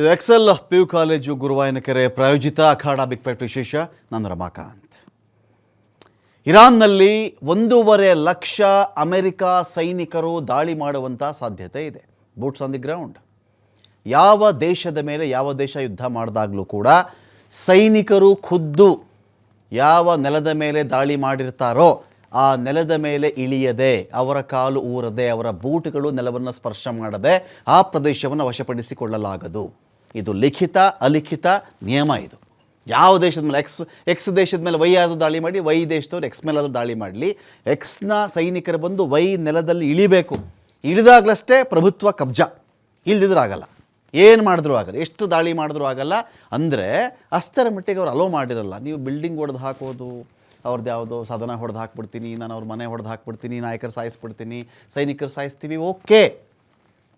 ಇದು Excel PU college Guruvayanakere ಪ್ರಾಯೋಜಿತ ಅಖಾಡ big fight ವಿಶೇಷ. ನಾನು ರಮಾಕಾಂತ್. ಇರಾನ್ನಲ್ಲಿ 1.5 ಲಕ್ಷ ಅಮೆರಿಕ ಸೈನಿಕರು ದಾಳಿ ಮಾಡುವಂಥ ಸಾಧ್ಯತೆ ಇದೆ. Boots on the ground. ಯಾವ ದೇಶದ ಮೇಲೆ ಯಾವ ದೇಶ ಯುದ್ಧ ಮಾಡಿದಾಗಲೂ ಕೂಡ ಸೈನಿಕರು ಖುದ್ದು ಯಾವ ನೆಲದ ಮೇಲೆ ದಾಳಿ ಮಾಡಿರ್ತಾರೋ ಆ ನೆಲದ ಮೇಲೆ ಇಳಿಯದೆ, ಅವರ ಕಾಲು ಊರದೆ, ಅವರ ಬೂಟುಗಳು ನೆಲವನ್ನು ಸ್ಪರ್ಶ ಮಾಡದೆ ಆ ಪ್ರದೇಶವನ್ನು ವಶಪಡಿಸಿಕೊಳ್ಳಲಾಗದು. ಇದು ಲಿಖಿತ ಅಲಿಖಿತ ನಿಯಮ. ಇದು ಯಾವ ದೇಶದ ಮೇಲೆ ಎಕ್ಸ್ ದೇಶದ ಮೇಲೆ ವೈ ಆದರೂ ದಾಳಿ ಮಾಡಿ, ವೈ ದೇಶದವ್ರು ಎಕ್ಸ್ ಮೇಲಾದರೂ ದಾಳಿ ಮಾಡಲಿ, ಎಕ್ಸ್ನ ಸೈನಿಕರು ಬಂದು ವೈ ನೆಲದಲ್ಲಿ ಇಳಿಬೇಕು. ಇಳಿದಾಗಲಷ್ಟೇ ಪ್ರಭುತ್ವ ಕಬ್ಜಾ, ಇಲ್ದಿದ್ರೂ ಆಗಲ್ಲ. ಏನು ಮಾಡಿದ್ರೂ ಆಗಲ್ಲ, ಎಷ್ಟು ದಾಳಿ ಮಾಡಿದ್ರೂ ಆಗಲ್ಲ. ಅಂದರೆ ಅಷ್ಟರ ಮಟ್ಟಿಗೆ ಅವ್ರು ಅಲೋ ಮಾಡಿರಲ್ಲ. ನೀವು ಬಿಲ್ಡಿಂಗ್ ಹೊಡೆದು ಹಾಕೋದು, ಅವ್ರದ್ದು ಯಾವುದೋ ಸದನ ಹೊಡೆದು ಹಾಕ್ಬಿಡ್ತೀನಿ, ನಾನು ಅವ್ರ ಮನೆ ಹೊಡೆದು ಹಾಕ್ಬಿಡ್ತೀನಿ, ನಾಯಕರು ಸಾಯಿಸ್ಬಿಡ್ತೀನಿ, ಸೈನಿಕರು ಸಾಯಿಸ್ತೀವಿ, ಓಕೆ.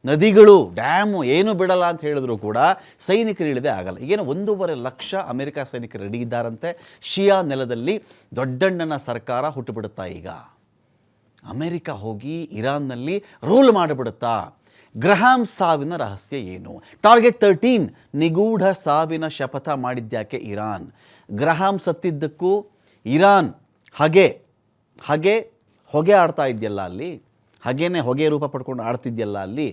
ನದಿಗಳು, ಡ್ಯಾಮು ಏನು ಬಿಡಲ್ಲ ಅಂತ ಹೇಳಿದ್ರು ಕೂಡ ಸೈನಿಕರು ಇಳಿದೇ ಆಗಲ್ಲ. ಈಗೇನು 1.5 ಲಕ್ಷ ಅಮೆರಿಕ ಸೈನಿಕರು ರೆಡಿ ಇದ್ದಾರಂತೆ. ಶಿಯಾ ನೆಲದಲ್ಲಿ ದೊಡ್ಡಣ್ಣನ ಸರ್ಕಾರ ಹುಟ್ಟುಬಿಡುತ್ತಾ. ಈಗ ಅಮೆರಿಕ ಹೋಗಿ ಇರಾನ್ನಲ್ಲಿ ರೂಲ್ ಮಾಡಿಬಿಡುತ್ತಾ. ಗ್ರಹಾಮ್ ಸಾವಿನ ರಹಸ್ಯ ಏನು? ಟಾರ್ಗೆಟ್ 13 ನಿಗೂಢ ಸಾವಿನ ಶಪಥ ಮಾಡಿದ್ಯಾಕೆ ಇರಾನ್? ಗ್ರಹಾಮ್ ಸತ್ತಿದ್ದಕ್ಕೂ ಇರಾನ್ ಹೊಗೆ ಆಡ್ತಾ ಇದೆಯಲ್ಲ ಅಲ್ಲಿ, ಹಾಗೇನೆ ಹೊಗೆ ರೂಪ ಪಡ್ಕೊಂಡು ಆಡ್ತಿದ್ಯಲ್ಲ ಅಲ್ಲಿ,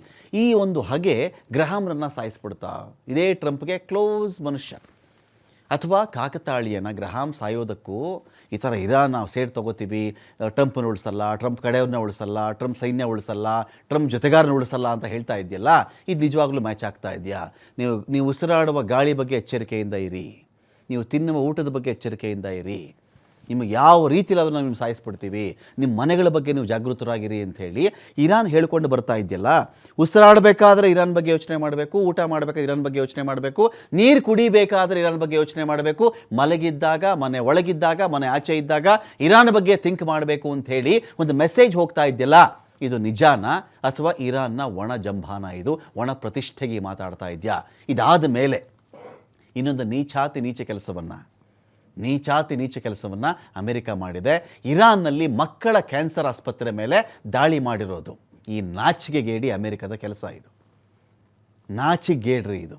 ಈ ಒಂದು ಹಗೆ ಗ್ರಹಾಮ್ರನ್ನು ಸಾಯಿಸ್ಬಿಡ್ತಾ. ಇದೇ ಟ್ರಂಪ್ಗೆ ಕ್ಲೋಸ್ ಮನುಷ್ಯ. ಅಥವಾ ಕಾಕತಾಳೀಯನ ಗ್ರಹಾಮ್ ಸಾಯೋದಕ್ಕೂ ಈ ಥರ ಇರಾನ್ ನಾವು ಸೇಡ್ ತೊಗೋತೀವಿ, ಟ್ರಂಪ್ನ ಉಳಿಸಲ್ಲ, ಟ್ರಂಪ್ ಕಡೆಯವ್ರನ್ನ ಉಳಿಸಲ್ಲ, ಟ್ರಂಪ್ ಸೈನ್ಯ ಉಳಿಸಲ್ಲ, ಟ್ರಂಪ್ ಜೊತೆಗಾರನ ಉಳಿಸಲ್ಲ ಅಂತ ಹೇಳ್ತಾ ಇದೆಯಲ್ಲ, ಇದು ನಿಜವಾಗ್ಲೂ ಮ್ಯಾಚ್ ಆಗ್ತಾ ಇದೆಯಾ? ನೀವು ಉಸಿರಾಡುವ ಗಾಳಿ ಬಗ್ಗೆ ಎಚ್ಚರಿಕೆಯಿಂದ ಇರಿ, ನೀವು ತಿನ್ನುವ ಊಟದ ಬಗ್ಗೆ ಎಚ್ಚರಿಕೆಯಿಂದ ಇರಿ, ನಿಮಗೆ ಯಾವ ರೀತಿಲಾದರೂ ನಾವು ನಿಮ್ಗೆ ಸಾಯಿಸ್ಬಿಡ್ತೀವಿ, ನಿಮ್ಮ ಮನೆಗಳ ಬಗ್ಗೆ ನೀವು ಜಾಗೃತರಾಗಿರಿ ಅಂಥೇಳಿ ಇರಾನ್ ಹೇಳ್ಕೊಂಡು ಬರ್ತಾ ಇದೆಯಲ್ಲ. ಉಸಿರಾಡಬೇಕಾದ್ರೆ ಇರಾನ್ ಬಗ್ಗೆ ಯೋಚನೆ ಮಾಡಬೇಕು, ಊಟ ಮಾಡಬೇಕಾದ್ರೆ ಇರಾನ್ ಬಗ್ಗೆ ಯೋಚನೆ ಮಾಡಬೇಕು, ನೀರು ಕುಡಿಬೇಕಾದ್ರೆ ಇರಾನ್ ಬಗ್ಗೆ ಯೋಚನೆ ಮಾಡಬೇಕು, ಮಲಗಿದ್ದಾಗ, ಮನೆ ಒಳಗಿದ್ದಾಗ, ಮನೆ ಆಚೆ ಇದ್ದಾಗ ಇರಾನ್ ಬಗ್ಗೆ ಥಿಂಕ್ ಮಾಡಬೇಕು ಅಂಥೇಳಿ ಒಂದು ಮೆಸೇಜ್ ಹೋಗ್ತಾ ಇದೆಯಲ್ಲ. ಇದು ನಿಜಾನ ಅಥವಾ ಇರಾನ್ನ ಒಣ ಜಂಭಾನ? ಇದು ಒಣ ಪ್ರತಿಷ್ಠೆಗೆ ಮಾತಾಡ್ತಾ ಇದೆಯಾ? ಇದಾದ ಮೇಲೆ ಇನ್ನೊಂದು ನೀಚ ಕೆಲಸವನ್ನು ಅಮೆರಿಕ ಮಾಡಿದೆ. ಇರಾನ್ನಲ್ಲಿ ಮಕ್ಕಳ ಕ್ಯಾನ್ಸರ್ ಆಸ್ಪತ್ರೆ ಮೇಲೆ ದಾಳಿ ಮಾಡಿರೋದು ಈ ನಾಚಿಕೆಗೇಡಿ ಅಮೆರಿಕದ ಕೆಲಸ. ಇದು ನಾಚಿಕೆಗೇಡ್ರಿ. ಇದು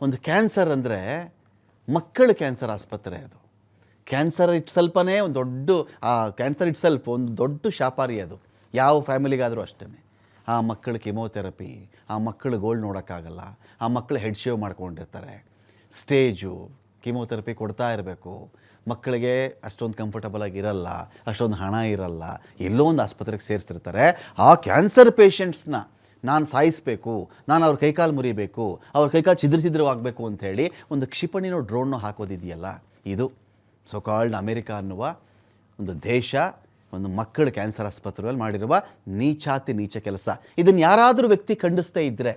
ಒಂದು ಕ್ಯಾನ್ಸರ್ ಅಂದರೆ ಮಕ್ಕಳ ಕ್ಯಾನ್ಸರ್ ಆಸ್ಪತ್ರೆ. ಅದು ಕ್ಯಾನ್ಸರ್ ಇಟ್ಸಲ್ಪನೇ ಒಂದು ದೊಡ್ಡ ಶಾಪಾರಿ. ಅದು ಯಾವ ಫ್ಯಾಮಿಲಿಗಾದರೂ ಅಷ್ಟೇ. ಆ ಮಕ್ಕಳ ಕಿಮೋಥೆರಪಿ, ಆ ಮಕ್ಕಳು ಗೋಲ್ಡ್ ನೋಡೋಕ್ಕಾಗಲ್ಲ, ಆ ಮಕ್ಕಳು ಹೆಡ್ ಶೇವ್ ಮಾಡ್ಕೊಂಡಿರ್ತಾರೆ, ಸ್ಟೇಜು ಕಿಮೋಥೆರಪಿ ಕೊಡ್ತಾ ಇರಬೇಕು. ಮಕ್ಕಳಿಗೆ ಅಷ್ಟೊಂದು ಕಂಫರ್ಟಬಲ್ ಆಗಿರಲ್ಲ, ಅಷ್ಟೊಂದು ಹಣ ಇರಲ್ಲ, ಎಲ್ಲೋ ಒಂದು ಆಸ್ಪತ್ರೆಗೆ ಸೇರಿಸಿರ್ತಾರೆ. ಆ ಕ್ಯಾನ್ಸರ್ ಪೇಷಂಟ್ಸ್ನ ನಾನು ಸಾಯಿಸಬೇಕು, ನಾನು ಅವ್ರ ಕೈಕಾಲು ಮುರಿಬೇಕು, ಅವ್ರ ಕೈಕಾಲು ಛಿದ್ರವಾಗಬೇಕು ಅಂಥೇಳಿ ಒಂದು ಕ್ಷಿಪಣಿನೋ ಡ್ರೋನ್ನೋ ಹಾಕೋದಿದೆಯಲ್ಲ, ಇದು ಸೋಕಾಲ್ಡ್ ಅಮೆರಿಕ ಅನ್ನುವ ಒಂದು ದೇಶ ಒಂದು ಮಕ್ಕಳ ಕ್ಯಾನ್ಸರ್ ಆಸ್ಪತ್ರೆಯಲ್ಲಿ ಮಾಡಿರುವ ನೀಚ ಕೆಲಸ. ಇದನ್ನು ಯಾರಾದರೂ ವ್ಯಕ್ತಿ ಖಂಡಿಸ್ತೇ ಇದ್ದರೆ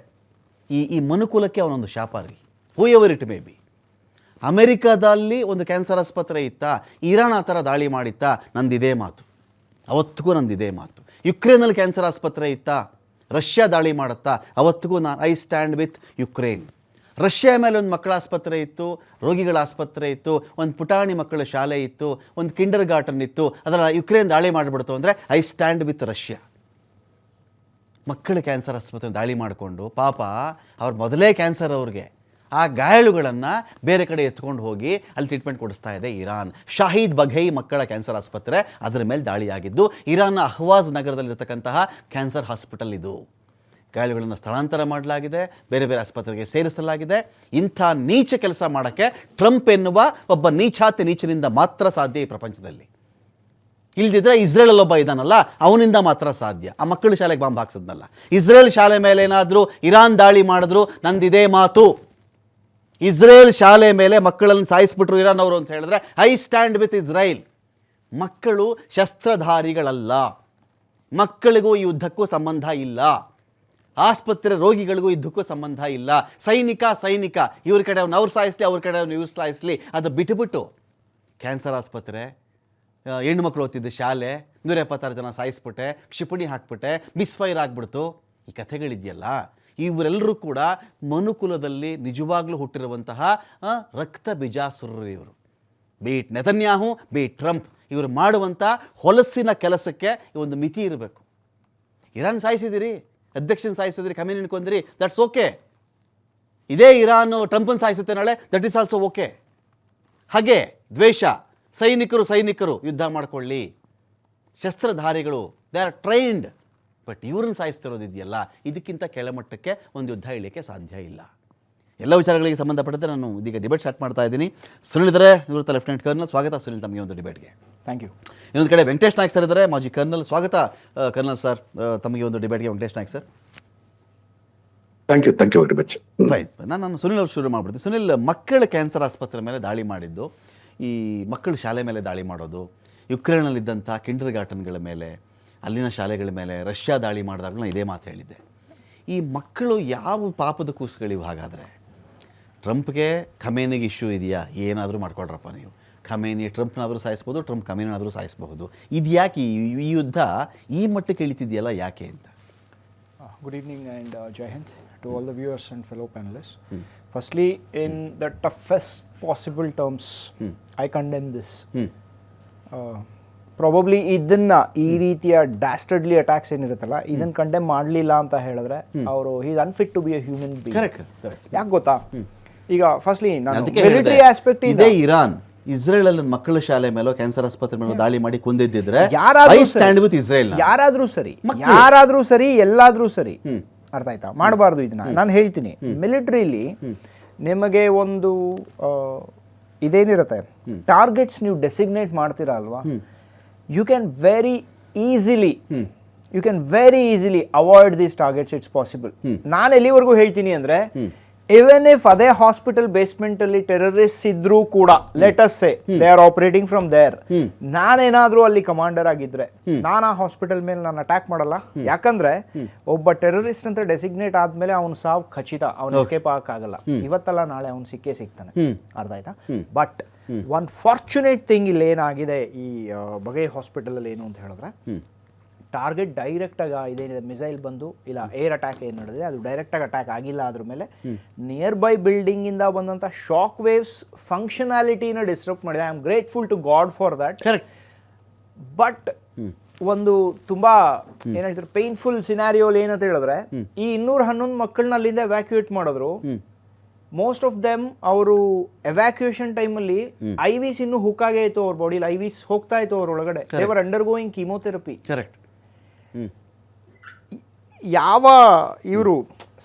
ಈ ಮನುಕುಲಕ್ಕೆ ಅವನೊಂದು ಶಾಪಾರಿ, ಹೂ ಎವರ್ ಇಟ್ ಮೇ ಬಿ. ಅಮೆರಿಕದಲ್ಲಿ ಒಂದು ಕ್ಯಾನ್ಸರ್ ಆಸ್ಪತ್ರೆ ಇತ್ತಾ, ಇರಾನ್ ಆ ಥರ ದಾಳಿ ಮಾಡಿತ್ತಾ, ನಂದಿದೇ ಮಾತು, ಅವತ್ತಿಗೂ ನಂದಿದೇ ಮಾತು. ಯುಕ್ರೇನಲ್ಲಿ ಕ್ಯಾನ್ಸರ್ ಆಸ್ಪತ್ರೆ ಇತ್ತಾ, ರಷ್ಯಾ ದಾಳಿ ಮಾಡುತ್ತಾ, ಅವತ್ತಿಗೂ I stand with Ukraine. Russia ಮೇಲೆ ಒಂದು ಮಕ್ಕಳ ಆಸ್ಪತ್ರೆ ಇತ್ತು, ರೋಗಿಗಳ ಆಸ್ಪತ್ರೆ ಇತ್ತು, ಒಂದು ಪುಟಾಣಿ ಮಕ್ಕಳ ಶಾಲೆ ಇತ್ತು, ಒಂದು ಕಿಂಡರ್ ಗಾರ್ಟನ್ ಇತ್ತು, ಅದರ ಯುಕ್ರೇನ್ ದಾಳಿ ಮಾಡಿಬಿಡ್ತು ಅಂದರೆ ಐ ಸ್ಟ್ಯಾಂಡ್ ವಿತ್ ರಷ್ಯಾ. ಮಕ್ಕಳ ಕ್ಯಾನ್ಸರ್ ಆಸ್ಪತ್ರೆ ದಾಳಿ ಮಾಡಿಕೊಂಡು ಪಾಪ ಅವ್ರ ಮೊದಲೇ ಕ್ಯಾನ್ಸರ್, ಅವ್ರಿಗೆ ಆ ಗಾಯಾಳುಗಳನ್ನು ಬೇರೆ ಕಡೆ ಎತ್ಕೊಂಡು ಹೋಗಿ ಅಲ್ಲಿ ಟ್ರೀಟ್ಮೆಂಟ್ ಕೊಡಿಸ್ತಾ ಇದೆ ಇರಾನ್. ಶಾಹೀದ್ ಬಘೈ ಮಕ್ಕಳ ಕ್ಯಾನ್ಸರ್ ಆಸ್ಪತ್ರೆ, ಅದರ ಮೇಲೆ ದಾಳಿಯಾಗಿದ್ದು ಇರಾನ್ನ ಅಹ್ವಾಜ್ ನಗರದಲ್ಲಿರ್ತಕ್ಕಂತಹ ಕ್ಯಾನ್ಸರ್ ಹಾಸ್ಪಿಟಲ್. ಇದು ಗಾಯಾಳುಗಳನ್ನು ಸ್ಥಳಾಂತರ ಮಾಡಲಾಗಿದೆ, ಬೇರೆ ಬೇರೆ ಆಸ್ಪತ್ರೆಗೆ ಸೇರಿಸಲಾಗಿದೆ. ಇಂಥ ನೀಚ ಕೆಲಸ ಮಾಡೋಕ್ಕೆ ಟ್ರಂಪ್ ಎನ್ನುವ ಒಬ್ಬ ನೀಚನಿಂದ ಮಾತ್ರ ಸಾಧ್ಯ ಈ ಪ್ರಪಂಚದಲ್ಲಿ. ಇಲ್ದಿದ್ರೆ ಇಸ್ರೇಲಲ್ಲಿ ಒಬ್ಬ ಇದ್ದಾನಲ್ಲ, ಅವನಿಂದ ಮಾತ್ರ ಸಾಧ್ಯ. ಆ ಮಕ್ಕಳು ಶಾಲೆಗೆ ಬಾಂಬ್ ಹಾಕ್ಸಿದ್ನಲ್ಲ, ಇಸ್ರೇಲ್ ಶಾಲೆ ಮೇಲೆ ಏನಾದರೂ ಇರಾನ್ ದಾಳಿ ಮಾಡಿದ್ರು ನಂದಿದೇ ಮಾತು. ಇಸ್ರೇಲ್ ಶಾಲೆ ಮೇಲೆ ಮಕ್ಕಳನ್ನು ಸಾಯಿಸ್ಬಿಟ್ರು ಇರಾನ್ ಅವರು ಅಂತ ಹೇಳಿದ್ರೆ ಐ ಸ್ಟ್ಯಾಂಡ್ ವಿತ್ ಇಸ್ರೇಲ್. ಮಕ್ಕಳು ಶಸ್ತ್ರಧಾರಿಗಳಲ್ಲ, ಮಕ್ಕಳಿಗೂ ಈ ಯುದ್ಧಕ್ಕೂ ಸಂಬಂಧ ಇಲ್ಲ, ಆಸ್ಪತ್ರೆ ರೋಗಿಗಳಿಗೂ ಯುದ್ಧಕ್ಕೂ ಸಂಬಂಧ ಇಲ್ಲ. ಸೈನಿಕ ಇವ್ರ ಕಡೆ ಅವ್ರು ಸಾಯಿಸ್ಲಿ, ಅವ್ರ ಕಡೆ ಇವ್ರು ಸಾಯಿಸ್ಲಿ, ಅದು ಬಿಟ್ಟುಬಿಟ್ಟು ಕ್ಯಾನ್ಸರ್ ಆಸ್ಪತ್ರೆ, ಹೆಣ್ಣುಮಕ್ಕಳು ಓದ್ತಿದ್ದ ಶಾಲೆ, 176 ಜನ ಸಾಯಿಸ್ಬಿಟ್ಟೆ, ಕ್ಷಿಪಣಿ ಹಾಕ್ಬಿಟ್ಟೆ, ಮಿಸ್ಫೈರ್ ಆಗಿಬಿಡ್ತು, ಈ ಕಥೆಗಳಿದೆಯಲ್ಲ, ಇವರೆಲ್ಲರೂ ಕೂಡ ಮನುಕುಲದಲ್ಲಿ ನಿಜವಾಗ್ಲೂ ಹುಟ್ಟಿರುವಂತಹ ರಕ್ತ ಬೀಜಾಸುರರು ಇವರು. ಬೀಟ್ ನೆತನ್ಯಾಹು, ಬೀಟ್ ಟ್ರಂಪ್, ಇವರು ಮಾಡುವಂಥ ಹೊಲಸಿನ ಕೆಲಸಕ್ಕೆ ಒಂದು ಮಿತಿ ಇರಬೇಕು. ಇರಾನ್ ಸಾಯಿಸಿದಿರಿ, ಅಧ್ಯಕ್ಷನ ಸಾಯಿಸಿದ್ರಿ, ಖಮೇನಿನ ಕೊಂದ್ರಿ, ದಟ್ಸ್ ಓಕೆ. ಇದೇ ಇರಾನ್ ಟ್ರಂಪನ್ನು ಸಾಯಿಸುತ್ತೆ ನಾಳೆ, ದಟ್ ಈಸ್ ಆಲ್ಸೋ ಓಕೆ. ಹಾಗೆ ದ್ವೇಷ, ಸೈನಿಕರು ಯುದ್ಧ ಮಾಡ್ಕೊಳ್ಳಿ, ಶಸ್ತ್ರಧಾರಿಗಳು, ದೇ ಆರ್ ಟ್ರೈನ್ಡ್. ಬಟ್ ಇವ್ರನ್ನ ಸಾಯಿಸ್ತಿರೋದಿದೆಯಲ್ಲ, ಇದಕ್ಕಿಂತ ಕೆಳಮಟ್ಟಕ್ಕೆ ಒಂದು ಯುದ್ಧ ಇಳಿಯೋಕ್ಕೆ ಸಾಧ್ಯ ಇಲ್ಲ. ಎಲ್ಲ ವಿಚಾರಗಳಿಗೆ ಸಂಬಂಧಪಟ್ಟಂತೆ ನಾನು ಇದೀಗ ಡಿಬೇಟ್ ಸ್ಟಾರ್ಟ್ ಮಾಡ್ತಾ ಇದ್ದೀನಿ. ಸುನಿಲ್ ಇದ್ದಾರೆ, ನಿವೃತ್ತ ಲೆಫ್ಟಿನೆಂಟ್ ಕರ್ನಲ್. ಸ್ವಾಗತ ಸುನಿಲ್ ತಮಗೆ ಒಂದು ಡಿಬೇಟ್ಗೆ. Thank you. ಇನ್ನೊಂದು ಕಡೆ ವೆಂಕಟೇಶ್ ನಾಯ್ಕ್ ಸರ್ ಇದ್ದಾರೆ, ಮಾಜಿ ಕರ್ನಲ್. ಸ್ವಾಗತ ಕರ್ನಲ್ ಸರ್ ತಮಗೆ ಒಂದು ಡಿಬೇಟ್ಗೆ. Venkatesh Naik sir. Thank you very much. Fine. ನಾನು ಸುನಿಲ್ ಅವ್ರು ಶುರು ಮಾಡ್ಬಿಡ್ತೀನಿ. ಸುನಿಲ್, ಮಕ್ಕಳ ಕ್ಯಾನ್ಸರ್ ಆಸ್ಪತ್ರೆ ಮೇಲೆ ದಾಳಿ ಮಾಡಿದ್ದು, ಈ ಮಕ್ಕಳು ಶಾಲೆ ಮೇಲೆ ದಾಳಿ ಮಾಡೋದು, ಯುಕ್ರೇನ್ನಲ್ಲಿದ್ದಂಥ ಕಿಂಡರ್ ಗಾರ್ಟನ್ಗಳ ಮೇಲೆ, ಅಲ್ಲಿನ ಶಾಲೆಗಳ ಮೇಲೆ ರಷ್ಯಾ ದಾಳಿ ಮಾಡಿದಾಗಲೂ ನಾನು ಇದೇ ಮಾತು ಹೇಳಿದ್ದೆ. ಈ ಮಕ್ಕಳು ಯಾವ ಪಾಪದ ಕೂಸುಗಳಿವು? ಹಾಗಾದರೆ ಟ್ರಂಪ್ಗೆ ಖಮೇನಿಗೆ ಇಶ್ಯೂ ಇದೆಯಾ? ಏನಾದರೂ ಮಾಡ್ಕೊಳ್ರಪ್ಪ ನೀವು. ಖಮೇನಿ ಟ್ರಂಪ್ನಾದರೂ ಸಾಯಿಸ್ಬೋದು, ಟ್ರಂಪ್ ಖಮೇನಿನಾದರೂ ಸಾಯಿಸಬಹುದು. ಇದು ಯಾಕೆ ಈ ಯುದ್ಧ ಈ ಮಟ್ಟಕ್ಕೆ ಇಳಿತಿದೆಯಲ್ಲ, ಯಾಕೆ ಅಂತ? Good evening and Jai Hind to all the viewers and fellow panelists. Firstly, in the toughest possible terms, I condemn this. Probably ಇದನ್ನ ಈ ರೀತಿಯ ಡಾಸ್ಟರ್ಡ್ಲಿ ಅಟ್ಯಾಕ್ಸ್ ಏನಿರುತ್ತಲ್ಲ, ಇದನ್ನ ಕಂಡೆಮ್ ಮಾಡಲಿಲ್ಲ ಅಂತ ಹೇಳಿದ್ರೆ ಅವರು is unfit to be a human being. ಯಾಕೆ ಗೊತ್ತಾ? ಈಗ ಫಸ್ಟ್ಲಿ ಮಿಲಿಟರಿ ಆಸ್ಪೆಕ್ಟ್ ಇದೆ. ಇರಾನ್ ಇಸ್ರೇಲ್ ಅಲ್ಲಿ ಮಕ್ಕಳ ಶಾಲೆ ಮೇಲೋ ಕ್ಯಾನ್ಸರ್ ಆಸ್ಪತ್ರೆ ಮೇಲೆ ದಾಳಿ ಮಾಡಿ ಕೊಂದಿದ್ದಿದ್ರೆ ಯಾರಾದ್ರೂ ಸರಿ ಎಲ್ಲಾದ್ರೂ ಸರಿ, ಅರ್ಥ ಆಯ್ತಾ? ಮಾಡಬಾರ್ದು ಇದನ್ನ. ನಾನು ಹೇಳ್ತೀನಿ, ಮಿಲಿಟರಿಲಿ ನಿಮಗೆ ಒಂದು ಇದೇನಿರುತ್ತೆ, ಟಾರ್ಗೆಟ್ಸ್ ನೀವು ಡೆಸಿಗ್ನೇಟ್ ಮಾಡ್ತೀರಾ ಅಲ್ವಾ, you can very easily avoid these targets. It's possible. ನಾನು ಎಲ್ಲಿವರೆಗೂ ಹೇಳ್ತೀನಿ ಅಂದ್ರೆ, even if ಅದೇ ಹಾಸ್ಪಿಟಲ್ ಬೇಸ್ಮೆಂಟ್ ಅಲ್ಲಿ ಟೆರರಿಸ್ಟ್ ಇದ್ರೂ ಕೂಡ, let us say they are operating from there, ನಾನೇನಾದ್ರೂ ಅಲ್ಲಿ ಕಮಾಂಡರ್ ಆಗಿದ್ರೆ ನಾನು ಆ ಹಾಸ್ಪಿಟಲ್ ಮೇಲೆ ನಾನು ಅಟ್ಯಾಕ್ ಮಾಡಲ್ಲ. ಯಾಕಂದ್ರೆ ಒಬ್ಬ ಟೆರರಿಸ್ಟ್ ಅಂತ ಡೆಸಿಗ್ನೇಟ್ ಆದ್ಮೇಲೆ ಅವ್ನು ಸಾವು ಖಚಿತ, ಅವ್ನು ಎಸ್ಕೇಪ್ ಆಗಕ್ಕಾಗಲ್ಲ. ಇವತ್ತಲ್ಲ ನಾಳೆ ಅವ್ನು ಸಿಕ್ಕೇ ಸಿಗ್ತಾನೆ, ಅರ್ಥ ಆಯ್ತಾ? ಬಟ್ ಒನ್ ಫಾರ್ಚುನೇಟ್ ಥಿಂಗ್ ಇಲ್ಲಿ ಏನಾಗಿದೆ ಈ ಬಗೆ ಹಾಸ್ಪಿಟಲ್ ಅಲ್ಲಿ ಏನು ಅಂತ ಹೇಳಿದ್ರೆ, ಟಾರ್ಗೆಟ್ ಡೈರೆಕ್ಟಾಗಿ ಇದೇನಿದೆ ಮಿಸೈಲ್ ಬಂದು ಇಲ್ಲ ಏರ್ ಅಟ್ಯಾಕ್ ಏನು ನಡೆದಿದೆ ಅದು ಡೈರೆಕ್ಟಾಗಿ ಅಟ್ಯಾಕ್ ಆಗಿಲ್ಲ. ಅದ್ರ ಮೇಲೆ ನಿಯರ್ ಬೈ ಬಿಲ್ಡಿಂಗಿಂದ ಬಂದಂಥ ಶಾಕ್ ವೇವ್ಸ್ ಫಂಕ್ಷನಾಲಿಟಿನ ಡಿಸ್ಟರ್ಬ್ ಮಾಡಿದೆ. I am grateful to God for that. But ಒಂದು ತುಂಬಾ ಏನ್ ಹೇಳ್ತಾರೆ, ಪೇನ್ಫುಲ್ ಸಿನಾರಿಯೋಲ್ ಏನಂತ ಹೇಳಿದ್ರೆ, ಈ 211 ಮಕ್ಕಳನ್ನ ಅಲ್ಲಿಂದ ಎವ್ಯಾಕ್ಯುಯೇಟ್ ಮಾಡಿದ್ರು. ಮೋಸ್ಟ್ ಆಫ್ ದೆಮ್ ಅವರು ಎವ್ಯಾಕ್ಯುಯೇಷನ್ ಟೈಮಲ್ಲಿ ಐವಿಸ್ ಇನ್ನೂ ಹುಕ್ಕಾಗೇ ಇತ್ತು ಅವ್ರ ಬಾಡಿಲಿ, ಐವಿಸ್ ಹೋಗ್ತಾ ಇತ್ತು ಅವ್ರ ಒಳಗಡೆ. They were undergoing chemotherapy. Correct. ಯಾವ ಇವರು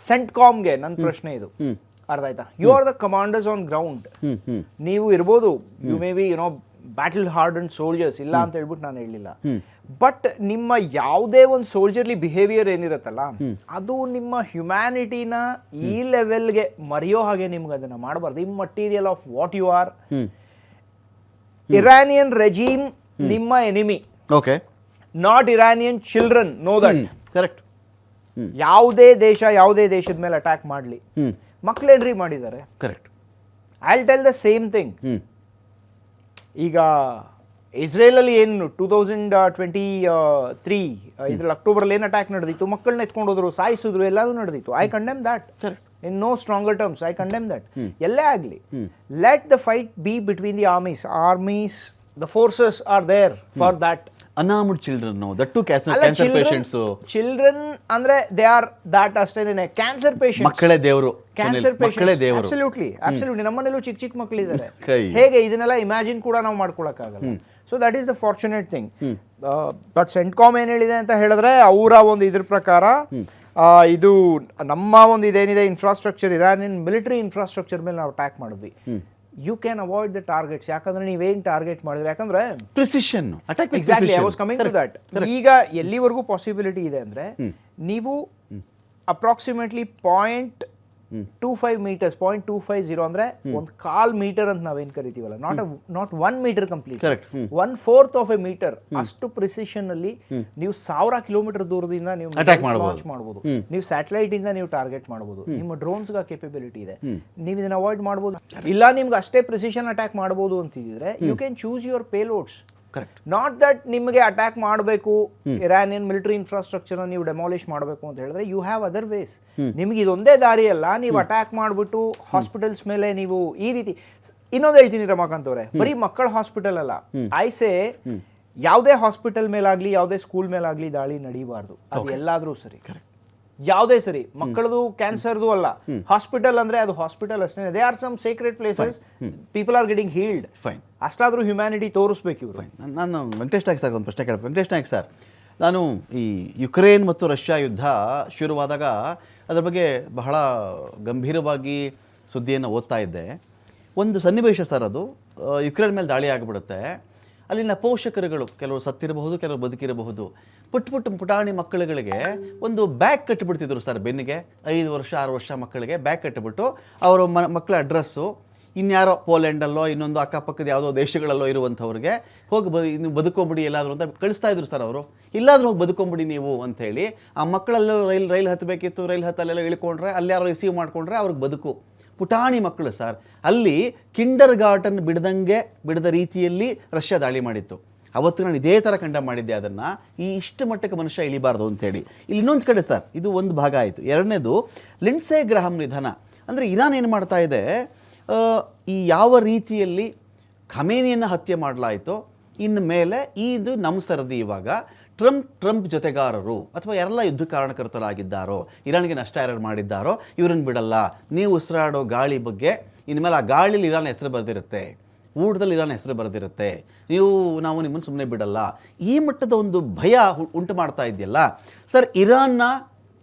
ಸೆಂಟ್ಕಾಮ್ಗೆ ನನ್ನ ಪ್ರಶ್ನೆ ಇದು, ಅರ್ಥ ಆಯ್ತಾ? You are the commanders on ground. ನೀವು ಇರ್ಬೋದು, you may be you know battle hardened soldiers, ಇಲ್ಲ ಅಂತ ಹೇಳ್ಬಿಟ್ಟು ನಾನು ಹೇಳಲಿಲ್ಲ. ಬಟ್ ನಿಮ್ಮ ಯಾವುದೇ ಒಂದು ಸೋಲ್ಜರ್ಲಿ ಬಿಹೇವಿಯರ್ ಏನಿರುತ್ತಲ್ಲ, ಅದು ನಿಮ್ಮ ಹ್ಯುಮ್ಯಾನಿಟಿನ ಈ ಲೆವೆಲ್ಗೆ ಮರೆಯೋ ಹಾಗೆ ನಿಮ್ಗೆ ಅದನ್ನ ಮಾಡಬಾರ್ದು. Immaterial of what you are. Iranian regime ನಿಮ್ಮ enemy, okay, not Iranian children. No that. Correct. ಯಾವುದೇ ದೇಶದ ಮೇಲೆ ಅಟ್ಯಾಕ್ ಮಾಡಲಿ, ಮಕ್ಕಳೇನ್ರಿ ಮಾಡಿದ್ದಾರೆ? Correct. I will tell the same thing. ಈಗ ಇಸ್ರೇಲ್ ಅಲ್ಲಿ ಏನು 2023 ಇದ್ರಲ್ಲಿ ಅಕ್ಟೋಬರ್ ಏನು ಅಟ್ಯಾಕ್ ನಡೆದಿತ್ತು, ಮಕ್ಕಳನ್ನ ಎತ್ಕೊಂಡು ಹೋದ್ರು, ಸಾಯಿಸಿದ್ರು, ಎಲ್ಲಾನು ನಡೆದಿತ್ತು. I condemn that in no stronger terms. I condemn that. ಎಲ್ಲೇ ಆಗಲಿ, let the fight be between the armies. The forces are there for that. Unarmed children, that to cancer patients. Children ಅಂದ್ರೆ ದೇ ಆರ್ ದಟ್ ಅಷ್ಟೇನೆ. Cancer patient ಮಕ್ಕಳೇ ದೇವರು. Cancer patient absolutely. ನಮ್ಮನೇಲೂ ಚಿಕ್ಕ ಮಕ್ಕಳಿದ್ದಾರೆ. ಹೇಗೆ ಇದನ್ನೆಲ್ಲ ಇಮ್ಯಾಜಿನ್ ಕೂಡ ನಾವು ಮಾಡ್ಕೊಳಕ್ಕಾಗಲ್ಲ. So that is the fortunate thing. But CENTCOM ಏನ್ ಹೇಳಿದೆ ಅಂತ ಹೇಳಿದ್ರೆ, ಅವರ ಒಂದು ಇದ್ರ ಪ್ರಕಾರ ಇದು ನಮ್ಮ ಒಂದು ಇದೇನಿದೆ ಇನ್ಫ್ರಾಸ್ಟ್ರಕ್ಚರ್, ಇರಾನಿಯನ್ ಮಿಲಿಟರಿ ಇನ್ಫ್ರಾಸ್ಟ್ರಕ್ಚರ್ ಮೇಲೆ ನಾವು ಅಟ್ಯಾಕ್ ಮಾಡಿದ್ವಿ. You can avoid the targets. ಯಾಕಂದ್ರೆ ನೀವೇನ್ ಟಾರ್ಗೆಟ್ ಮಾಡಿದ್ರೆ, ಯಾಕಂದ್ರೆ precision attack. Exactly, I was coming to that. ಈಗ ಎಲ್ಲಿವರೆಗೂ ಪಾಸಿಬಿಲಿಟಿ ಇದೆ ಅಂದ್ರೆ, ನೀವು ಅಪ್ರಾಕ್ಸಿಮೇಟ್ಲಿ 0.25 meters, 0.250 ಅಂದ್ರೆ ಒಂದು 1/4 ಮೀಟರ್ ಅಂತ ನಾವೇನ್ ಕರಿತೀವಲ್ಲ, not 1 meter complete, 1/4 of a meter, ಅಷ್ಟು ಪ್ರಿಸಿಷನ್ ಅಲ್ಲಿ ನೀವು 1000 ಕಿಲೋಮೀಟರ್ ದೂರದಿಂದ ನೀವು ಲಾಂಚ್ ಮಾಡಬಹುದು. ನೀವು ಸ್ಯಾಟಲೈಟ್ ಇಂದ ನೀವು ಟಾರ್ಗೆಟ್ ಮಾಡಬಹುದು. ನಿಮ್ಮ ಡ್ರೋನ್ಸ್ ಗೆ ಕೆಪಬಿಲಿಟಿ ಇದೆ. ನೀವು ಇದನ್ನ ಅವಾಯ್ಡ್ ಮಾಡಬಹುದು. ಇಲ್ಲ ನಿಮ್ಗೆ ಅಷ್ಟೇ ಪ್ರಿಸಿಷನ್ ಅಟ್ಯಾಕ್ ಮಾಡಬಹುದು ಅಂತಿದ್ರೆ, you can choose your payloads. Not that ನಿಮಗೆ ಅಟ್ಯಾಕ್ ಮಾಡಬೇಕು, ಇರಾನಿಯನ್ ಮಿಲಿಟರಿ ಇನ್ಫ್ರಾಸ್ಟ್ರಕ್ಚರ್ ನೀವು ಡೆಮಾಲಿಷ್ ಮಾಡಬೇಕು ಅಂತ ಹೇಳಿದ್ರೆ, ಯು ಹ್ಯಾವ್ ಅದರ್ ವೇಸ್. ನಿಮ್ಗೆ ಇದೊಂದೇ ದಾರಿ ಅಲ್ಲ. ನೀವು ಅಟ್ಯಾಕ್ ಮಾಡಿಬಿಟ್ಟು ಹಾಸ್ಪಿಟಲ್ಸ್ ಮೇಲೆ ನೀವು ಈ ರೀತಿ. ಇನ್ನೊಂದು ಹೇಳ್ತೀನಿ ರಮಾಕಾಂತ್ ಅವರೇ, ಬರೀ ಮಕ್ಕಳ ಹಾಸ್ಪಿಟಲ್ ಅಲ್ಲ, ಐಸೆ ಯಾವುದೇ ಹಾಸ್ಪಿಟಲ್ ಮೇಲಾಗ್ಲಿ, ಯಾವುದೇ ಸ್ಕೂಲ್ ಮೇಲಾಗ್ಲಿ ದಾಳಿ ನಡೀಬಾರ್ದು. ಅದು ಎಲ್ಲಾದ್ರೂ ಸರಿ. ಯಾವುದೇ ಸರಿ, ಮಕ್ಕಳದು ಕ್ಯಾನ್ಸರ್ದು ಅಲ್ಲ, ಹಾಸ್ಪಿಟಲ್ ಅಂದ್ರೆ ಅದು ಹಾಸ್ಪಿಟಲ್ ಅಷ್ಟೇ. They are some secret places, people are getting healed. Fine, ಅಷ್ಟಾದ್ರೂ ಹ್ಯುಮ್ಯಾನಿಟಿ ತೋರಿಸ್ಬೇಕು ಇವರು. ನಾನು ವೆಂಕಟೇಶ್ ನಾಯ್ಕ್ ಸರ್ ಒಂದು ಪ್ರಶ್ನೆ ಕೇಳ್ಬೇಕು. ವೆಂಕಟೇಶ್ ನಾಯ್ಕ್ ಸರ್, ನಾನು ಈ ಯುಕ್ರೇನ್ ಮತ್ತು ರಷ್ಯಾ ಯುದ್ಧ ಶುರುವಾದಾಗ ಅದರ ಬಗ್ಗೆ ಬಹಳ ಗಂಭೀರವಾಗಿ ಸುದ್ದಿಯನ್ನು ಓದ್ತಾ ಇದ್ದೆ. ಒಂದು ಸನ್ನಿವೇಶ ಸರ್, ಅದು ಯುಕ್ರೇನ್ ಮೇಲೆ ದಾಳಿ ಆಗಿಬಿಡುತ್ತೆ. ಅಲ್ಲಿನ ಪೋಷಕರುಗಳು ಕೆಲವರು ಸತ್ತಿರಬಹುದು, ಕೆಲವರು ಬದುಕಿರಬಹುದು. ಪುಟಾಣಿ ಮಕ್ಕಳುಗಳಿಗೆ ಒಂದು ಬ್ಯಾಗ್ ಕಟ್ಟಿಬಿಡ್ತಿದ್ರು ಸರ್ ಬೆನ್ನಿಗೆ. 5 ವರ್ಷ 6 ವರ್ಷ ಮಕ್ಕಳಿಗೆ ಬ್ಯಾಗ್ ಕಟ್ಟಿಬಿಟ್ಟು ಅವರ ಮಕ್ಕಳ ಅಡ್ರೆಸ್ಸು ಇನ್ಯಾರೋ ಪೋಲೆಂಡಲ್ಲೋ ಇನ್ನೊಂದು ಅಕ್ಕಪಕ್ಕದ ಯಾವುದೋ ದೇಶಗಳಲ್ಲೋ ಇರುವಂಥವ್ರಿಗೆ ಹೋಗಿ ನೀವು ಬದುಕೊಂಬಿಡಿ ಎಲ್ಲಾದರೂ ಅಂತ ಕಳಿಸ್ತಾ ಇದ್ರು ಸರ್ ಅವರು. ಇಲ್ಲಾದರೂ ಹೋಗಿ ಬದುಕೊಂಬಿಡಿ ನೀವು ಅಂಥೇಳಿ. ಆ ಮಕ್ಕಳೆಲ್ಲ ರೈಲ್ ಹತ್ತಬೇಕಿತ್ತು, ರೈಲ್ ಹತ್ತಲ್ಲೆಲ್ಲ ಇಳ್ಕೊಂಡ್ರೆ ಅಲ್ಲಿ ಯಾರೋ ರಿಸೀವ್ ಮಾಡಿಕೊಂಡ್ರೆ ಅವ್ರಿಗೆ ಬದುಕು. ಪುಟಾಣಿ ಮಕ್ಕಳು ಸರ್. ಅಲ್ಲಿ ಕಿಂಡರ್ ಗಾರ್ಟನ್ ಬಿಡದ ರೀತಿಯಲ್ಲಿ ರಷ್ಯಾ ದಾಳಿ ಮಾಡಿತ್ತು. ಅವತ್ತು ನಾನು ಇದೇ ಥರ ಕಂಡ ಮಾಡಿದ್ದೆ ಅದನ್ನು. ಇಷ್ಟು ಮಟ್ಟಕ್ಕೆ ಮನುಷ್ಯ ಇಳಿಬಾರ್ದು ಅಂತೇಳಿ. ಇಲ್ಲಿ ಇನ್ನೊಂದು ಕಡೆ ಸರ್, ಇದು ಒಂದು ಭಾಗ ಆಯಿತು. ಎರಡನೇದು ಲಿಂಡ್ಸೆ ಗ್ರಹಂ ನಿಧನ. ಅಂದರೆ ಇರಾನ್ ಏನು ಮಾಡ್ತಾ ಇದೆ, ಈ ಯಾವ ರೀತಿಯಲ್ಲಿ ಖಮೇನಿಯನ್ನು ಹತ್ಯೆ ಮಾಡಲಾಯಿತು, ಇನ್ನು ಮೇಲೆ ಇದು ನಮ್ಮ ಸರದಿ. ಇವಾಗ ಟ್ರಂಪ್ ಜೊತೆಗಾರರು ಅಥವಾ ಯಾರೆಲ್ಲ ಯುದ್ಧ ಕಾರಣಕರ್ತರಾಗಿದ್ದಾರೋ, ಇರಾನ್ಗೆ ನಷ್ಟ ಯಾರು ಮಾಡಿದ್ದಾರೋ ಇವರನ್ನು ಬಿಡಲ್ಲ. ನೀವು ಉಸಿರಾಡೋ ಗಾಳಿ ಬಗ್ಗೆ ಇನ್ಮೇಲೆ ಆ ಗಾಳಿಲಿ ಇರಾನ್ ಹೆಸರು ಬರೆದಿರುತ್ತೆ, ಊಟದಲ್ಲಿ ಇರಾನ್ ಹೆಸರು ಬರೆದಿರುತ್ತೆ, ನಾವು ನಿಮ್ಮನ್ನು ಸುಮ್ಮನೆ ಬಿಡಲ್ಲ. ಈ ಮಟ್ಟದ ಒಂದು ಭಯ ಉಂಟು ಮಾಡ್ತಾ ಇದೆಯಲ್ಲ ಸರ್. ಇರಾನ್ನ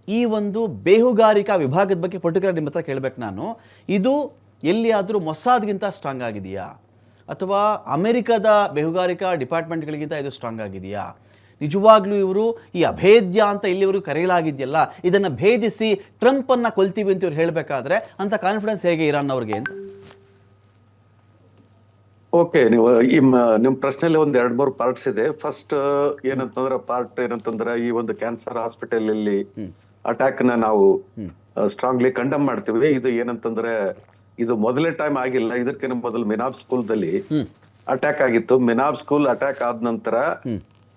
ಈ ಒಂದು ಬೇಹುಗಾರಿಕಾ ವಿಭಾಗದ ಬಗ್ಗೆ ಪರ್ಟಿಕ್ಯುಲರ್ ನಿಮ್ಮ ಹತ್ರ ಕೇಳಬೇಕು ನಾನು. ಇದು ಎಲ್ಲಿಯಾದರೂ ಮೊಸಾದ್ಗಿಂತ ಸ್ಟ್ರಾಂಗ್ ಆಗಿದೆಯಾ, ಅಥವಾ ಅಮೆರಿಕದ ಬೇಹುಗಾರಿಕಾ ಡಿಪಾರ್ಟ್ಮೆಂಟ್ಗಳಿಗಿಂತ ಇದು ಸ್ಟ್ರಾಂಗ್ ಆಗಿದೆಯಾ? ನಿಜವಾಗ್ಲೂ ಇವರು ಈ ಅಭೇದ್ಯ ಅಂತ ಇಲ್ಲಿವರೆಗೂ ಕರೆಯಲಾಗಿದೆಯಲ್ಲ, ಇದನ್ನು ಭೇದಿಸಿ ಟ್ರಂಪನ್ನು ಕೊಲ್ತೀವಿ ಅಂತ ಇವ್ರು ಹೇಳಬೇಕಾದ್ರೆ ಅಂಥ ಕಾನ್ಫಿಡೆನ್ಸ್ ಹೇಗೆ ಇರಾನ್ ಅವ್ರಿಗೆ ಅಂತ? ಓಕೆ, ನೀವು ನಿಮ್ಮ ಪ್ರಶ್ನೆಯಲ್ಲಿ ಒಂದ್ 2-3 ಪಾರ್ಟ್ಸ್ ಇದೆ. ಫಸ್ಟ್ ಏನಂತಂದ್ರೆ ಈ ಒಂದು ಕ್ಯಾನ್ಸರ್ ಹಾಸ್ಪಿಟಲ್ ಅಲ್ಲಿ ಅಟ್ಯಾಕ್ ನ ನಾವು ಸ್ಟ್ರಾಂಗ್ಲಿ ಕಂಡಮ್ ಮಾಡ್ತೀವಿ. ಇದು ಏನಂತಂದ್ರೆ ಇದು ಮೊದಲೇ ಟೈಮ್ ಆಗಿಲ್ಲ. ಇದಕ್ಕಿಂತ ಮೊದಲು ಮಿನಾಬ್ ಸ್ಕೂಲ್ದಲ್ಲಿ ಅಟ್ಯಾಕ್ ಆಗಿತ್ತು. ಮಿನಾಬ್ ಸ್ಕೂಲ್ ಅಟ್ಯಾಕ್ ಆದ ನಂತರ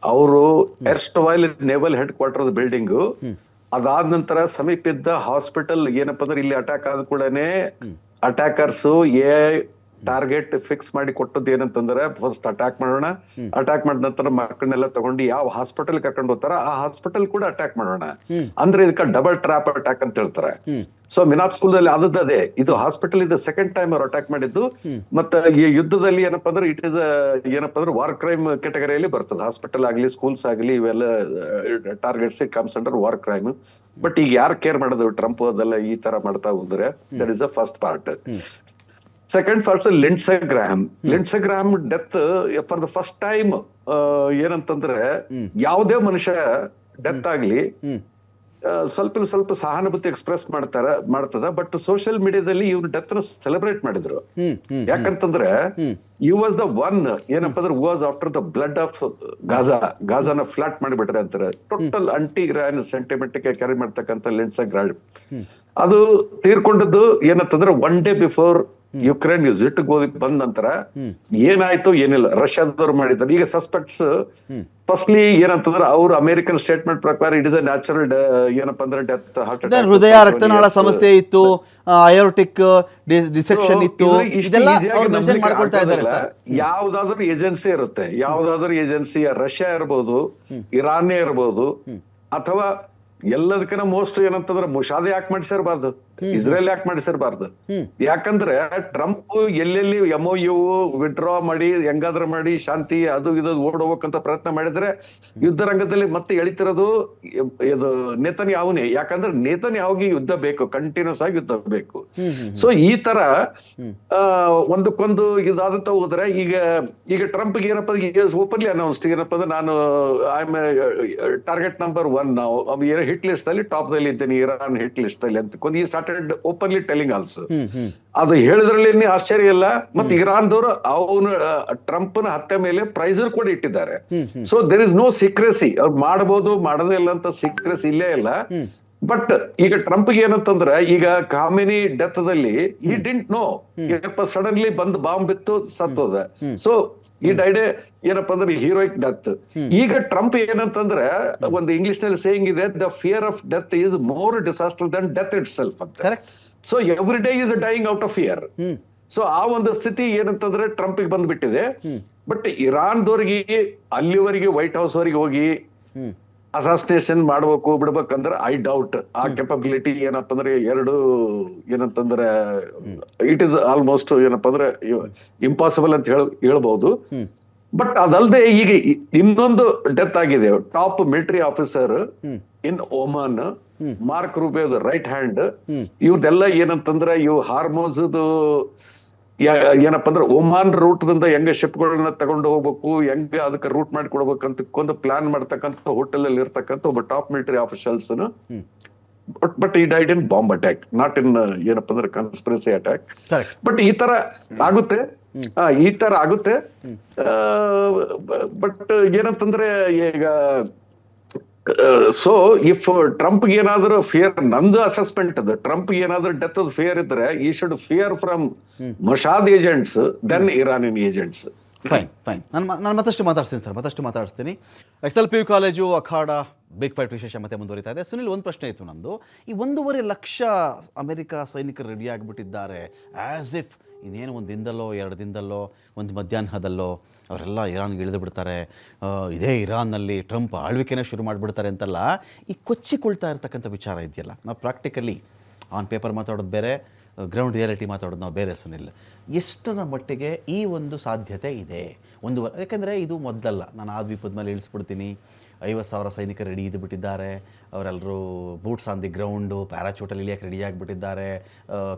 ಅವರು ಎರ್ಸ್ಟವೈಲ್ ನೇವಲ್ ಹೆಡ್ ಕ್ವಾರ್ಟರ್ ಬಿಲ್ಡಿಂಗ್, ಅದಾದ ನಂತರ ಸಮೀಪಿದ್ದ ಹಾಸ್ಪಿಟಲ್ ಏನಪ್ಪಾ ಅಂದ್ರೆ ಇಲ್ಲಿ ಅಟ್ಯಾಕ್ ಆದ ಕೂಡನೇ ಅಟ್ಯಾಕರ್ಸ್ ಟಾರ್ಗೆಟ್ ಫಿಕ್ಸ್ ಮಾಡಿ ಕೊಟ್ಟದ್ದು ಏನಂತಂದ್ರೆ ಫಸ್ಟ್ ಅಟ್ಯಾಕ್ ಮಾಡೋಣ, ಅಟ್ಯಾಕ್ ಮಾಡಿದ ನಂತರ ಮಕ್ಕಳನ್ನೆಲ್ಲ ತಗೊಂಡು ಯಾವ ಹಾಸ್ಪಿಟಲ್ ಕರ್ಕೊಂಡು ಹೋಗ್ತಾರ ಆ ಹಾಸ್ಪಿಟಲ್ ಕೂಡ ಅಟ್ಯಾಕ್ ಮಾಡೋಣ. ಅಂದ್ರೆ ಇದಕ್ಕೆ ಡಬಲ್ ಟ್ರಾಪ್ ಅಟ್ಯಾಕ್ ಅಂತ ಹೇಳ್ತಾರೆ. ಸೊ ಮಿನಾಬ್ ಸ್ಕೂಲ್ ದಲ್ಲಿ ಆದದ್ದೇ ಇದು. ಹಾಸ್ಪಿಟಲ್ ಇದು ಸೆಕೆಂಡ್ ಟೈಮ್ ಅವ್ರು ಅಟ್ಯಾಕ್ ಮಾಡಿದ್ದು. ಮತ್ತೆ ಈ ಯುದ್ಧದಲ್ಲಿ ಏನಪ್ಪಾ ಅಂದ್ರೆ ಇಟ್ ಇಸ್ ಏನಪ್ಪಾ ಅಂದ್ರೆ ವಾರ್ ಕ್ರೈಮ್ ಕೆಟಗರಿಯಲ್ಲಿ ಬರ್ತದೆ. ಹಾಸ್ಪಿಟಲ್ ಆಗ್ಲಿ ಸ್ಕೂಲ್ಸ್ ಆಗ್ಲಿ ಇವೆಲ್ಲ targets comes under war crime. But ಈಗ ಯಾರು ಕೇರ್ ಮಾಡೋದು, ಟ್ರಂಪ್ ಅದೆಲ್ಲ ಈ ತರ ಮಾಡ್ತಾ ಹೋದ್ರೆ that is the first part. Second part Lindsey Graham death for the first time. ಏನಂತಂದ್ರೆ ಯಾವುದೇ ಮನುಷ್ಯ ಡೆತ್ ಆಗ್ಲಿ ಸ್ವಲ್ಪ ಸಹಾನುಭೂತಿ ಎಕ್ಸ್ಪ್ರೆಸ್ ಮಾಡ್ತದ. ಬಟ್ ಸೋಷಿಯಲ್ ಮೀಡಿಯಾದಲ್ಲಿ ಇವ್ರ ಡೆತ್ ನ ಸೆಲೆಬ್ರೇಟ್ ಮಾಡಿದ್ರು. ಯಾಕಂತಂದ್ರೆ ಯು ವಾಸ್ ದ ಒನ್ ಏನಪ್ಪಾ ಅಂದ್ರೆ was after the blood of ಗಾಜಾನ ಫ್ಲಾಟ್ ಮಾಡಿಬಿಟ್ರೆ ಅಂತಾರೆ. Total anti Iran sentiment carry ಮಾಡ್ತಕ್ಕಂಥ ಲಿಂಡ್ಸೆ ಗ್ರಾಹಂ ಅದು ತೀರ್ಕೊಂಡದ್ದು ಏನಂತಂದ್ರೆ 1 day ಬಿಫೋರ್ ಯುಕ್ರೇನ್ ಯುದ್ಧಕ್ಕೆ ಬಂದ ನಂತರ ಏನಾಯ್ತು ಏನಿಲ್ಲ ರಷ್ಯಾದವ್ರು ಮಾಡಿದ್ದಾರೆ. ಈಗ ಸಸ್ಪೆಕ್ಟ್ಸ್ ಫಸ್ಟ್ಲಿ ಏನಂತಂದ್ರೆ ಅವ್ರು ಅಮೆರಿಕನ್ ಸ್ಟೇಟ್ಮೆಂಟ್ ಪ್ರಕಾರ ಇಟ್ ಇಸ್ ಅ ನ್ಯಾಚುರಲ್ ಏನಪ್ಪಾ ಅಂದ್ರೆ ಡೆತ್, ಹೃದಯ ರಕ್ತನಾಳ ಸಮಸ್ಯೆ ಇತ್ತು, ಅಯೋರ್ಟಿಕ್ ಡಿಸೆಕ್ಷನ್ ಇತ್ತು, ಇದೆಲ್ಲ ಅವ್ರು ಮೆನ್ಷನ್ ಮಾಡ್ಕೊಳ್ತಾ ಇದ್ದಾರೆ ಸರ್. ಯಾವ್ದಾದ್ರು ಏಜೆನ್ಸಿ ಇರುತ್ತೆ, ಯಾವ್ದಾದ್ರು ಏಜೆನ್ಸಿ ರಷ್ಯಾ ಇರ್ಬೋದು, ಇರಾನ್ ಇರ್ಬೋದು, ಅಥವಾ ಎಲ್ಲದಕ್ಕಿಂತ ಮೋಸ್ಟ್ ಏನಂತಂದ್ರೆ ಮುಷಾದೆ ಯಾಕೆ ಮಾಡಿಸಿರ್ಬಾರ್ದು, ಇಸ್ರೇಲ್ ಯಾಕೆ ಮಾಡಿಸಿರ್ಬಾರ್ದು? ಯಾಕಂದ್ರೆ ಟ್ರಂಪ್ ಎಲ್ಲೆಲ್ಲಿ MOU ವಿಡ್ರಾ ಮಾಡಿ ಹೆಂಗಾದ್ರ ಮಾಡಿ ಶಾಂತಿ ಅದು ಇದು ಓಡೋಗ್ಬೇಕಂತ ಪ್ರಯತ್ನ ಮಾಡಿದ್ರೆ ಯುದ್ಧ ರಂಗದಲ್ಲಿ ಮತ್ತೆ ಎಳಿತಿರೋದು ಇದು ನೇತನ್ಯಾಹುನೇ. ಯಾಕಂದ್ರೆ ನೇತನ್ಯಾಹುಗೆ ಯುದ್ಧ ಬೇಕು, ಕಂಟಿನ್ಯೂಸ್ ಆಗಿ ಯುದ್ಧ ಬೇಕು. ಸೊ ಈ ತರ ಒಂದಕ್ಕೊಂದು ಇದಾದಂತ ಹೋದ್ರೆ ಈಗ ಟ್ರಂಪ್ ಏನಪ್ಪ ಓಪನ್ಲಿ ಅನೌನ್ಸ್ಡ್ ಏನಪ್ಪ ಅಂದ್ರೆ ನಾನು ಐ ಆಮ್ ಟಾರ್ಗೆಟ್ ನಂಬರ್ 1 ನಾವು ಹಿಟ್ ಲಿಸ್ಟ್ ಅಲ್ಲಿ ಟಾಪ್ ದಲ್ಲಿ ಇದ್ದೇನೆ, ಇರಾನ್ ಹಿಟ್ ಲಿಸ್ಟ್ ಅಲ್ಲಿ ಅಂತ ಈ ಸ್ಟಾರ್ಟೆಡ್ ಓಪನ್ಲಿ ಟೆಲಿಂಗ್ ಆಲ್ಸೋ. ಅದು ಹೇಳಿದ್ರಲ್ಲಿ ಆಶ್ಚರ್ಯ ಇಲ್ಲ. ಮತ್ತೆ ಇರಾನ್ದವರು ಅವನು ಟ್ರಂಪ್ ನ ಹತ್ಯೆ ಮೇಲೆ ಪ್ರೈಸರ್ ಕೂಡ ಇಟ್ಟಿದ್ದಾರೆ. So there is no secrecy. ಅವ್ರು ಮಾಡಬಹುದು ಮಾಡೋದೇ ಇಲ್ಲ ಅಂತ ಸೀಕ್ರೆಸಿ ಇಲ್ಲೇ ಇಲ್ಲ. ಬಟ್ ಈಗ ಟ್ರಂಪ್ ಏನಂತಂದ್ರೆ ಈಗ ಖಾಮೆನಿ ಡೆತ್ ದಲ್ಲಿ ಈ ಡಿಂಟ್ ನೋ, ಸಡನ್ಲಿ ಬಂದು ಬಾಂಬ್ ಬಿತ್ತು ಸತ್ತೋದ. ಸೊ ಈ ಡೈಡೆ ಏನಪ್ಪಾ ಅಂದ್ರೆ ಹೀರೋಯಿಕ್ ಡೆತ್. ಈಗ ಟ್ರಂಪ್ ಏನಂತಂದ್ರೆ ಒಂದು ಇಂಗ್ಲಿಷ್ ನಲ್ಲಿ ಸೇಯಿಂಗ್ ಇದೆ, the fear of death is more disaster than death itself ಅಂತ. So every day is dying out of fear. So ಆ ಒಂದು ಸ್ಥಿತಿ ಏನಂತಂದ್ರೆ ಟ್ರಂಪ್ ಗೆ ಬಂದ್ಬಿಟ್ಟಿದೆ. ಬಟ್ ಇರಾನ್ದವ್ರಿಗೆ ಅಲ್ಲಿವರೆಗೆ ವೈಟ್ ಹೌಸ್ ವರೆಗೆ ಹೋಗಿ ಅಸಾಸಿನೇಷನ್ ಮಾಡ್ಬೇಕು ಬಿಡ್ಬೇಕಂದ್ರೆ ಐ ಡೌಟ್ ಆ ಕೆಪಬಿಲಿಟಿ ಏನಪ್ಪ ಅಂದ್ರೆ ಎರಡು ಏನಂತಂದ್ರೆ ಇಟ್ ಇಸ್ ಆಲ್ಮೋಸ್ಟ್ ಏನಪ್ಪ ಅಂದ್ರೆ ಇಂಪಾಸಿಬಲ್ ಅಂತ ಹೇಳ್ಬಹುದು. ಬಟ್ ಅದಲ್ಲದೆ ಈಗ ಇನ್ನೊಂದು ಡೆತ್ ಆಗಿದೆ, top military officer in Oman, Mark ರೂಬೆ ರೈಟ್ ಹ್ಯಾಂಡ್. ಇವ್ರದೆಲ್ಲ ಏನಂತಂದ್ರೆ ಇವು ಹಾರ್ಮೋಸ್ ಏನಪ್ಪಾ ಅಂದ್ರೆ ಒಮಾನ್ ರೂಟ್ ದಿಂದ ಹೆಂಗ ಶಿಪ್ಗಳನ್ನ ತಗೊಂಡು ಹೋಗ್ಬೇಕು, ಹೆಂಗ ಅದಕ್ಕೆ ರೂಟ್ ಮಾಡಿ ಕೊಡ್ಬೇಕಂತ ಒಂದು ಪ್ಲಾನ್ ಮಾಡ್ತಕ್ಕಂಥ ಹೋಟೆಲ್ ಅಲ್ಲಿ ಇರ್ತಕ್ಕಂಥ ಒಬ್ಬ ಟಾಪ್ ಮಿಲಿಟರಿ ಆಫೀಷಿಯಲ್ಸ್. ಬಟ್ ಈ died in bomb attack, not in ಏನಪ್ಪಾ ಅಂದ್ರೆ ಕನ್ಸ್ಪಿರಸಿ ಅಟ್ಯಾಕ್. ಬಟ್ ಈ ತರ ಆಗುತ್ತೆ, ಬಟ್ ಏನಂತಂದ್ರೆ ಈಗ ಸೊ ಇಫ್ ಟ್ರಂಪ್ ಏನಾದ್ರು ಫಿಯರ್, ನಂದು ಅಸೆಸ್ಮೆಂಟ್ ಅದು, ಟ್ರಂಪ್ ಏನಾದ್ರು ಡೆತ್ ಫಿಯರ್ ಇದ್ರೆ he should fear from Mossad agents than Iranian agents. Fine ನಾನು ಮತ್ತಷ್ಟು ಮಾತಾಡಿಸ್ತೀನಿ. XLPU ಕಾಲೇಜು ಅಖಾಡ ಬಿಗ್ ಫೈಟ್ ವಿಶೇಷ ಮತ್ತೆ ಮುಂದುವರಿತಾ ಇದೆ. ಸುನಿಲ್, ಒಂದು ಪ್ರಶ್ನೆ ಇತ್ತು ನಂದು. ಈ 1.5 ಲಕ್ಷ ಅಮೆರಿಕ ಸೈನಿಕರು ರೆಡಿ ಆಗಿಬಿಟ್ಟಿದ್ದಾರೆ, ಆ್ಯಸ್ ಇಫ್ ಇನ್ನೇನು ಒಂದು ದಿನದಲ್ಲೋ 2 ದಿನದಲ್ಲೋ ಒಂದು ಮಧ್ಯಾಹ್ನದಲ್ಲೋ ಅವರೆಲ್ಲ ಇರಾನ್ಗೆ ಇಳಿದು ಬಿಡ್ತಾರೆ, ಇದೇ ಇರಾನ್ನಲ್ಲಿ ಟ್ರಂಪ್ ಆಳ್ವಿಕೆನೇ ಶುರು ಮಾಡಿಬಿಡ್ತಾರೆ ಅಂತೆಲ್ಲ ಈ ಕೊಚ್ಚಿಕೊಳ್ತಾ ಇರ್ತಕ್ಕಂಥ ವಿಚಾರ ಇದೆಯಲ್ಲ, ನಾವು ಪ್ರಾಕ್ಟಿಕಲಿ ಆನ್ ಪೇಪರ್ ಮಾತಾಡೋದು ಬೇರೆ, ಗ್ರೌಂಡ್ ರಿಯಾಲಿಟಿ ಮಾತಾಡೋದು ನಾವು ಬೇರೆ. ಸುನಿಲ್, ಎಷ್ಟರ ಮಟ್ಟಿಗೆ ಈ ಒಂದು ಸಾಧ್ಯತೆ ಇದೆ? ಯಾಕೆಂದರೆ ಇದು ಮೊದಲಲ್ಲ, ನಾನು ಆ ದ್ವೀಪದ ಮೇಲೆ ಇಳಿಸ್ಬಿಡ್ತೀನಿ, 50,000 ಸೈನಿಕರು ರೆಡಿ ಇದ್ದುಬಿಟ್ಟಿದ್ದಾರೆ, ಅವರೆಲ್ಲರೂ ಬೂಟ್ಸ್ ಆನ್ ದಿ ಗ್ರೌಂಡು ಪ್ಯಾರಾಚೂಟಲ್ಲಿ ಇಳಿಯೋಕ್ಕೆ ರೆಡಿ ಆಗಿಬಿಟ್ಟಿದ್ದಾರೆ,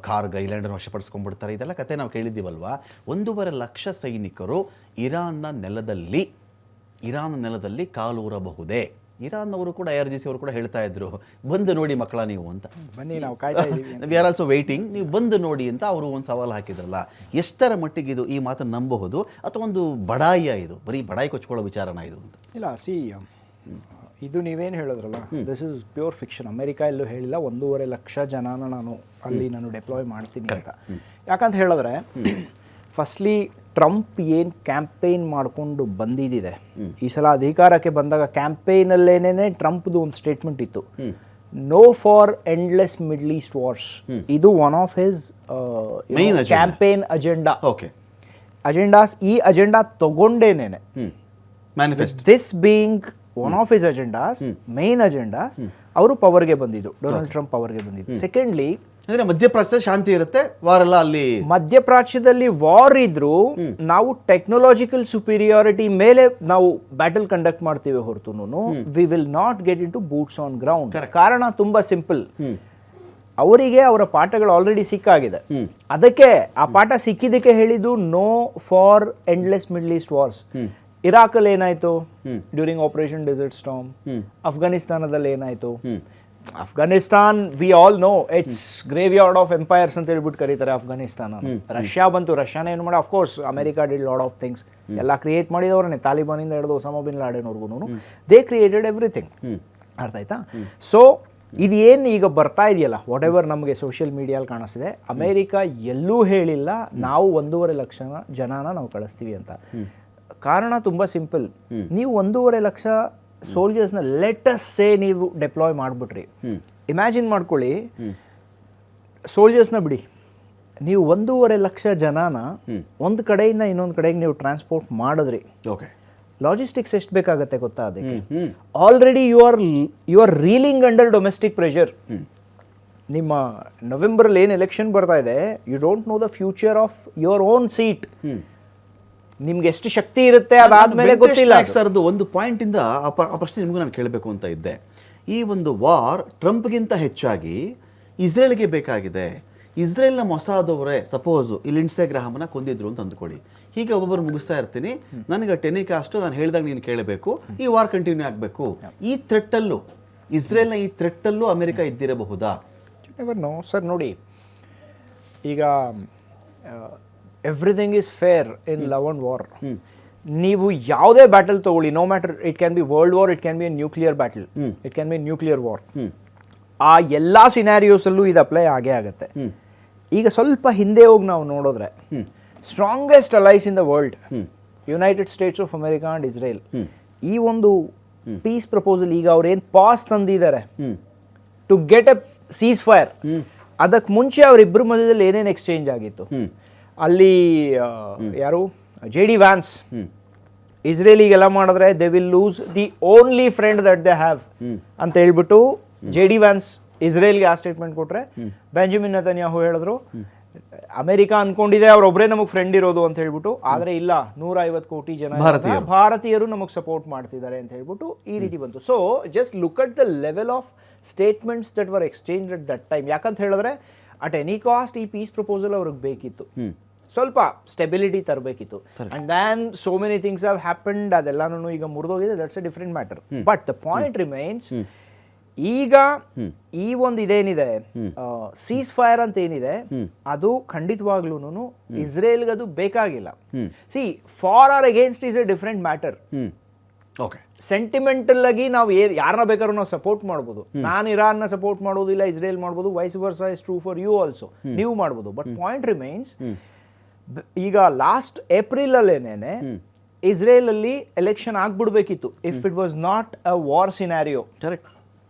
ಕಾರ್ಗ್ ಐಲ್ಯಾಂಡನ್ನು ವಶಪಡಿಸ್ಕೊಂಡ್ಬಿಡ್ತಾರೆ, ಇದೆಲ್ಲ ಕತೆ ನಾವು ಕೇಳಿದ್ದೀವಲ್ವಾ. 1.5 ಲಕ್ಷ ಸೈನಿಕರು ಇರಾನ್ನ ನೆಲದಲ್ಲಿ ಕಾಲೂರಬಹುದೇ? ಇರಾನ್ನವರು ಕೂಡ IRGC ಅವರು ಕೂಡ ಹೇಳ್ತಾ ಇದ್ರು, ಬಂದು ನೋಡಿ ಮಕ್ಕಳ ನೀವು ಅಂತ, ಬನ್ನಿ ನಾವು ಕಾಯ್ತಾ ಇದ್ದೀವಿ, ವಿ ಆರ್ ಆಲ್ಸೋ ವೇಟಿಂಗ್, ನೀವು ಬಂದು ನೋಡಿ ಅಂತ ಅವರು ಒಂದು ಸವಾಲು ಹಾಕಿದ್ರಲ್ಲ. ಎಷ್ಟರ ಮಟ್ಟಿಗೆ ಇದು ಈ ಮಾತನ್ನು ನಂಬಬಹುದು, ಅಥವಾ ಒಂದು ಬಡಾಯಿಯ, ಇದು ಬರೀ ಬಡಾಯಿ ಕೊಚ್ಕೊಳ್ಳೋ ವಿಚಾರನ ಇದು ಅಂತ? ಇಲ್ಲ, ಇದು ನೀವೇನು ಹೇಳಿದ್ರಲ್ಲ, this is pure fiction. America ಎಲ್ಲೂ ಹೇಳಿಲ್ಲ 1.5 ಲಕ್ಷ ಜನನ ನಾನು ಡೆಪ್ಲಾಯ್ ಮಾಡ್ತೀನಿ ಅಂತ. ಯಾಕಂತ ಹೇಳಿದ್ರೆ, ಫಸ್ಟ್ಲಿ ಟ್ರಂಪ್ ಏನು ಕ್ಯಾಂಪೇನ್ ಮಾಡಿಕೊಂಡು ಬಂದಿದ್ದಿದೆ, ಈ ಸಲ ಅಧಿಕಾರಕ್ಕೆ ಬಂದಾಗ ಕ್ಯಾಂಪೇನಲ್ಲೇನೇ ಟ್ರಂಪ್ದು ಒಂದು ಸ್ಟೇಟ್ಮೆಂಟ್ ಇತ್ತು, no for endless Middle East wars. ಇದು one of his campaign agendas. ಈ ಅಜೆಂಡಾ ತಗೊಂಡೇನೇನೆ, this being one of his agendas, main agendas, ಅವರು ಪವರ್ಗೆ ಬಂದಿದ್ದು, ಡೊನಾಲ್ಡ್ ಟ್ರಂಪ್ ಪವರ್ಗೆ ಬಂದಿದ್ದು. ಸೆಕೆಂಡ್ಲಿ, ಅಂದ್ರೆ ಮಧ್ಯಪ್ರಾಚ್ಯದ ಶಾಂತಿ ಇರುತ್ತೆ, ವಾರೆಲ್ಲ ಅಲ್ಲಿ ಮಧ್ಯಪ್ರಾಚ್ಯದಲ್ಲಿ ವಾರ್ ಇದ್ರು ನಾವು ಟೆಕ್ನಾಲಜಿಕಲ್ ಸುಪೀರಿಯಾರಿಟಿ ಮೇಲೆ ನಾವು ಬ್ಯಾಟಲ್ ಕಂಡಕ್ಟ್ ಮಾಡ್ತೀವಿ ಹೊರತು we will not get into boots on ground. ಕಾರಣ ತುಂಬಾ ಸಿಂಪಲ್, ಅವರಿಗೆ ಅವರ ಪಾಠಗಳು ಆಲ್ರೆಡಿ ಸಿಕ್ಕಾಗಿದೆ. ಅದಕ್ಕೆ ಆ ಪಾಠ ಸಿಕ್ಕಿದ್ದಕ್ಕೆ ಹೇಳಿದ್ದು no for endless Middle East wars. ಇರಾಕಲ್ಲಿ ಏನಾಯ್ತು ಡ್ಯೂರಿಂಗ್ ಆಪರೇಷನ್ ಡೆಸರ್ಟ್ ಸ್ಟಾರ್ಮ್, ಅಫ್ಘಾನಿಸ್ತಾನದಲ್ಲಿ ಏನಾಯ್ತು, Afghanistan we all know it's graveyard of empires ಅಂತ ಹೇಳ್ಬಿಟ್ಟು ಕರೀತಾರೆ ಅಫ್ಘಾನಿಸ್ತಾನ. ರಷ್ಯಾ ಬಂತು, ರಷ್ಯಾನ ಏನು ಮಾಡಿ, of course America did lot of things, ಎಲ್ಲ ಕ್ರಿಯೇಟ್ ಮಾಡಿದವ್ರನ್ನೇ, ತಾಲಿಬಾನಿಂದ ಹಿಡಿದು ಒಸಾಮಾ ಬಿನ್ ಲಾಡೆನ್ವರೆಗೂ ದೇ ಕ್ರಿಯೇಟೆಡ್ ಎವ್ರಿಥಿಂಗ್. ಅರ್ಥ ಆಯ್ತಾ? ಸೊ ಇದೇನು ಈಗ ಬರ್ತಾ ಇದೆಯಲ್ಲ, ವಾಟ್ ಎವರ್ ನಮಗೆ ಸೋಷಿಯಲ್ ಮೀಡಿಯಲ್ಲಿ ಕಾಣಿಸ್ತಿದೆ, ಅಮೆರಿಕ ಎಲ್ಲೂ ಹೇಳಿಲ್ಲ ನಾವು 1.5 ಲಕ್ಷ ಜನನ ನಾವು ಕಳಿಸ್ತೀವಿ ಅಂತ. ಕಾರಣ ತುಂಬ ಸಿಂಪಲ್, ನೀವು 1.5 ಲಕ್ಷ ಸೋಲ್ಜರ್ಸ್ನ ಲೆಟಸ್ ಸೇ ನೀವು ಡೆಪ್ಲಾಯ್ ಮಾಡಿಬಿಟ್ರಿ, ಇಮ್ಯಾಜಿನ್ ಮಾಡ್ಕೊಳ್ಳಿ, ಸೋಲ್ಜರ್ಸ್ನ ಬಿಡಿ, ನೀವು 1.5 ಲಕ್ಷ ಜನನ ಒಂದು ಕಡೆಯಿಂದ ಇನ್ನೊಂದು ಕಡೆಗೆ ನೀವು ಟ್ರಾನ್ಸ್ಪೋರ್ಟ್ ಮಾಡಿದ್ರಿ, ಲಾಜಿಸ್ಟಿಕ್ಸ್ ಎಷ್ಟು ಬೇಕಾಗತ್ತೆ ಗೊತ್ತಾ? ಅದಕ್ಕೆ already you are reeling under domestic pressure. ನಿಮ್ಮ ನವೆಂಬರಲ್ಲಿ ಏನು ಎಲೆಕ್ಷನ್ ಬರ್ತಾ ಇದೆ, you don't know the future of your own seat, ನಿಮ್ಗೆ ಎಷ್ಟು ಶಕ್ತಿ ಇರುತ್ತೆ ಅದಾದ್ಮೇಲೆ ಗೊತ್ತಿಲ್ಲ. ಸರ್ದು ಒಂದು ಪಾಯಿಂಟಿಂದ ಆ ಪ್ರಶ್ನೆ ನಿಮಗೂ ನಾನು ಕೇಳಬೇಕು ಅಂತ ಇದ್ದೆ. ಈ ಒಂದು ವಾರ್ ಟ್ರಂಪ್ಗಿಂತ ಹೆಚ್ಚಾಗಿ ಇಸ್ರೇಲ್ಗೆ ಬೇಕಾಗಿದೆ. ಇಸ್ರೇಲ್ನ ಮೊಸಾದವರೇ ಸಪೋಸು ಈ ಲಿಂಡ್ಸೆ ಗ್ರಹಾಮನ ಕೊಂದಿದ್ರು ಅಂತ ಅಂದ್ಕೊಳ್ಳಿ, ಹೀಗೆ ಒಬ್ಬೊಬ್ಬರು ಮುಗಿಸ್ತಾ ಇರ್ತೀನಿ, ನನಗೆ ಟೆನಿಕಾಸ್ಟು ನಾನು ಹೇಳಿದಾಗ ನೀನು ಕೇಳಬೇಕು, ಈ ವಾರ್ ಕಂಟಿನ್ಯೂ ಆಗಬೇಕು. ಈ ಥ್ರೆಟ್ಟಲ್ಲೂ ಇಸ್ರೇಲ್ನ ಈ ಥ್ರೆಟ್ಟಲ್ಲೂ ಅಮೆರಿಕ ಇದ್ದಿರಬಹುದಾ? ನೋ ಸರ್, ನೋಡಿ ಈಗ everything is fair in love and war. ನೀವು ಯಾವುದೇ ಬ್ಯಾಟಲ್ ತಗೊಳ್ಳಿ, no matter, it can be world war, it can be a nuclear battle, it can be nuclear war, ಆ ಎಲ್ಲ ಸಿನಾರಿಯೋಸಲ್ಲೂ ಇದು ಅಪ್ಲೈ ಆಗೇ ಆಗುತ್ತೆ. ಈಗ ಸ್ವಲ್ಪ ಹಿಂದೆ ಹೋಗಿ ನಾವು ನೋಡಿದ್ರೆ, strongest allies in the world, United States of America and Israel, ಈ ಒಂದು ಪೀಸ್ ಪ್ರಪೋಸಲ್ ಈಗ ಅವ್ರೇನು ಪಾಸ್ ತಂದಿದ್ದಾರೆ to get a ceasefire, ಅದಕ್ಕೆ ಮುಂಚೆ ಅವರಿಬ್ಬರ ಮಧ್ಯದಲ್ಲಿ ಏನೇನು ಎಕ್ಸ್ಚೇಂಜ್ ಆಗಿತ್ತು, ಅಲ್ಲಿ ಯಾರು JD ವ್ಯಾನ್ಸ್ ಇಸ್ರೇಲಿಗೆಲ್ಲ ಮಾಡಿದ್ರೆ they will lose the only friend that they have ಅಂತ ಹೇಳ್ಬಿಟ್ಟು JD ವ್ಯಾನ್ಸ್ ಇಸ್ರೇಲ್ಗೆ ಆ ಸ್ಟೇಟ್ಮೆಂಟ್ ಕೊಟ್ರೆ, ಬೆಂಜಮಿನ್ ನೆತನ್ಯಾಹು ಹೇಳಿದ್ರು ಅಮೆರಿಕ ಅನ್ಕೊಂಡಿದೆ ಅವ್ರೊಬ್ಬರೇ ನಮಗೆ ಫ್ರೆಂಡ್ ಇರೋದು ಅಂತ ಹೇಳ್ಬಿಟ್ಟು, ಆದರೆ ಇಲ್ಲ 150 ಕೋಟಿ ಜನ ಭಾರತೀಯರು ನಮಗೆ ಸಪೋರ್ಟ್ ಮಾಡ್ತಿದ್ದಾರೆ ಅಂತ ಹೇಳ್ಬಿಟ್ಟು ಈ ರೀತಿ ಬಂತು. So just look at the level of statements that were exchange at that time. ಯಾಕಂತ ಹೇಳಿದ್ರೆ ಅಟ್ ಎನಿ ಕಾಸ್ಟ್ ಈ ಪೀಸ್ ಪ್ರಪೋಸಲ್ ಅವ್ರಿಗೆ ಬೇಕಿತ್ತು, ಸ್ವಲ್ಪ ಸ್ಟೆಬಿಲಿಟಿ ತರಬೇಕಿತ್ತು. And then so many things have happened, ಅದೆಲ್ಲಾನು ಈಗ ಮುರಿದೋಗಿದೆ, that's a different matter. But the point remains, ಈಗ ಈ ಒಂದು ಇದೇನಿದೆ ಸೀಸ್ ಫೈರ್ ಅಂತ ಏನಿದೆ ಅದು ಖಂಡಿತವಾಗ್ಲೂ ಇಸ್ರೇಲ್ಗೆ ಅದು ಬೇಕಾಗಿಲ್ಲ. See for or against is a different matter. Okay, sentimental ಆಗಿ ನಾವು ಯಾರನ್ನ ಬೇಕಾದ್ರೂ ನಾವು ಸಪೋರ್ಟ್ ಮಾಡ್ಬೋದು. ನಾನು ಇರಾನ್ನ ಸಪೋರ್ಟ್ ಮಾಡೋದಿಲ್ಲ, ಇಸ್ರೇಲ್ ಮಾಡ್ಬೋದು, vice versa is true for you also, ನೀವು ಮಾಡ್ಬೋದು. ಬಟ್ ಪಾಯಿಂಟ್ ರಿಮೈನ್ಸ್, ಈಗ ಲಾಸ್ಟ್ ಏಪ್ರಿಲ್ ಅಲ್ಲೇನೇನೆ ಇಸ್ರೇಲ್ ಅಲ್ಲಿ ಎಲೆಕ್ಷನ್ ಆಗ್ಬಿಡ್ಬೇಕಿತ್ತು if it was not a war scenario. Correct,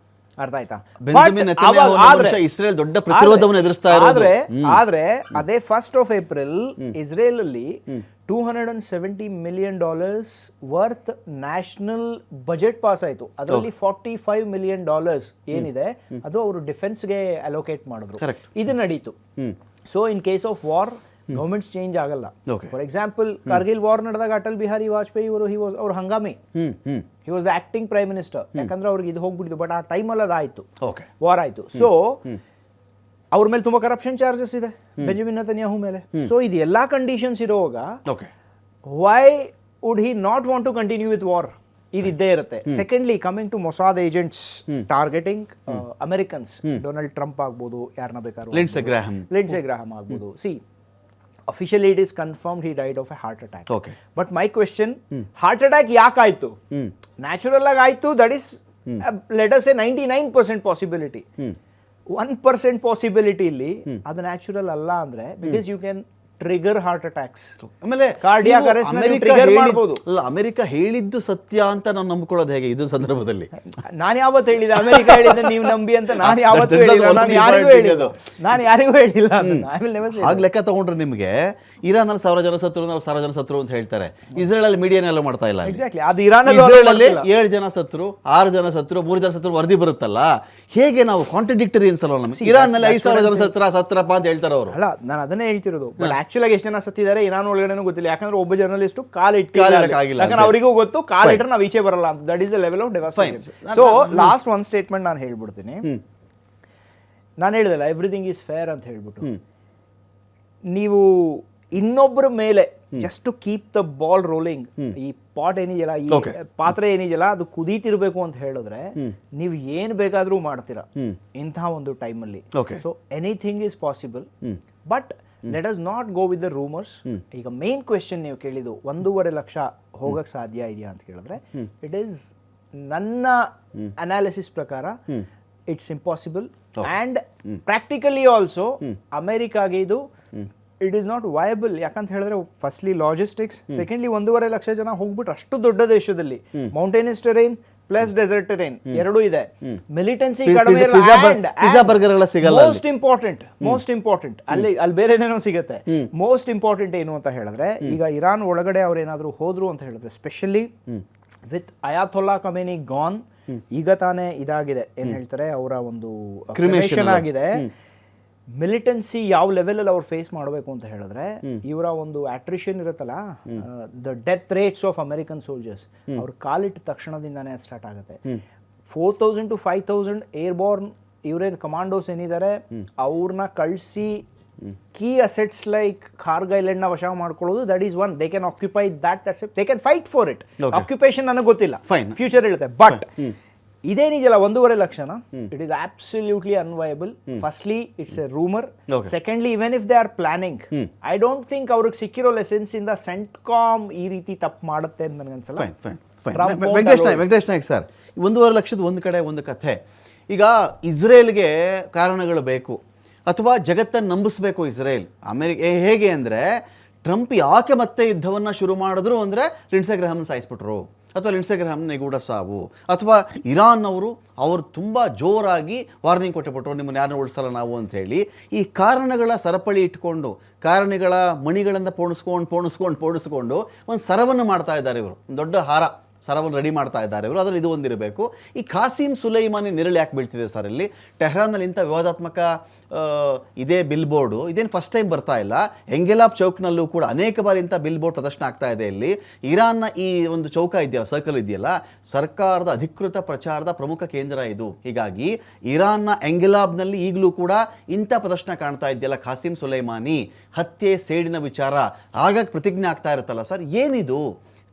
ಅರ್ಥ ಆಯ್ತಾ? ಇಸ್ರೇಲ್ ದೊಡ್ಡ ಪ್ರತಿರೋಧವನ್ನು ಎದುರಿಸ್ತಾ ಆದ್ರೆ ಅದೇ 1st of April ಇಸ್ರೇಲ್ ಅಲ್ಲಿ $270 million worth national budget pass ಆಯ್ತು. ಅದರಲ್ಲಿ $45 million ಏನಿದೆ ಅದು ಅವರು ಡಿಫೆನ್ಸ್ಗೆ ಅಲೋಕೇಟ್ ಮಾಡಿದ್ರು. ಇದು ನಡೀತು. So in case of war governments change ಆಗಲ್ಲ. ಫಾರ್ ಎಕ್ಸಾಂಪಲ್ ಕಾರ್ಗಿಲ್ ವಾರ್ ನಡೆದಾಗ ಅಟಲ್ ಬಿಹಾರಿ ವಾಜಪೇಯಿ ಅವರು ಹಂಗಾಮಿ, he was the acting prime minister. ಯಾಕಂದ್ರೆ ಅವ್ರಿಗೆ ಇದು ಹೋಗ್ಬಿಟ್ಟಿದ್ದು, ಬಟ್ ಆ ಟೈಮಲ್ಲಿ ಅದಾಯ್ತು, ವಾರ್ ಆಯ್ತು. ಸೊ ಅವ್ರ ಮೇಲೆ ತುಂಬಾ ಕರಪ್ಷನ್ ಚಾರ್ಜಸ್ ಇದೆ ಬೆಂಜಮಿನ್ ನೆತನ್ಯಾಹು ಮೇಲೆ. ಸೊ ಇದು ಎಲ್ಲಾ ಕಂಡೀಷನ್ಸ್ ಇರುವಾಗ why would he not want to continue with war? ಇದಿದ್ದೇ ಇರುತ್ತೆ. Secondly, coming to Mossad agents targeting Americans, Donald Trump ಆಗ್ಬೋದು, ಯಾರನ್ನ ಬೇಕಾದ್ರೂ, ಲಿಂಡ್ಸೆ ಗ್ರಾಹಮ್ ಆಗ್ಬೋದು. See officially it is confirmed he died of a heart attack. But my question, heart attack ಯಾಕಾಯ್ತು? Natural ಆಗಿ ಆಯ್ತು, that is let us say 99% possibility. 1% possibility ಇಲ್ಲಿ ಅದು natural ಅಲ್ಲ ಅಂದ್ರೆ, because you can trigger heart attacks. ಆಮೇಲೆ cardiac arrest trigger ಮಾಡಬಹುದು. ಅಲ್ಲ, ಅಮೆರಿಕ ಹೇಳಿದ್ದು ಸತ್ಯ ಅಂತ ನಾವು ನಂಬ್ಕೊಳ್ಳೋದು ಹೇಗೆ ಇದು ಸಂದರ್ಭದಲ್ಲಿ? ನಾನು ಯಾವತ್ತು ಹೇಳಿದೆ ಅಮೆರಿಕ ಹೇಳಿದ್ರೆ ನೀವು ನಂಬಿ ಅಂತ? ನಾನು ಯಾವತ್ತು ಹೇಳಿಲ್ಲ, ನಾನು ಯಾರಿಗೂ ಹೇಳಿಲ್ಲ, ನಾನು ಯಾರಿಗೂ ಹೇಳಿಲ್ಲ. ಆಗ ಲೆಕ್ಕ ತಗೊಂಡ್ರೆ ನಿಮಗೆ ಇರಾನ್ ಅಲ್ಲಿ 1000 ಜನ ಸತ್ರು, 1000 ಜನ ಸತ್ರು ಅಂತ ಹೇಳ್ತಾರೆ. ಇಸ್ರೇಲ್ ಅಲ್ಲಿ ಮೀಡಿಯಾನ ಎಲ್ಲ ಮಾಡ್ತಾ ಇಲ್ಲ. ಎಕ್ಸಾಕ್ಟ್ಲಿ, ಅದು ಇರಾನ್ ಅಲ್ಲಿ 7 ಜನ ಸತ್ರು, 6 ಜನ ಸತ್ರು, 3 ಜನ ಸತ್ರು ವರದಿ ಬರುತ್ತಲ್ಲ. ಹೇಗೆ ನಾವು ಕಾಂಟ್ರಡಿಕ್ಟರಿ ಅನ್ಸಲ್ಲ ನಮ್ಗೆ? ಇರಾನ್ ನಲ್ಲಿ 5000 ಜನ ಸತ್ರಪ್ಪ ಅಂತ ಹೇಳ್ತಾರೆ ಅವರು. ಅಲ್ಲ, ನಾನು ಅದನ್ನೇ ಹೇಳ್ತಿರೋದು. ಬಟ್ ಆಕ್ಚುಲಾಗಿ ಎಷ್ಟು ಜನ ಸತ್ತಿದ್ದಾರೆ ಇರಾನ್ ಒಳಗಡೆ ಗೊತ್ತಿಲ್ಲ. ಯಾಕಂದ್ರೆ ಒಬ್ಬ ಜರ್ನಲಿಸ್ಟ್ ಕಾಲಿಟ್ಟಿಲ್ಲ, ಯಾಕಂದ್ರೆ ಅವರಿಗೂ ಗೊತ್ತು ಕಾಲಿಟ್ರೆ ನಾವು ಈಚೆ ಬರಲ್ಲ ಅಂತ. That is the level of devastation. So last ಒಂದು ಸ್ಟೇಟ್ಮೆಂಟ್ ನಾನು ಹೇಳ್ಬಿಡ್ತೀನಿ. ನಾನು ಹೇಳಿದಲ್ಲ ಎವ್ರಿಥಿಂಗ್ ಈಸ್ ಫೇರ್ ಅಂತ ಹೇಳ್ಬಿಟ್ಟು, ನೀವು ಇನ್ನೊಬ್ಬರ ಮೇಲೆ just to keep the ball rolling, ಈ ಪಾಟ್ ಏನಿದೆಯಲ್ಲ, ಈ ಪಾತ್ರೆ ಏನಿದೆಯಲ್ಲ, ಅದು ಕುದೀತಿರ್ಬೇಕು ಅಂತ ಹೇಳಿದ್ರೆ ನೀವು ಏನ್ ಬೇಕಾದ್ರೂ ಮಾಡ್ತೀರಾ ಇಂತಹ ಒಂದು ಟೈಮಲ್ಲಿ. So anything is possible, but let us not go with the rumours. ಈಗ ಮೇನ್ ಕ್ವೆಶ್ಚನ್ ನೀವು ಕೇಳಿದ್ದು 1.5 ಲಕ್ಷ ಹೋಗಕ್ಕೆ ಸಾಧ್ಯ ಇದೆಯಾ ಅಂತ ಕೇಳಿದ್ರೆ, ಇಟ್ ಈಸ್ ನನ್ನ ಅನಾಲಿಸಿಸ್ ಪ್ರಕಾರ it's impossible. And practically also ಅಮೆರಿಕಾಗೆ ಇದು ಇಟ್ ಈಸ್ ನಾಟ್ ವಯಬಲ್. ಯಾಕಂತ ಹೇಳಿದ್ರೆ, ಫಸ್ಟ್ಲಿ ಲಾಜಿಸ್ಟಿಕ್ಸ್, ಸೆಕೆಂಡ್ಲಿ 1.5 ಲಕ್ಷ ಜನ ಹೋಗ್ಬಿಟ್ಟು ಅಷ್ಟು ದೊಡ್ಡ ದೇಶದಲ್ಲಿ ಮೌಂಟೇನಿಯಸ್ ಟೆರೈನ್ ಪ್ಲಸ್ ಡೆಸರ್ಟ್ ಟೆರೈನ್ ಎರಡೂ ಇದೆ, ಮಿಲಿಟೆನ್ಸಿ ಕಡಿಮೆ, ಮೋಸ್ಟ್ ಇಂಪಾರ್ಟೆಂಟ್ ಅಲ್ಲಿ ಬೇರೆ ಏನೇನೋ ಸಿಗುತ್ತೆ. ಮೋಸ್ಟ್ ಇಂಪಾರ್ಟೆಂಟ್ ಏನು ಅಂತ ಹೇಳಿದ್ರೆ, ಈಗ ಇರಾನ್ ಒಳಗಡೆ ಅವ್ರು ಏನಾದ್ರು ಹೋದ್ರು ಅಂತ ಹೇಳಿದ್ರೆ, ಸ್ಪೆಷಲಿ ವಿತ್ ಅಯಾತೊಲ್ಲಾ ಖಮೇನಿ ಗಾನ್, ಈಗ ತಾನೇ ಇದಾಗಿದೆ, ಏನ್ ಹೇಳ್ತಾರೆ, ಅವರ ಒಂದು ಕ್ರಿಮೇಷನ್ ಆಗಿದೆ. ಮಿಲಿಟೆನ್ಸಿ ಯಾವ ಲೆವೆಲ್ ಅವ್ರು ಫೇಸ್ ಮಾಡಬೇಕು ಅಂತ ಹೇಳಿದ್ರೆ, ಇವರ ಒಂದು ಅಟ್ರಿಷನ್ ಇರುತ್ತಲ್ಲ, the death rates of American soldiers, ಅವ್ರ ಕಾಲಿಟ್ಟ ತಕ್ಷಣದಿಂದಾನೇ ಸ್ಟಾರ್ಟ್ ಆಗುತ್ತೆ. 4000 to 5000 ಏರ್ಬೋರ್ನ್ ಇವರೇನು ಕಮಾಂಡೋಸ್ ಏನಿದ್ದಾರೆ ಅವ್ರನ್ನ ಕಳಿಸಿ key assets like Kharg island ನ ವಶ ಮಾಡ್ಕೊಳ್ಳೋದು, that is one. They can occupy that, they can fight for it. Occupation ನನಗೆ ಗೊತ್ತಿಲ್ಲ, ಫ್ಯೂಚರ್ ಹೇಳುತ್ತೆ. ಬಟ್ ಇದೇನಿದೆಯಲ್ಲ 1.5 ಲಕ್ಷನ, it is absolutely unviable. Firstly it's a rumour. Secondly, even if they are planning, I don't think ಅವ್ರಿಗೆ ಸಿಕ್ಕಿರೋ lessons ಇಂದ CENTCOM ಈ ರೀತಿ ತಪ್ಪು ಮಾಡುತ್ತೆ ಅಂತ ನನಗನ್ಸಲ್ಲ. ವೆಂಕಟೇಶ್ ನಾಯ್ಕ್ ಸರ್, 1.5 ಲಕ್ಷದ ಒಂದು ಕಡೆ ಒಂದು ಕಥೆ. ಈಗ ಇಸ್ರೇಲ್ಗೆ ಕಾರಣಗಳು ಬೇಕು, ಅಥವಾ ಜಗತ್ತನ್ನು ನಂಬಿಸ್ಬೇಕು ಇಸ್ರೇಲ್. ಹೇಗೆ ಅಂದರೆ, ಟ್ರಂಪ್ ಯಾಕೆ ಮತ್ತೆ ಯುದ್ಧವನ್ನು ಶುರು ಮಾಡಿದ್ರು ಅಂದರೆ ಲಿಂಡ್ಸೆ ಗ್ರಾಹಮ್ನ ಸಾಯಿಸ್ಬಿಟ್ರು. ಅಥವಾ ಲಿಂಡ್ಸೆ ಗ್ರಹಾಮ್ ನಿಗೂಢ ಸಾವು, ಅಥವಾ ಇರಾನ್ ಅವರು ತುಂಬ ಜೋರಾಗಿ ವಾರ್ನಿಂಗ್ ಕೊಟ್ಟುಬಿಟ್ರು ನಿಮ್ಮನ್ನು ಯಾರನ್ನ ಉಳಿಸಲ್ಲ ನಾವು ಅಂಥೇಳಿ. ಈ ಕಾರಣಗಳ ಸರಪಳಿ ಇಟ್ಕೊಂಡು ಕಾರಣಗಳ ಮಣಿಗಳನ್ನು ಪೋಣಿಸ್ಕೊಂಡು ಒಂದು ಸರವನ್ನು ಮಾಡ್ತಾ ಇದ್ದಾರೆ ಇವರು, ಒಂದು ದೊಡ್ಡ ಸರವನ್ನು ರೆಡಿ ಮಾಡ್ತಾ ಇದ್ದಾರೆ ಇವರು. ಅದರಲ್ಲಿ ಇದು ಒಂದಿರಬೇಕು. ಈ ಖಾಸಿಂ ಸುಲೈಮಾನಿ ನೆರಳು ಯಾಕೆ ಬೀಳ್ತಿದೆ ಸರ್ ಇಲ್ಲಿ? ಟೆಹ್ರಾನ್ನಲ್ಲಿ ಇಂಥ ವಿವಾದಾತ್ಮಕ ಇದೇ ಬಿಲ್ ಬೋರ್ಡು ಇದೇನು ಫಸ್ಟ್ ಟೈಮ್ ಬರ್ತಾ ಇಲ್ಲ. ಎಂಗೆಲಾಬ್ ಚೌಕ್ನಲ್ಲೂ ಕೂಡ ಅನೇಕ ಬಾರಿ ಇಂಥ ಬಿಲ್ ಬೋರ್ಡ್ ಪ್ರದರ್ಶನ ಆಗ್ತಾ ಇದೆ. ಇಲ್ಲಿ ಇರಾನ್ನ ಈ ಒಂದು ಚೌಕ ಇದೆಯಲ್ಲ, ಸರ್ಕಲ್ ಇದೆಯಲ್ಲ, ಸರ್ಕಾರದ ಅಧಿಕೃತ ಪ್ರಚಾರದ ಪ್ರಮುಖ ಕೇಂದ್ರ ಇದು. ಹೀಗಾಗಿ ಇರಾನ್ನ ಎಂಗೆಲಾಬ್ನಲ್ಲಿ ಈಗಲೂ ಕೂಡ ಇಂಥ ಪ್ರದರ್ಶನ ಕಾಣ್ತಾ ಇದೆಯಲ್ಲ, ಖಾಸಿಂ ಸುಲೈಮಾನಿ ಹತ್ಯೆ ಸೇಡಿನ ವಿಚಾರ ಆಗಾಗ ಪ್ರತಿಜ್ಞೆ ಆಗ್ತಾ ಇರುತ್ತಲ್ಲ ಸರ್, ಏನಿದು?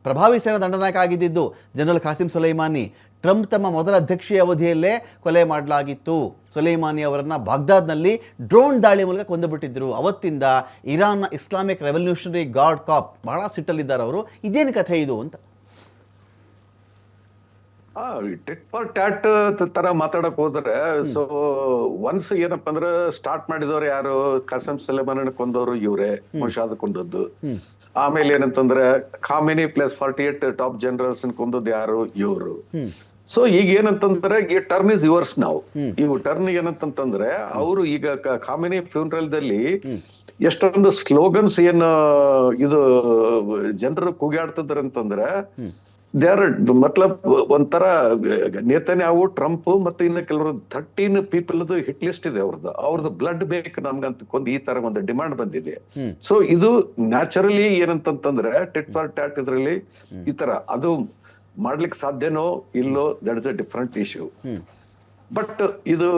ಪ್ರಭಾವಿ ಸೇನಾ ದಂಡನಾಯಕ ಆಗಿದ್ದು ಜನರಲ್ ಖಾಸಿಂ ಸುಲೈಮಾನಿ. ಟ್ರಂಪ್ ತಮ್ಮ ಮೊದಲ ಅಧ್ಯಕ್ಷೀಯ ಅವಧಿಯಲ್ಲೇ ಕೊಲೆ ಮಾಡಲಾಗಿತ್ತು. ಸುಲೈಮಾನಿ ಅವರನ್ನು ಬಾಗ್ದಾದ್ನಲ್ಲಿ ಡ್ರೋನ್ ದಾಳಿ ಮೂಲಕ ಕೊಂದುಬಿಟ್ಟಿದ್ದರು. ಅವತ್ತಿಂದ ಇರಾನ್ನ ಇಸ್ಲಾಮಿಕ್ ರೆವಲ್ಯೂಷನರಿ ಗಾರ್ಡ್ ಕಾಪ್ ಬಹಳ ಸಿಟ್ಟಲ್ಲಿದ್ದಾರೆ ಅವರು. ಇದೇನು ಕಥೆ ಇದು ಅಂತ? ಟಿಟ್ ಫಾರ್ ಟ್ಯಾಟ್ ತರ ಮಾತಾಡಕ್ ಹೋದ್ರೆ, ಸೊ ಒನ್ಸ್ ಏನಪ್ಪಾ ಅಂದ್ರೆ ಸ್ಟಾರ್ಟ್ ಮಾಡಿದವ್ರು ಯಾರು? ಖಾಸಿಂ ಸುಲೈಮಾನಿ ಕೊಂದವರು ಇವ್ರೆ, ಮೊಶಾದ್ ಕೊಂದದ್ದು. ಆಮೇಲೆ ಏನಂತಂದ್ರೆ ಖಾಮಿನಿ ಪ್ಲಸ್ 48 ಟಾಪ್ ಜನರಲ್ಸ್ ಕೊಂದದ್ದು ಯಾರು? ಇವರು. ಸೊ ಈಗ ಏನಂತಂದ್ರೆ ಈ ಟರ್ನ್ ಇಸ್ ಯುವರ್ಸ್ ನಾವು. ಇವು ಟರ್ನ್ ಏನಂತಂದ್ರೆ ಅವರು ಈಗ ಖಾಮಿನಿ ಫ್ಯೂನರಲ್ ದಲ್ಲಿ ಎಷ್ಟೊಂದು ಸ್ಲೋಗನ್ಸ್ ಏನು ಇದು ಜನರು ಕೂಗಾಡ್ತಿದ್ರು ಅಂತಂದ್ರೆ, ದೇ ಆರ್ ಮತ್ಲಬ್ ಒಂಥರ ನೇತನ್ಯಾಹು, ಟ್ರಂಪ್ ಮತ್ತೆ ಇನ್ನು ಕೆಲವರು 13 ಪೀಪಲ್ ಹಿಟ್ ಲಿಸ್ಟ್ ಇದೆ ಅವ್ರದ್ದು ಬ್ಲಡ್ ಬೇಕು ನಮ್ಗಂತ ಈ ತರ ಒಂದು ಡಿಮಾಂಡ್ ಬಂದಿದೆ. ಸೊ ಇದು ನ್ಯಾಚುರಲಿ ಏನಂತಂದ್ರೆ ಟಿಟ್ ಫಾರ್ ಟ್ಯಾಟ್ ಇದ್ರಲ್ಲಿ ಈ ತರ ಅದು ಮಾಡ್ಲಿಕ್ಕೆ ಸಾಧ್ಯನೋ ಇಲ್ಲೋ, that is a different issue. But ಇದು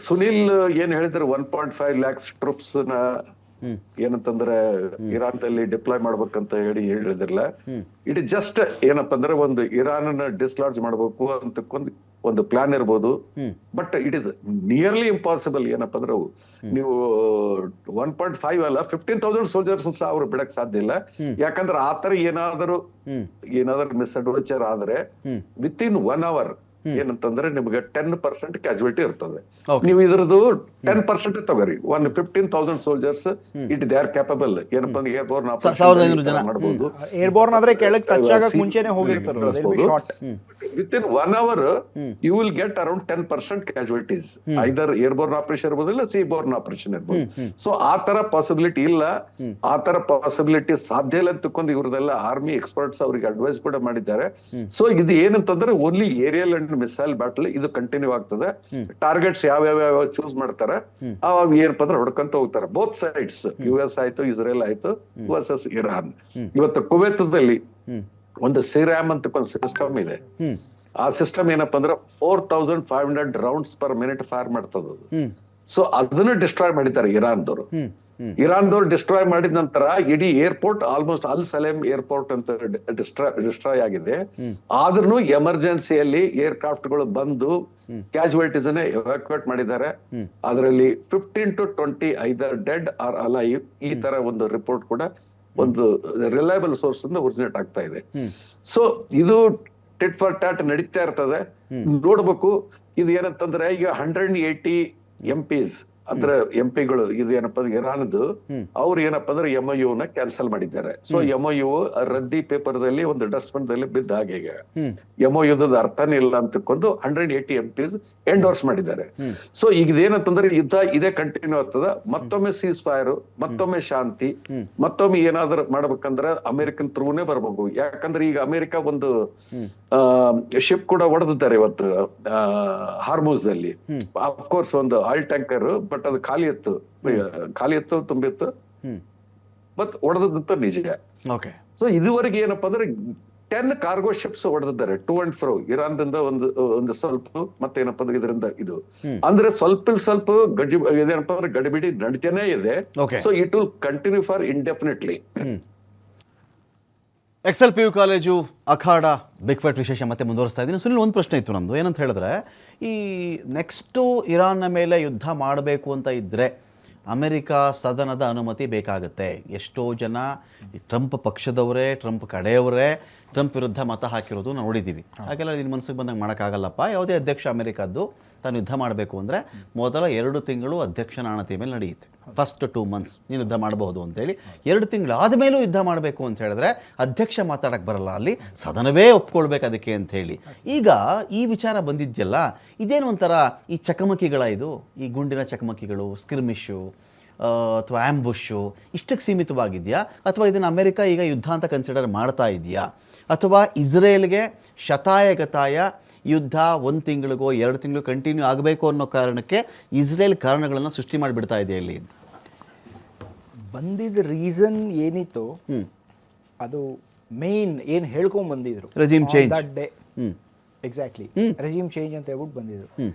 ಸುನಿಲ್ ಏನ್ ಹೇಳಿದ್ರು 1.5 lakhs ಟ್ರೂಪ್ಸ್ ನ ಏನಂತಂದ್ರೆ ಇರಾನ್ದಲ್ಲಿ ಡಿಪ್ಲಾಯ್ ಮಾಡ್ಬೇಕಂತ ಹೇಳಿದ್ರಲ್ಲ, ಇಟ್ ಇಸ್ ಜಸ್ಟ್ ಏನಪ್ಪಾ ಅಂದ್ರೆ ಒಂದು ಇರಾನ್ ಡಿಸ್ಲಾರ್ಜ್ ಮಾಡ್ಬೇಕು ಅಂತ ಒಂದು ಪ್ಲಾನ್ ಇರ್ಬೋದು. But it is nearly impossible. ಏನಪ್ಪಾ ಅಂದ್ರೆ ನೀವು 1.5 ಅಲ್ಲ 15,000 ಸೋಲ್ಜರ್ಸ್ ಅವ್ರು ಬಿಡಕ್ ಸಾಧ್ಯ ಇಲ್ಲ. ಯಾಕಂದ್ರೆ ಆತರ ಏನಾದ್ರು ಮಿಸ್ಅಡ್ವೆಂಚರ್ ಆದ್ರೆ ವಿತ್ ಇನ್ 1 hour ಏನಂತಂದ್ರೆ ನಿಮ್ಗೆ 10% ಕ್ಯಾಜುಯಾಲಿಟಿ ಇರ್ತದೆ. ನೀವು ಇದ್ರದ್ದು 10% ತಗೋರಿ. 15,000 soldiers it they are capable. ಏನಪ್ಪಾ ಅಂದ್ರೆ ಏರ್ಬೋರ್ನ್ ಆಪರೇಷನ್ ಮಾಡಬಹುದು. ಏರ್ಬೋರ್ನ್ ಆದ್ರೆ ಕೆಳಗೆ ಟಚ್ ಆಗಕ್ಕೆ ಮುಂಚೆನೆ ಹೋಗಿರ್ತಾರೆ. Within 1 hour you will get around 10% casualties. Either airborne operation ಇರ್ಬೋದು, ಇಲ್ಲ ಸೀಬೋರ್ನ್ ಆಪರೇಷನ್ ಇರ್ಬೋದು. ಸೊ ಆ ತರ ಪಾಸಿಬಿಲಿಟಿ ಇಲ್ಲ. ಆ ತರ ಪಾಸಿಬಿಲಿಟಿ ಸಾಧ್ಯ ಇಲ್ಲ ಅಂತಕೊಂಡು ಇವ್ರದೆಲ್ಲ ಆರ್ಮಿ ಎಕ್ಸ್ಪರ್ಟ್ಸ್ ಅವ್ರಿಗೆ ಅಡ್ವೈಸ್ ಕೂಡ ಮಾಡಿದ್ದಾರೆ. ಸೊ ಇದು ಏನಂತಂದ್ರೆ only aerial and missile battle ಇದು ಕಂಟಿನ್ಯೂ ಆಗ್ತದೆ. ಟಾರ್ಗೆಟ್ಸ್ ಯಾವ್ಯಾವ ಚೂಸ್ ಮಾಡ್ತಾರೆ ಅವಾಗ ಏನಪ್ಪ ಅಂದ್ರೆ ಹೊಡ್ಕೊಂತ ಹೋಗ್ತಾರೆ. ಬೋತ್ ಸೈಡ್ಸ್, US ಆಯ್ತು, ಇಸ್ರೇಲ್ ಆಯ್ತು ವರ್ಸಸ್ ಇರಾನ್. ಇವತ್ತು ಕುವೈತದಲ್ಲಿ ಒಂದು ಸಿರಾಮ್ ಅಂತ ಒಂದು ಸಿಸ್ಟಮ್ ಇದೆ. ಆ ಸಿಸ್ಟಮ್ ಏನಪ್ಪಾ ಅಂದ್ರೆ 4,500 ರೌಂಡ್ಸ್ ಪರ್ ಮಿನಿಟ್ ಫೈರ್ ಮಾಡ್ತದ. ಸೊ ಅದನ್ನ ಡಿಸ್ಟ್ರಾಯ್ ಮಾಡಿದ್ದಾರೆ ಇರಾನ್ದವ್ರು ಡಿಸ್ಟ್ರಾಯ್ ಮಾಡಿದ ನಂತರ ಇಡೀ ಏರ್ಪೋರ್ಟ್ ಆಲ್ಮೋಸ್ಟ್ ಅಲ್ ಸಲೇಮ್ ಏರ್ಪೋರ್ಟ್ ಅಂತ ಡಿಸ್ಟ್ರಾಯ್ ಆಗಿದೆ. ಆದ್ರೂ ಎಮರ್ಜೆನ್ಸಿಯಲ್ಲಿ ಏರ್ ಕ್ರಾಫ್ಟ್ ಗಳು ಬಂದು ಕ್ಯಾಜುಯಾಲಿಟೀಸ್ ಅನ್ನ ಎವಾಕ್ಯುಯೇಟ್ ಮಾಡಿದ್ದಾರೆ. ಅದರಲ್ಲಿ 15 to 20 either dead R alive ಈ ತರ ಒಂದು ರಿಪೋರ್ಟ್ ಕೂಡ ಒಂದು ರಿಲಯಬಲ್ ಸೋರ್ಸ್ ಇಂದ ಒರಿಜಿನೇಟ್ ಆಗ್ತಾ ಇದೆ. ಸೊ ಇದು ಟಿಟ್ ಫಾರ್ ಟ್ಯಾಟ್ ನಡೀತಾ ಇರ್ತದೆ. ನೋಡ್ಬೇಕು ಇದು ಏನಂತಂದ್ರೆ ಈಗ 180 MPs ಅಂದ್ರೆ MP-ಗಳು ಇದು ಏನಪ್ಪಾ ಅಂದ್ರೆ ಇರಾನ್ದು ಅವ್ರು ಏನಪ್ಪಾ ಅಂದ್ರೆ MOU ನ ಕ್ಯಾನ್ಸಲ್ ಮಾಡಿದ್ದಾರೆ. ಸೊ MOU ರದ್ದಿ ಪೇಪರ್ ದಲ್ಲಿ ಒಂದು ಡಸ್ಟ್ಬಿನ್ ದಲ್ಲಿ ಬಿದ್ದ ಹಾಗೆ ಈಗ MOU ಅರ್ಥನೇ ಇಲ್ಲ ಅಂತಕೊಂಡು 180 MPs ಎಂಡೋರ್ಸ್ ಮಾಡಿದ್ದಾರೆ. ಸೊ ಈಗ ಇದೇನಂತಂದ್ರೆ ಯುದ್ಧ ಇದೇ ಕಂಟಿನ್ಯೂ ಆಗ್ತದ. ಮತ್ತೊಮ್ಮೆ ಸೀಸ್ ಫೈರ್, ಮತ್ತೊಮ್ಮೆ ಶಾಂತಿ, ಮತ್ತೊಮ್ಮೆ ಏನಾದ್ರು ಮಾಡ್ಬೇಕಂದ್ರೆ ಅಮೆರಿಕನ್ ಥ್ರೂನೇ ಬರ್ಬೇಕು. ಯಾಕಂದ್ರೆ ಈಗ ಅಮೆರಿಕ ಒಂದು ಶಿಪ್ ಕೂಡ ಹೊಡೆದಿದ್ದಾರೆ ಇವತ್ತು ಹಾರ್ಮೂಸ್ ದಲ್ಲಿ. ಅಫ್ಕೋರ್ಸ್ ಒಂದು ಆಯಿಲ್ ಟ್ಯಾಂಕರ್, ಬಟ್ ಅದು ಖಾಲಿ ಇತ್ತು ತುಂಬಿತ್ತು, ಮತ್ ಹೊಡೆದಂತ ನಿಜ. ಸೊ ಇದುವರೆಗೆ ಏನಪ್ಪಾ ಅಂದ್ರೆ 10 ಕಾರ್ಗೋ ಶಿಪ್ಸ್ ಹೊಡೆದಿದ್ದಾರೆ ಟು ಅಂಡ್ ಫ್ರೋ. ಇರಾನ್ದಿಂದ ಒಂದು ಸ್ವಲ್ಪ ಮತ್ತೇನಪ್ಪಾ ಅಂದ್ರೆ ಇದರಿಂದ ಇದು ಅಂದ್ರೆ ಸ್ವಲ್ಪ ಇದೇನಪ್ಪಾ ಅಂದ್ರೆ ಗಡಿಬಿಡಿ ನಡೀತಾನೆ ಇದೆ. So it will continue for indefinitely. XLPU college ಅಖಾಡ ಬಿಗ್ ಫೈಟ್ ವಿಶೇಷ ಮತ್ತೆ ಮುಂದುವರಿಸ್ತಾ ಇದ್ದೀನಿ. ಸುನಿಲ್, ಒಂದು ಪ್ರಶ್ನೆ ಇತ್ತು ನಮ್ಮದು. ಏನಂತ ಹೇಳಿದ್ರೆ, ಈ ನೆಕ್ಸ್ಟು ಇರಾನ್ನ ಮೇಲೆ ಯುದ್ಧ ಮಾಡಬೇಕು ಅಂತ ಇದ್ದರೆ ಅಮೆರಿಕ ಸದನದ ಅನುಮತಿ ಬೇಕಾಗುತ್ತೆ. ಎಷ್ಟೋ ಜನ ಟ್ರಂಪ್ ಪಕ್ಷದವರೇ, ಟ್ರಂಪ್ ಕಡೆಯವರೇ ಟ್ರಂಪ್ ವಿರುದ್ಧ ಮತ ಹಾಕಿರೋದು ನಾವು ನೋಡಿದ್ದೀವಿ. ಹಾಗೆಲ್ಲ ನಿನ್ನ ಮನಸ್ಸಿಗೆ ಬಂದಂಗೆ ಮಾಡೋಕ್ಕಾಗಲ್ಲಪ್ಪ. ಯಾವುದೇ ಅಧ್ಯಕ್ಷ ಅಮೆರಿಕದ್ದು ತಾನು ಯುದ್ಧ ಮಾಡಬೇಕು ಅಂದರೆ ಮೊದಲ 2 ತಿಂಗಳು ಅಧ್ಯಕ್ಷನ ಆಣತಿ ಮೇಲೆ ನಡೆಯುತ್ತೆ. ಫಸ್ಟ್ 2 months ನೀನು ಯುದ್ಧ ಮಾಡಬಹುದು ಅಂತೇಳಿ, 2 ತಿಂಗಳು ಆದಮೇಲೂ ಯುದ್ಧ ಮಾಡಬೇಕು ಅಂತ ಹೇಳಿದ್ರೆ ಅಧ್ಯಕ್ಷ ಮಾತಾಡಕ್ಕೆ ಬರಲ್ಲ, ಅಲ್ಲಿ ಸದನವೇ ಒಪ್ಕೊಳ್ಬೇಕು ಅದಕ್ಕೆ ಅಂಥೇಳಿ. ಈಗ ಈ ವಿಚಾರ ಬಂದಿದ್ಯಲ್ಲ, ಇದೇನು ಒಂಥರ ಈ ಚಕಮಕಿಗಳ ಇದು, ಈ ಗುಂಡಿನ ಚಕಮಕಿಗಳು, ಸ್ಕಿರ್ಮಿಶು ಅಥವಾ ಆ್ಯಂಬುಷು ಇಷ್ಟಕ್ಕೆ ಸೀಮಿತವಾಗಿದೆಯಾ, ಅಥವಾ ಇದನ್ನು ಅಮೆರಿಕ ಈಗ ಯುದ್ಧ ಅಂತ ಕನ್ಸಿಡರ್ ಮಾಡ್ತಾ ಇದೆಯಾ, ಅಥವಾ ಇಸ್ರೇಲ್ಗೆ ಶತಾಯಗತಾಯ ಯುದ್ಧ 1 ತಿಂಗಳಿಗೋ 2 ತಿಂಗಳು ಕಂಟಿನ್ಯೂ ಆಗಬೇಕು ಅನ್ನೋ ಕಾರಣಕ್ಕೆ ಇಸ್ರೇಲ್ ಕಾರಣಗಳನ್ನು ಸೃಷ್ಟಿ ಮಾಡಿಬಿಡ್ತಾ ಇದೆ ಇಲ್ಲಿ ಅಂತ ಬಂದಿದ್ದ ರೀಸನ್ ಏನಿತ್ತು ಅದು ಮೇನ್ ಏನು ಹೇಳ್ಕೊಂಡ್ ಬಂದಿದ್ರು, regime change that day. Exactly, regime change ಅಂತ ಹೇಳ್ಬಿಟ್ಟು ಬಂದಿದ್ರು.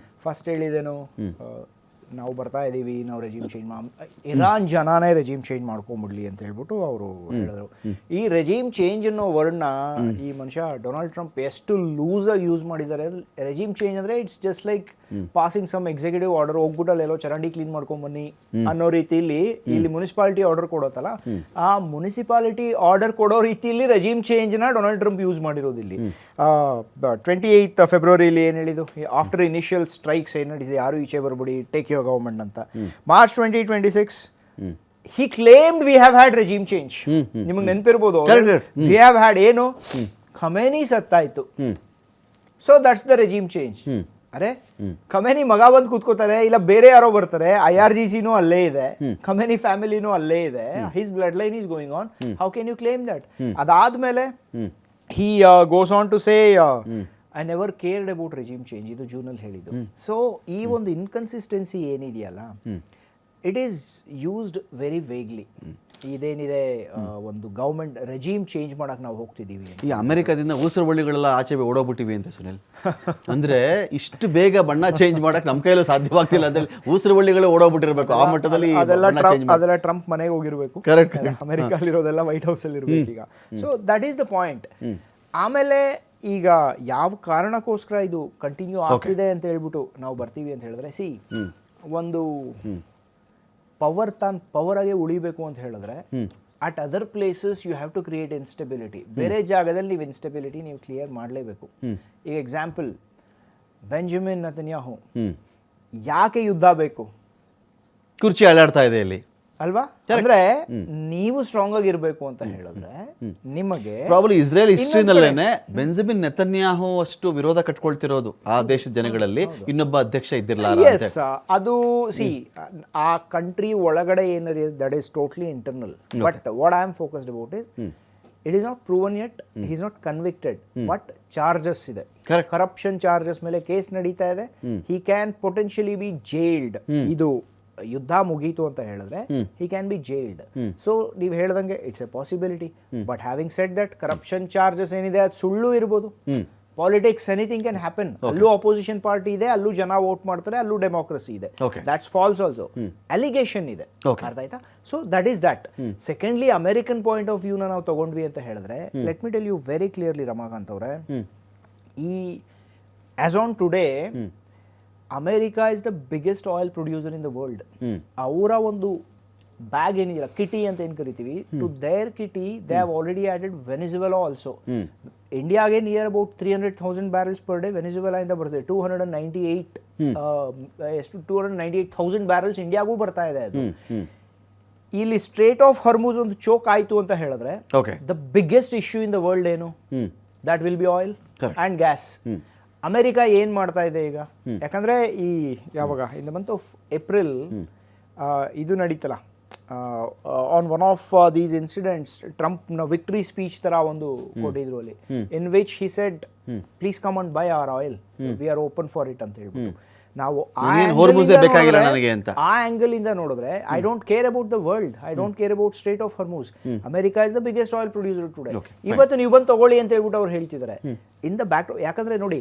ಫಸ್ಟ್ ಹೇಳಿದೇನು, ನಾವು ಬರ್ತಾ ಇದ್ದೀವಿ, ನಾವು ರೆಜಿಮ್ ಚೇಂಜ್ ಇರಾನ್ ಜನನೇ ರೆಜಿಮ್ ಚೇಂಜ್ ಮಾಡ್ಕೊಂಬಿಡ್ಲಿ ಅಂತ ಹೇಳ್ಬಿಟ್ಟು ಅವರು ಹೇಳಿದ್ರು. ಈ ರೆಜಿಮ್ ಚೇಂಜ್ ಅನ್ನೋ ವರ್ಡ್ನ ಈ ಮನುಷ್ಯ ಡೊನಾಲ್ಡ್ ಟ್ರಂಪ್ ಎಷ್ಟು ಲೂಸಾಗಿ ಯೂಸ್ ಮಾಡಿದ್ದಾರೆ. ರೆಜಿಮ್ ಚೇಂಜ್ ಅಂದರೆ it's just like passing some executive order, ಹೋಗ್ಬಿಟ್ಟು ಅಲ್ಲೆಲ್ಲೋ ಚರಂಡಿ ಕ್ಲೀನ್ ಮಾಡ್ಕೊಂಬನ್ನಿ ಅನ್ನೋ ರೀತಿಯಲ್ಲಿ ಇಲ್ಲಿ ಮುನ್ಸಿಪಾಲಿಟಿ ಆರ್ಡರ್ ಕೊಡೋತ್ತಲ್ಲ, ಆ ಮುನ್ಸಿಪಾಲಿಟಿ ಆರ್ಡರ್ ಕೊಡೋ ರೀತಿಯಲ್ಲಿ ರೆಜಿಮ್ ಚೇಂಜ್ನ ಡೊನಾಲ್ಡ್ ಟ್ರಂಪ್ ಯೂಸ್ ಮಾಡಿರೋದಿಲ್ಲಿ. 28 ಫೆಬ್ರವರಿಲಿ ಏನು ಹೇಳಿದ್ದು, ಆಫ್ಟರ್ ಇನಿಷಿಯಲ್ ಸ್ಟ್ರೈಕ್ಸ್ ಏನು ನಡೀತಿದೆ, ಯಾರು ಈಚೆ ಬರ್ಬಿಡಿ, ಟೇಕ್ ಯುವರ್ ಗವರ್ಮೆಂಟ್ ಅಂತ. March 2026 he claimed we have had regime change. ನಿಮಗೆ ನೆನಪಿರ್ಬೋದು, we have had ಏನು, ಖಮೇನಿ ಸತ್ತಾಯ್ತು, so that's the regime change. ಅರೆ ಖಮೇನಿ ಮಗ ಬಂದು ಕೂತ್ಕೋತಾರೆ, ಇಲ್ಲ ಬೇರೆ ಯಾರೋ ಬರ್ತಾರೆ, IRGCನೂ ಅಲ್ಲೇ ಇದೆ, ಖಮೇನಿ ಫ್ಯಾಮಿಲಿನೂ ಅಲ್ಲೇ ಇದೆ, his blood line is going on, how can you claim that? ಅದಾದ್ಮೇಲೆ he goes on to say I never cared about regime change, ಇದು ಜೂನಲ್ಲಿ ಹೇಳಿದ್ದು. ಸೊ ಈ ಒಂದು ಇನ್ಕನ್ಸಿಸ್ಟೆನ್ಸಿ ಏನಿದೆಯಲ್ಲ, ಇಟ್ ಈಸ್ ಯೂಸ್ಡ್ ವೆರಿ ವೇಗ್ಲಿ. ಇದೇನಿದೆ, ಒಂದು ಗೌರ್ಮೆಂಟ್ ರೆಜಿಮ್ ಚೇಂಜ್ ಮಾಡಕ್ಕೆ ನಾವು ಹೋಗ್ತಿದ್ದೀವಿ. ಈ ಅಮೆರಿಕದಿಂದ ಊಸರು ಬಳ್ಳಿಗಳೆಲ್ಲ ಆಚೆ ಓಡೋಗ್ಬಿಟ್ಟಿವಿ ಅಂತ ಸುನಿಲ್. ಅಂದರೆ ಇಷ್ಟು ಬೇಗ ಬಣ್ಣ ಚೇಂಜ್ ಮಾಡಕ್ಕೆ ನಮ್ಮ ಕೈಯಲ್ಲೂ ಸಾಧ್ಯವಾಗ್ತಿಲ್ಲ ಅಂತೇಳಿ ಊಸರು ಬಳ್ಳಿಗಳು ಓಡೋಗ್ಬಿಟ್ಟಿರ್ಬೇಕು ಆ ಮಟ್ಟದಲ್ಲಿ. ಅದೆಲ್ಲ ಟ್ರಂಪ್ ಮನೆಗೆ ಹೋಗಿರ್ಬೇಕು, ಕರೆಕ್ಟ್. ಅಮೆರಿಕಲ್ಲಿರೋದೆಲ್ಲ ವೈಟ್ ಹೌಸಲ್ಲಿ ಇರಬೇಕು ಈಗ. So that is the point. ಆಮೇಲೆ ಈಗ ಯಾವ ಕಾರಣಕ್ಕೋಸ್ಕರ ಇದು ಕಂಟಿನ್ಯೂ ಆಗ್ತಿದೆ ಅಂತ ಹೇಳ್ಬಿಟ್ಟು ನಾವು ಬರ್ತೀವಿ ಅಂತ ಹೇಳಿದ್ರೆ, ಒಂದು ಪವರ್ ಆಗಿ ಉಳಿಬೇಕು ಅಂತ ಹೇಳಿದ್ರೆ at other places you have to create instability. ಬೇರೆ ಜಾಗದಲ್ಲಿ ನೀವು ಇನ್ಸ್ಟೆಬಿಲಿಟಿ ನೀವು ಕ್ಲಿಯರ್ ಮಾಡಲೇಬೇಕು. ಈಗ ಎಕ್ಸಾಂಪಲ್, ಬೆಂಜಮಿನ್ ನೆತನ್ಯಾಹು ಯಾಕೆ ಯುದ್ಧ ಬೇಕು? ಕುರ್ಚಿ ಅಳ್ಳಾಡ್ತಾ ಇದೆ ಇಲ್ಲಿ ಅಲ್ವಾ? ಅಂದ್ರೆ ನೀವು ಸ್ಟ್ರಾಂಗ್ ಆಗಿರ್ಬೇಕು ಅಂತ ಹೇಳಿದ್ರೆ ನಿಮಗೆ ಪ್ರಾಬ್ಲಿ ಇಸ್ರೇಲ್ ಹಿಸ್ಟ್ರಿನಲ್ಲೇನೆ ಬೆಂಜಮಿನ್ ನೆತನ್ಯಾಹು ಅಷ್ಟು ವಿರೋಧ ಕಟ್ಕೊಳ್ತಿರೋದು ಆ ದೇಶದ ಜನಗಳಲ್ಲಿ ಇನ್ನೊಬ್ಬ ಅಧ್ಯಕ್ಷ ಇದ್ದಿರಲಾರ. ಎಸ್, ಅದು ಆ ಕಂಟ್ರಿ ಒಳಗಡೆ ಏನಿದೆ that is totally internal. But what I am focused about is it is not proven yet, he is not convicted, but charges ಇದೆ, ಕರಪ್ಷನ್ ಚಾರ್ಜಸ್ ಮೇಲೆ ಕೇಸ್ ನಡೀತಾ ಇದೆ. He can potentially be jailed. ಇದು ಯುದ್ಧ ಮುಗೀತು ಅಂತ ಹೇಳಿದ್ರೆ he can be jailed. So ನೀವು ಹೇಳ್ದಂಗೆ it's a possibility. But having said that, corruption charges ಏನಿದೆ ಅದು ಸುಳ್ಳು ಇರ್ಬೋದು. Politics anything can happen. ಅಲ್ಲೂ ಅಪೋಸಿಷನ್ ಪಾರ್ಟಿ ಇದೆ, ಅಲ್ಲೂ ಜನ ವೋಟ್ ಮಾಡ್ತಾರೆ, ಅಲ್ಲೂ ಡೆಮೋಕ್ರಸಿ ಇದೆ. That's falls also. ಅಲಿಗೇಷನ್ ಇದೆ, ಅರ್ಥ ಆಯ್ತಾ? So that is that. Secondly, American point of ವ್ಯೂನ ನಾವು ತಗೊಂಡ್ವಿ ಅಂತ ಹೇಳಿದ್ರೆ, let me tell you very clearly Ramakant ಅವರೇ, ಈ as on today America is the biggest oil producer in the world. ಅವರ ಒಂದು ಬ್ಯಾಗ್ ಏನಿಲ್ಲ, ಕಿಟಿ ಅಂತ ಏನು ಕರಿತೀವಿ, to their kitty they have already added Venezuela also. ಇಂಡಿಯಾಗೆ near about 300,000 barrels per day Venezuela ಇಂದ ಬರ್ತದೆ. 298,000 barrels ಇಂಡಿಯಾಗೂ ಬರ್ತಾ ಇದೆ. ಅದು ಇಲ್ಲಿ ಸ್ಟ್ರೇಟ್ ಆಫ್ ಹರ್ಮುಜ್ ಒಂದು ಚೋಕ್ ಆಯ್ತು ಅಂತ ಹೇಳಿದ್ರೆ, the biggest issue in the world ಏನು? That will be oil and gas. America ಏನು ಮಾಡ್ತಾ ಇದೆ ಈಗ? ಯಾಕಂದರೆ ಈ ಯಾವಾಗ in the month of April ಇದು ನಡೀತಲ್ಲ, on one of these incidents ಟ್ರಂಪ್ನ ವಿಕ್ಟ್ರಿ ಸ್ಪೀಚ್ ಥರ ಒಂದು ಕೊಟ್ಟಿದ್ರು ಅಲ್ಲಿ, in which he said please come and buy our oil, we are open for it ಅಂತ ಹೇಳ್ಬಿಟ್ಟು. ನಾವು ಆ ಆಂಗಲ್ ಇಂದ ನೋಡಿದ್ರೆ, I don't care about the world, I don't care about straight of Hormuz. America is the biggest oil producer today. ಇವತ್ತು ನೀವು ಬಂದು ತಗೊಳ್ಳಿ ಅಂತ ಹೇಳ್ಬಿಟ್ಟು ಅವ್ರು ಹೇಳ್ತಿದ್ದಾರೆ ಇನ್ ದ ಬ್ಯಾಕ್. ಯಾಕಂದ್ರೆ ನೋಡಿ,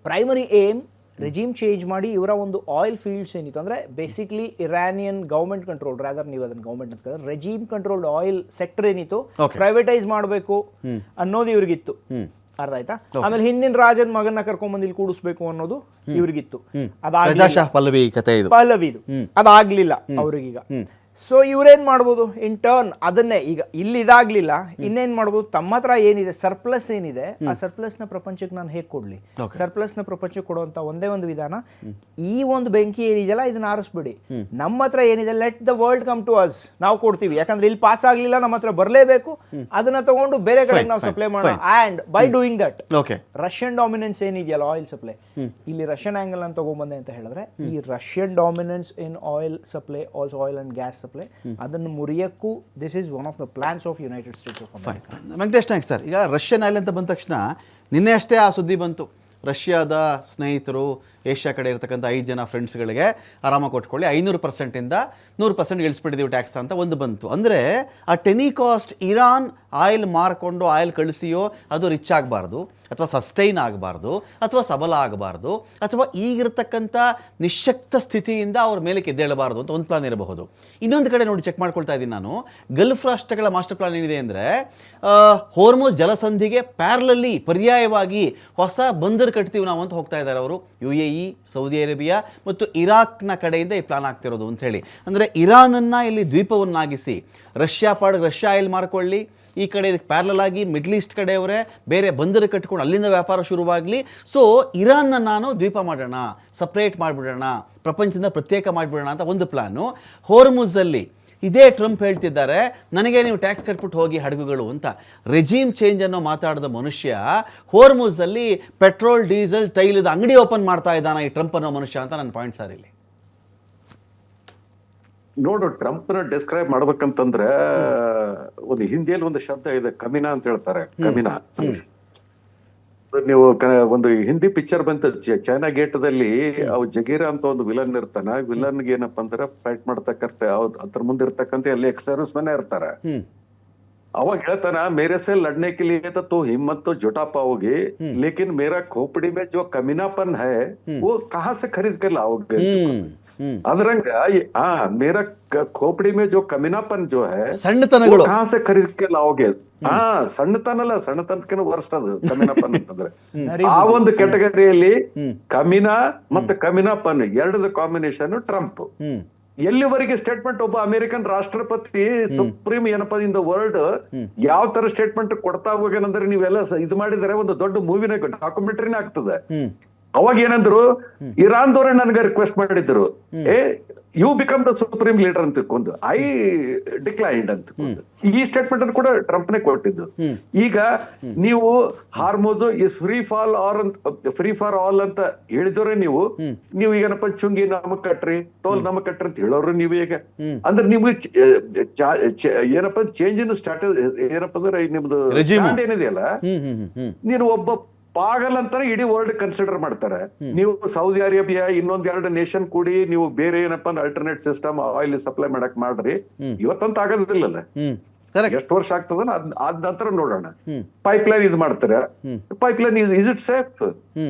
ಪ್ರೈಮರಿ ಏಮ್ ರೆಜಿಮ್ ಚೇಂಜ್ ಮಾಡಿ ಇವರ ಒಂದು ಆಯಿಲ್ ಫೀಲ್ಡ್ಸ್ ಏನಿತ್ತು ಅಂದರೆ basically Iranian government control, rather ನೀವು ಅದನ್ನು ಗೌರ್ಮೆಂಟ್ ಅಂತ ಕರೆದ್ರೆ, ರೆಜಿಮ್ ಕಂಟ್ರೋಲ್ಡ್ ಆಯಿಲ್ ಸೆಕ್ಟರ್ ಏನಿತ್ತು ಪ್ರೈವೇಟೈಸ್ ಮಾಡಬೇಕು ಅನ್ನೋದು ಇವ್ರಿಗಿತ್ತು, ಅರ್ಥ ಆಯ್ತಾ? ಆಮೇಲೆ ಹಿಂದಿನ ರಾಜನ್ ಮಗನ್ನ ಕರ್ಕೊಂಡ್ಬಂದು ಇಲ್ಲಿ ಕೂಡಿಸ್ಬೇಕು ಅನ್ನೋದು ಇವ್ರಿಗಿತ್ತು. ಪಲ್ಲವಿದು ಅದಾಗ್ಲಿಲ್ಲ ಅವ್ರಿಗೀಗ. ಸೊ ಇವ್ರೇನ್ ಮಾಡ್ಬೋದು ಇನ್ ಟರ್ನ್ ಅದನ್ನೇ ಈಗ ಇಲ್ಲಿ ಇದಾಗ್ಲಿಲ್ಲ ಇನ್ನೇನ್ ಮಾಡ್ಬೋದು ತಮ್ಮ ಹತ್ರ ಏನಿದೆ ಸರ್ಪ್ಲಸ್ ಏನಿದೆ ಆ ಸರ್ಪ್ಲಸ್ ನ ಪ್ರಪಂಚಕ್ಕೆ ನಾನು ಹೇಗೆ ಕೊಡ್ಲಿ ಸರ್ಪ್ಲಸ್ ನ ಪ್ರಪಂಚಕ್ಕೆ ಕೊಡುವಂತ ಒಂದೇ ಒಂದು ವಿಧಾನ ಈ ಒಂದು ಬೆಂಕಿ ಏನಿದೆಯಲ್ಲ ಇದನ್ನ ಆರಿಸ್ಬಿಡಿ ನಮ್ಮ ಹತ್ರ ಏನಿದೆ let the world come to us ನಾವು ಕೊಡ್ತೀವಿ ಯಾಕಂದ್ರೆ ಇಲ್ಲಿ ಪಾಸ್ ಆಗ್ಲಿಲ್ಲ ನಮ್ಮ ಹತ್ರ ಬರಲೇಬೇಕು ಅದನ್ನ ತಗೊಂಡು ಬೇರೆ ಕಡೆಗೆ ನಾವು ಸಪ್ಲೈ ಮಾಡೋಣ and by doing that Russian dominance ಏನಿದೆಯಲ್ಲ ಆಯಿಲ್ ಸಪ್ಲೈ ಇಲ್ಲಿ ರಷ್ಯನ್ ಆಂಗಲ್ ಅಂತ ತಗೊಂಡ್ಬಂದೆ ಅಂತ ಹೇಳಿದ್ರೆ ಈ Russian dominance in oil supply also oil and gas supply ಅದನ್ನು ಮುರಿಯಕ್ಕೂ this is one of the plans of United States of America. Venkatesh Naik sir, ಈಗ ರಷ್ಯನ್ ಆಯಿಲ್ ಅಂತ ಬಂದ ತಕ್ಷಣ ನಿನ್ನೆ ಅಷ್ಟೇ ಆ ಸುದ್ದಿ ಬಂತು, ರಷ್ಯಾದ ಸ್ನೇಹಿತರು ಏಷ್ಯಾ ಕಡೆ ಇರತಕ್ಕಂಥ 5 ಜನ ಫ್ರೆಂಡ್ಸ್ಗಳಿಗೆ ಆರಾಮ ಕೊಟ್ಕೊಳ್ಳಿ 500%ಇಂದ 100% ಇಳಿಸ್ಬಿಟ್ಟಿದ್ದೀವಿ ಟ್ಯಾಕ್ಸ್ ಅಂತ ಒಂದು ಬಂತು. ಅಂದರೆ ಆ ಟೆನಿ ಕಾಸ್ಟ್ ಇರಾನ್ ಆಯಿಲ್ ಮಾರ್ಕೊಂಡು ಆಯಿಲ್ ಕಳಿಸಿಯೋ ಅದು ರಿಚ್ ಆಗಬಾರ್ದು ಅಥವಾ ಸಸ್ಟೈನ್ ಆಗಬಾರ್ದು ಅಥವಾ ಸಬಲ ಆಗಬಾರ್ದು ಅಥವಾ ಈಗಿರತಕ್ಕಂಥ ನಿಶ್ಶಕ್ತ ಸ್ಥಿತಿಯಿಂದ ಅವ್ರ ಮೇಲೆ ಎದ್ದೇಳಬಾರ್ದು ಅಂತ ಒಂದು ಪ್ಲಾನ್ ಇರಬಹುದು. ಇನ್ನೊಂದು ಕಡೆ ನೋಡಿ ಚೆಕ್ ಮಾಡ್ಕೊಳ್ತಾ ಇದ್ದೀನಿ ನಾನು, ಗಲ್ಫ್ ರಾಷ್ಟ್ರಗಳ ಮಾಸ್ಟರ್ ಪ್ಲಾನ್ ಏನಿದೆ ಅಂದರೆ ಹೋರ್ಮುಜ್ ಜಲಸಂಧಿಗೆ ಪ್ಯಾರಲಲ್ಲಿ ಪರ್ಯಾಯವಾಗಿ ಹೊಸ ಬಂದರು ಕಟ್ತೀವಿ ನಾವು ಅಂತ ಹೋಗ್ತಾ ಇದ್ದಾರೆ ಅವರು. UAE, ಸೌದಿ ಅರೇಬಿಯಾ ಮತ್ತು ಇರಾಕ್ನ ಕಡೆಯಿಂದ ಈ ಪ್ಲಾನ್ ಆಗ್ತಿರೋದು ಅಂತ ಹೇಳಿ. ಅಂದರೆ ಇರಾನನ್ನು ಇಲ್ಲಿ ದ್ವೀಪವನ್ನಾಗಿಸಿ ರಷ್ಯಾ ಪಾಡಿಗೆ ರಷ್ಯಾ ಆಯಿಲ್ ಮಾರ್ಕೊಳ್ಳಿ, ಈ ಕಡೆ ಇದಕ್ಕೆ ಪ್ಯಾರಲಲ್ ಆಗಿ ಮಿಡ್ಲ್ ಈಸ್ಟ್ ಕಡೆಯವರೇ ಬೇರೆ ಬಂದರು ಕಟ್ಕೊಂಡು ಅಲ್ಲಿಂದ ವ್ಯಾಪಾರ ಶುರುವಾಗಲಿ. ಸೊ ಇರಾನ್ನ ನಾನು ದ್ವೀಪ ಮಾಡೋಣ, ಸಪ್ರೇಟ್ ಮಾಡಿಬಿಡೋಣ, ಪ್ರಪಂಚದಿಂದ ಪ್ರತ್ಯೇಕ ಮಾಡಿಬಿಡೋಣ ಅಂತ ಒಂದು ಪ್ಲಾನು. ಹೋರ್ಮುಜಲ್ಲಿ ಇದೇ ಟ್ರಂಪ್ ಹೇಳ್ತಿದ್ದಾರೆ ನನಗೆ ನೀವು ಟ್ಯಾಕ್ಸ್ ಕಟ್ಬಿಟ್ಟು ಹೋಗಿ ಹಡಗುಗಳು ಅಂತ. ರೆಜೀಮ್ ಚೇಂಜ್ ಅನ್ನೋ ಮಾತಾಡಿದ ಮನುಷ್ಯ ಹೋರ್ಮುಜಲ್ಲಿ ಪೆಟ್ರೋಲ್ ಡೀಸೆಲ್ ತೈಲದ ಅಂಗಡಿ ಓಪನ್ ಮಾಡ್ತಾ ಇದ್ದಾನ ಈ ಟ್ರಂಪ್ ಅನ್ನೋ ಮನುಷ್ಯ ಅಂತ ನನ್ನ ಪಾಯಿಂಟ್ ಸರ್. ಇಲ್ಲಿ ನೋಡು, ಟ್ರಂಪ್ ನ ಡಿಸ್ಕ್ರೈಬ್ ಮಾಡ್ಬೇಕಂತಂದ್ರೆ ಒಂದು ಹಿಂದಿಯಲ್ಲಿ ಒಂದು ಶಬ್ದ ಇದೆ, ಕಮಿನಾ ಅಂತ ಹೇಳ್ತಾರೆ. ಕಮಿನಾ ನೀವು ಒಂದು ಹಿಂದಿ ಪಿಕ್ಚರ್ ಬಂತ ಚೈನಾ ಗೇಟ್ದಲ್ಲಿ ಅವ್ ಜಗೀರಾ ಅಂತ ಒಂದು ವಿಲನ್ ಇರ್ತಾನ. ವಿಲನ್ಗೆ ಏನಪ್ಪಾ ಅಂದ್ರೆ ಫೈಟ್ ಮಾಡ್ತಕ್ಕಂತ ಅದ್ರ ಮುಂದೆ ಇರ್ತಕ್ಕಂತ ಅಲ್ಲಿ ಎಕ್ಸ್ ಸರ್ವಿಸ್ ಮೆನ್ ಇರ್ತಾರ. ಅವಾಗ ಹೇಳ್ತಾನ ಮೇರೆ से लड़ने के लिए तो तू हिम्मत तो जुटा पाओगे लेकिन मेरा खोपड़ी में जो कमीनापन है वो कहाँ से खरीद कर लाओगे. अदरंग मेरा खोपड़ी में जो कमीनापन जो है ಸಣ್ಣತನಗಳು कहाँ से खरीद के लाओगे. ಸಣ್ಣತನಕ್ಕಿಂತ ವರ್ಸ್ಟ್ ಅದು ಕಮಿನಾಪನ್ ಅಂತಂದ್ರೆ. ಆ ಒಂದು ಕೆಟಗರಿಯಲ್ಲಿ ಕಮಿನಾ ಮತ್ತೆ ಕಮಿನಾಪನ್ ಎರಡದ ಕಾಂಬಿನೇಷನ್ ಟ್ರಂಪ್. ಎಲ್ಲಿವರೆಗೆ ಸ್ಟೇಟ್ಮೆಂಟ್ ಒಬ್ಬ ಅಮೆರಿಕನ್ ರಾಷ್ಟ್ರಪತಿ ಸುಪ್ರೀಂ ಏನಪ್ಪಾ ಇನ್ ದ ವರ್ಲ್ಡ್ ಯಾವ ತರ ಸ್ಟೇಟ್ಮೆಂಟ್ ಕೊಡ್ತಾ ಹೋಗೇನಂದ್ರೆ ನೀವೆಲ್ಲ ಇದು ಮಾಡಿದರೆ ಒಂದು ದೊಡ್ಡ ಮೂವಿನ ಡಾಕ್ಯುಮೆಂಟರಿನೇ ಆಗ್ತದೆ. ಅವಾಗ ಏನಂದ್ರು, ಇರಾನ್ದವ್ರೆ ನನ್ಗೆ ರಿಕ್ವೆಸ್ಟ್ ಮಾಡಿದ್ರು, you become the supreme leader ಅಂತ ತಿಳ್ಕೊಂಡು ಐ ಡಿಕ್ಲೈನ್ಡ್ ಅಂತ ತಿಳ್ಕೊಂಡು ಈ ಸ್ಟೇಟ್ಮೆಂಟ್ ಅನ್ನು ಕೂಡ ಟ್ರಂಪ್ನೇ ಕೊಟ್ಟಿದ್ದು. ಈಗ ನೀವು Hormuz is free for all ಅಂತ ಹೇಳಿದವ್ರೆ ನೀವು ಈಗೇನಪ್ಪ ಚುಂಗಿ ನಮಗ್ ಕಟ್ರಿ, ಟೋಲ್ ನಮಗ್ ಕಟ್ರಿ ಅಂತ ಹೇಳೋರು ನೀವು. ಈಗ ಅಂದ್ರೆ ನಿಮ್ಗೆ ಏನಪ್ಪಾ ಚೇಂಜ್ ಇನ್ ಸ್ಟ್ರಾಟಜಿ ಏನಪ್ಪಾ ಅಂದ್ರೆ ನಿಮ್ದು ಏನಿದೆಯಲ್ಲ, ನೀನು ಒಬ್ಬ ಪಾಗಲ್ ಅಂತಾನೆ ಇಡೀ ವರ್ಲ್ಡ್ ಕನ್ಸಿಡರ್ ಮಾಡ್ತಾರೆ. ನೀವು ಸೌದಿ ಅರೇಬಿಯಾ ಇನ್ನೊಂದ್ 2 ನೇಷನ್ ಕೂಡಿ ನೀವು ಬೇರೆ ಏನಪ್ಪಾ ಅಲ್ಟರ್ನೇಟ್ ಸಿಸ್ಟಮ್ ಆಯಿಲ್ ಸಪ್ಲೈ ಮಾಡಕ್ ಮಾಡ್ರಿ, ಇವತ್ತಂತ ಆಗೋದಿಲ್ಲಲ್ಲ. ಎಷ್ಟು ವರ್ಷ ಆಗ್ತದ ಅದ್ ನಂತರ ನೋಡೋಣ. ಪೈಪ್ಲೈನ್ ಇದು ಮಾಡ್ತಾರೆ. Pipeline is it safe?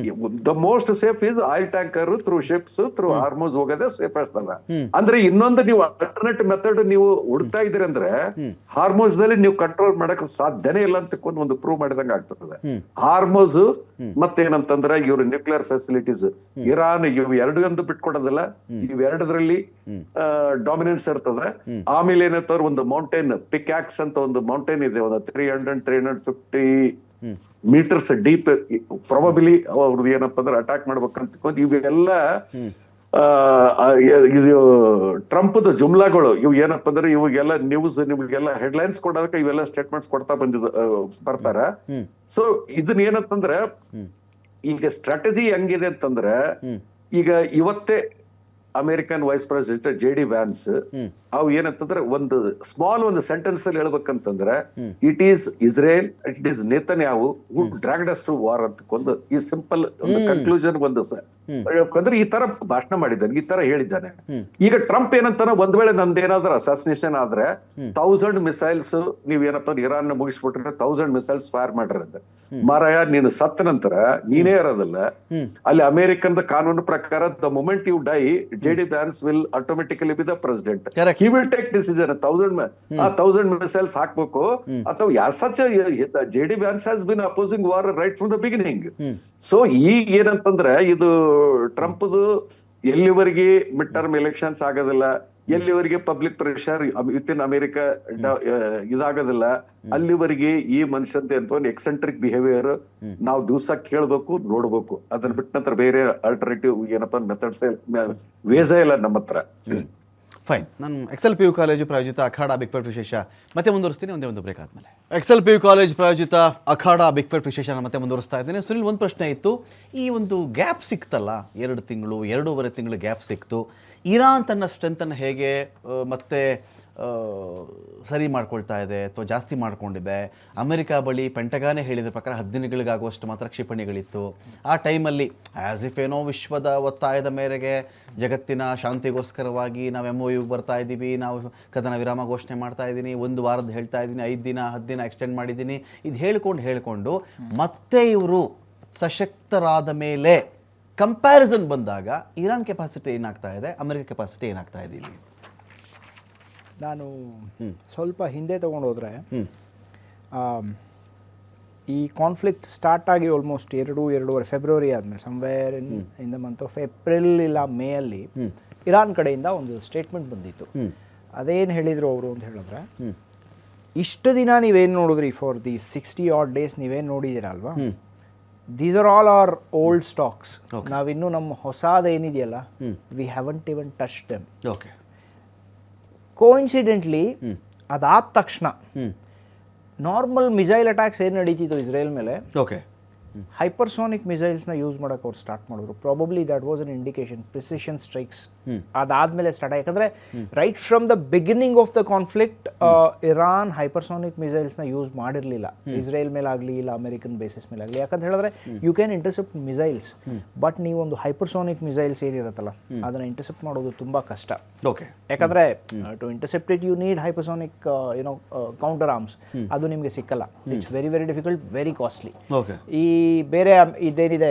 The most safe is oil tanker through ships through Hormuz ಹೋಗೋದೇ ಸೇಫೆಸ್ಟ್ ಅಲ್ಲ. ಅಂದ್ರೆ ಇನ್ನೊಂದು ನೀವು ಅಲ್ಟರ್ನೇಟ್ ಮೆಥಡ್ ನೀವು ಹುಡ್ತಾ ಇದ್ರಿ ಅಂದ್ರೆ ಹಾರ್ಮೋಸ್ ದಲ್ಲಿ ನೀವು ಕಂಟ್ರೋಲ್ ಮಾಡಕ್ ಸಾಧ್ಯನೇ ಇಲ್ಲ ಅಂತ ಒಂದು ಪ್ರೂವ್ ಮಾಡಿದಂಗ ಆಗ್ತದೆ. ಹಾರ್ಮೋಸ್ ಮತ್ತೇನಂತಂದ್ರೆ ಇವ್ರ ನ್ಯೂಕ್ಲಿಯರ್ ಫೆಸಿಲಿಟೀಸ್ ಇರಾನ್ ಇವ್ ಎರಡೊಂದು ಬಿಟ್ಕೊಡೋದಿಲ್ಲ. ಇವೆರಡರಲ್ಲಿ ಡಾಮಿನೆನ್ಸ್ ಇರ್ತದೆ. ಆಮೇಲೆ ಏನಂತಾರೆ ಒಂದು ಮೌಂಟೇನ್ ಪಿಕ್ಯಾಕ್ಸ್ ಅಂತ ಒಂದು ಮೌಂಟೇನ್ ಇದೆ, ಒಂದು 350 ಮೀಟರ್ಸ್ ಡೀಪ್. ಪ್ರಾಬಬ್ಲಿ ಅವ್ರದ್ದು ಏನಪ್ಪಾ ಅಂದ್ರೆ ಅಟ್ಯಾಕ್ ಮಾಡ್ಬೇಕಂತ ಇವೆಲ್ಲ ಇದು ಟ್ರಂಪ್ದ ಜುಮ್ಲಾಗಳು. ಇವು ಏನಪ್ಪಾ ಅಂದ್ರೆ ಇವಾಗೆಲ್ಲ ನ್ಯೂಸ್ ನಿಮ್ಗೆಲ್ಲ ಹೆಡ್ಲೈನ್ಸ್ ಕೊಡೋದಕ್ಕೆ ಇವೆಲ್ಲ ಸ್ಟೇಟ್ಮೆಂಟ್ಸ್ ಕೊಡ್ತಾ ಬರ್ತಾರ. ಸೊ ಇದನ್ನ ಏನಂತಂದ್ರೆ ಈಗ ಸ್ಟ್ರಾಟಜಿ ಹೆಂಗಿದೆ ಅಂತಂದ್ರೆ, ಈಗ ಇವತ್ತೇ American vice president JD Vance ಅವು ಏನಂತಂದ್ರೆ ಒಂದು ಸ್ಮಾಲ್ ಒಂದು ಸೆಂಟೆನ್ಸ್ ಅಲ್ಲಿ ಹೇಳ್ಬೇಕಂತಂದ್ರೆ, it is Israel, it is Netanyahu who dragged us to war ಅಂತ ಈ ಸಿಂಪಲ್ ಒಂದು ಕನ್ಕ್ಲೂಷನ್ ಒಂದು ಅಂದ್ರೆ ಈ ತರ ಭಾಷಣ ಮಾಡಿದ್ದಾನೆ, ಈ ತರ ಹೇಳಿದ್ದಾನೆ. ಈಗ ಟ್ರಂಪ್ ಏನಂತಾನೆ, ಒಂದ್ ವೇಳೆ ನಮ್ದೇನಾದ್ರೂ ಅಸಾಸಿನೇಷನ್ ಆದ್ರೆ 1000 ಮಿಸೈಲ್ಸ್ ನೀವೇನಪ್ಪ ಇರಾನ್ ಮುಗಿಸ್ಬಿಟ್ರೆ 1000 ಮಿಸೈಲ್ಸ್ ಫೈರ್ ಮಾಡಿರಂತೆ. ಮಾರಾಯ, ನೀನು ಸತ್ತ ನಂತರ ನೀನೇ ಇರೋದಿಲ್ಲ ಅಲ್ಲಿ. ಅಮೆರಿಕನ್ ಕಾನೂನು ಪ್ರಕಾರ the moment you die JD Vance will automatically be the president. He will take decision. 1000 missiles ಹಾಕ್ಬೇಕು ಅಥವಾ ಯಾಸಚ JD Vance has been opposing war right from the beginning. So ಈಗ ಏನಂತಂದ್ರೆ ಇದು ಟ್ರಂಪ್ದು ಎಲ್ಲಿವರೆಗೆ ಮಿಡ್ ಟರ್ಮ್ ಎಲೆಕ್ಷನ್ಸ್ ಆಗೋದಿಲ್ಲ, ಎಲ್ಲಿವರೆಗೆ public pressure within America ಇದಾಗೋದಿಲ್ಲ, ಅಲ್ಲಿವರೆಗೆ ಈ ಮನುಷ್ಯಂತೆ ಅಂತ ಒಂದು ಎಕ್ಸೆಂಟ್ರಿಕ್ ಬಿಹೇವಿಯರ್ ನಾವು ದಿವಸ ಕೇಳ್ಬೇಕು, ನೋಡ್ಬೇಕು. ಅದನ್ನ ಬಿಟ್ಟ ನಂತರ ಬೇರೆ ಆಲ್ಟರ್ನೇಟಿವ್ ಏನಪ್ಪಾ ಮೆಥಡ್ಸ್ ವೇಸೇ ಇಲ್ಲ ನಮ್ಮ ಹತ್ರ. ಫೈನ್. ನಾನು ಎಕ್ಸೆಲ್ ಪಿ ಯು ಕಾಲೇಜು ಪ್ರಾಯೋಜಿತ ಅಖಾಡ ಬಿಗ್ ಫೈಟ್ ವಿಶೇಷ ಮತ್ತೆ ಮುಂದುವರಿಸ್ತೀನಿ ಒಂದೇ ಒಂದು ಬ್ರೇಕ್ ಆದಮೇಲೆ. ಎಕ್ಸೆಲ್ ಪಿ ಯು ಕಾಲೇಜ್ ಪ್ರಾಯೋಜಿತ ಅಖಾಡ ಬಿಗ್ ಫೈಟ್ ವಿಶೇಷ ಮತ್ತೆ ಮುಂದುವರಿಸ್ತಾ ಇದ್ದೀನಿ. ಸುನಿಲ್, ಒಂದು ಪ್ರಶ್ನೆ ಇತ್ತು. ಈ ಒಂದು ಗ್ಯಾಪ್ ಸಿಕ್ತಲ್ಲ, 2 ತಿಂಗಳು 2.5 ತಿಂಗಳು ಗ್ಯಾಪ್ ಸಿಕ್ತು, ಇರಾನ್ ತನ್ನ ಸ್ಟ್ರೆಂತನ್ನು ಹೇಗೆ ಮತ್ತೆ ಸರಿ ಮಾಡ್ಕೊಳ್ತಾ ಇದೆ ಅಥವಾ ಜಾಸ್ತಿ ಮಾಡ್ಕೊಂಡಿದೆ? ಅಮೆರಿಕ ಬಳಿ ಪೆಂಟಗಾನೇ ಹೇಳಿದ ಪ್ರಕಾರ 10 ದಿನಗಳಿಗಾಗುವಷ್ಟು ಮಾತ್ರ ಕ್ಷಿಪಣಿಗಳಿತ್ತು. ಆ ಟೈಮಲ್ಲಿ ಆ್ಯಸ್ ಇಫ್ ಏನೋ ವಿಶ್ವದ ಒತ್ತಾಯದ ಮೇರೆಗೆ ಜಗತ್ತಿನ ಶಾಂತಿಗೋಸ್ಕರವಾಗಿ ನಾವು MOU ಬರ್ತಾ ಇದ್ದೀವಿ, ನಾವು ಕದನ ವಿರಾಮ ಘೋಷಣೆ ಮಾಡ್ತಾ ಇದ್ದೀನಿ, 1 ವಾರದ ಹೇಳ್ತಾ ಇದ್ದೀನಿ, 5 ದಿನ 10 ದಿನ ಎಕ್ಸ್ಟೆಂಡ್ ಮಾಡಿದ್ದೀನಿ, ಇದು ಹೇಳ್ಕೊಂಡು ಮತ್ತೆ ಇವರು ಸಶಕ್ತರಾದ ಮೇಲೆ ಕಂಪ್ಯಾರಿಸನ್ ಬಂದಾಗ ಇರಾನ್ ಕೆಪಾಸಿಟಿ ಏನಾಗ್ತಾ ಇದೆ, ಅಮೆರಿಕ ಕೆಪಾಸಿಟಿ ಏನಾಗ್ತಾ ಇದೆ ಇಲ್ಲಿ? ನಾನು ಸ್ವಲ್ಪ ಹಿಂದೆ ತೊಗೊಂಡು ಹೋದರೆ, ಈ ಕಾನ್ಫ್ಲಿಕ್ಟ್ ಸ್ಟಾರ್ಟ್ ಆಗಿ ಆಲ್ಮೋಸ್ಟ್ 2-2.5 ಫೆಬ್ರವರಿ ಆದಮೇಲೆ somewhere in the month of April ಇಲ್ಲ ಮೇ ಅಲ್ಲಿ ಇರಾನ್ ಕಡೆಯಿಂದ ಒಂದು ಸ್ಟೇಟ್ಮೆಂಟ್ ಬಂದಿತ್ತು. ಅದೇನು ಹೇಳಿದರು ಅವರು ಅಂತ ಹೇಳಿದ್ರೆ, ಇಷ್ಟು ದಿನ ನೀವೇನು ನೋಡಿದ್ರಿ ಫಾರ್ ದಿ 60 odd days ನೀವೇನು ನೋಡಿದ್ದೀರಾ ಅಲ್ವಾ, these are all are old stocks. ನಾವಿನ್ನೂ ನಮ್ಮ ಹೊಸದು ಏನಿದೆಯಲ್ಲ, ವಿ ಹ್ಯಾವಂಟ್ ಇವನ್ ಟಚ್ ದೆಮ್. ಓಕೆ. ಕೋಇನ್ಸಿಡೆಂಟ್ಲಿ ಅದಾದ ತಕ್ಷಣ ನಾರ್ಮಲ್ ಮಿಸೈಲ್ ಅಟ್ಯಾಕ್ಸ್ ಏನು ನಡೀತಿತ್ತು ಇಸ್ರೇಲ್ ಮೇಲೆ, ಓಕೆ, ಹೈಪರ್ಸೋನಿಕ್ ಮಿಸೈಲ್ಸ್ನ ಯೂಸ್ ಮಾಡೋಕೆ ಅವ್ರು ಸ್ಟಾರ್ಟ್ ಮಾಡಿದ್ರು. Probably that was an indication precision strikes ಅದಾದಮೇಲೆ ಸ್ಟಾರ್ಟ್. ಯಾಕಂದರೆ right from the beginning of the conflict Iran hypersonic ಮಿಸೈಲ್ಸ್ನ ಯೂಸ್ ಮಾಡಿರಲಿಲ್ಲ ಇಸ್ರೇಲ್ ಮೇಲಾಗಲಿ ಇಲ್ಲ ಅಮೆರಿಕನ್ ಬೇಸಿಸ್ ಮೇಲಾಗಲಿ. ಯಾಕಂತ ಹೇಳಿದ್ರೆ you can intercept missiles, but ನೀವು ಒಂದು ಹೈಪರ್ಸೋನಿಕ್ ಮಿಸೈಲ್ಸ್ ಏನಿರುತ್ತಲ್ಲ ಅದನ್ನು ಇಂಟರ್ಸೆಪ್ಟ್ ಮಾಡೋದು ತುಂಬ ಕಷ್ಟ. ಓಕೆ. ಯಾಕಂದರೆ to intercept it you need hypersonic counter arms. ಅದು ನಿಮಗೆ ಸಿಕ್ಕಲ್ಲ. It's very very difficult, very costly. Okay. ಈ ಬೇರೆ ಇದೇನಿದೆ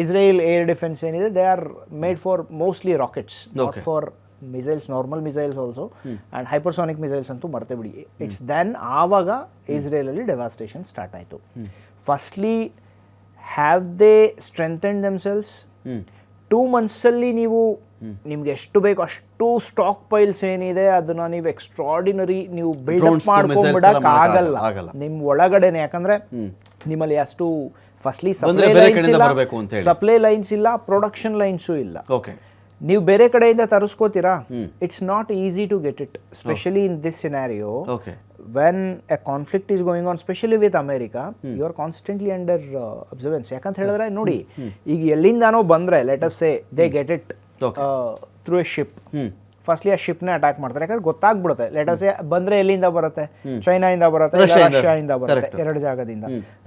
ಇಸ್ರೇಲ್ ಏರ್ ಡಿಫೆನ್ಸ್ ಏನಿದೆ, they are made for mostly rockets, not for missiles, normal missiles also, and hypersonic missiles ಅಂತೂ ಮರ್ತೇ ಬಿಡಿ. ಇಟ್ಸ್ ದೆನ್ ಆವಾಗ ಇಸ್ರೇಲಲ್ಲಿ ಡೆವಾಸ್ಟೇಷನ್ ಸ್ಟಾರ್ಟ್ ಆಯಿತು. Firstly have they strengthened themselves. 2 monthsಲ್ಲಿ ನೀವು ನಿಮ್ಗೆ ಎಷ್ಟು ಬೇಕು ಅಷ್ಟು ಸ್ಟಾಕ್ ಪೈಲ್ಸ್ ಏನಿದೆ ಅದನ್ನ ನೀವು ಎಕ್ಸ್ಟ್ರಾರ್ಡಿನರಿ ನೀವು ಬಿಲ್ಡಪ್ ಮಾಡ್ಕೊಂಡ್ಬಿಡಕ್ ಆಗಲ್ಲ ನಿಮ್ಮ ಒಳಗಡೆನೆ. ಯಾಕಂದ್ರೆ ನಿಮ್ಮಲ್ಲಿ ಅಷ್ಟು ಫಸ್ಟ್ಲಿ ಸಪ್ಲೈ ಲೈನ್ಸ್ ಇಲ್ಲ, ಪ್ರೊಡಕ್ಷನ್ ಲೈನ್ಸು ಇಲ್ಲ. ನೀವು ಬೇರೆ ಕಡೆಯಿಂದ ತರಿಸ್ಕೋತೀರಾ, it's not easy to get it, specially in this scenario. When a conflict is going on, specially with America, you are constantly under observance. ಯಾಕಂತ ಹೇಳಿದ್ರೆ ನೋಡಿ, ಈಗ ಎಲ್ಲಿಂದಾನೋ ಬಂದ್ರೆ let us say they get it through a ship, firstly ಆ ಶಿಪ್ನೇ attack ಮಾಡ್ತಾರೆ. ಯಾಕಂದ್ರೆ ಗೊತ್ತಾಗ್ಬಿಡುತ್ತೆ, ಲೆಟ್ ಅಸ್ ಸೇ ಬಂದ್ರೆ ಎಲ್ಲಿಂದ ಬರುತ್ತೆ, ಚೈನಾಯಿಂದ ಬರುತ್ತೆ, ರಷ್ಯಾದಿಂದ ಬರುತ್ತೆ, 2 ಜಾಗದಿಂದ.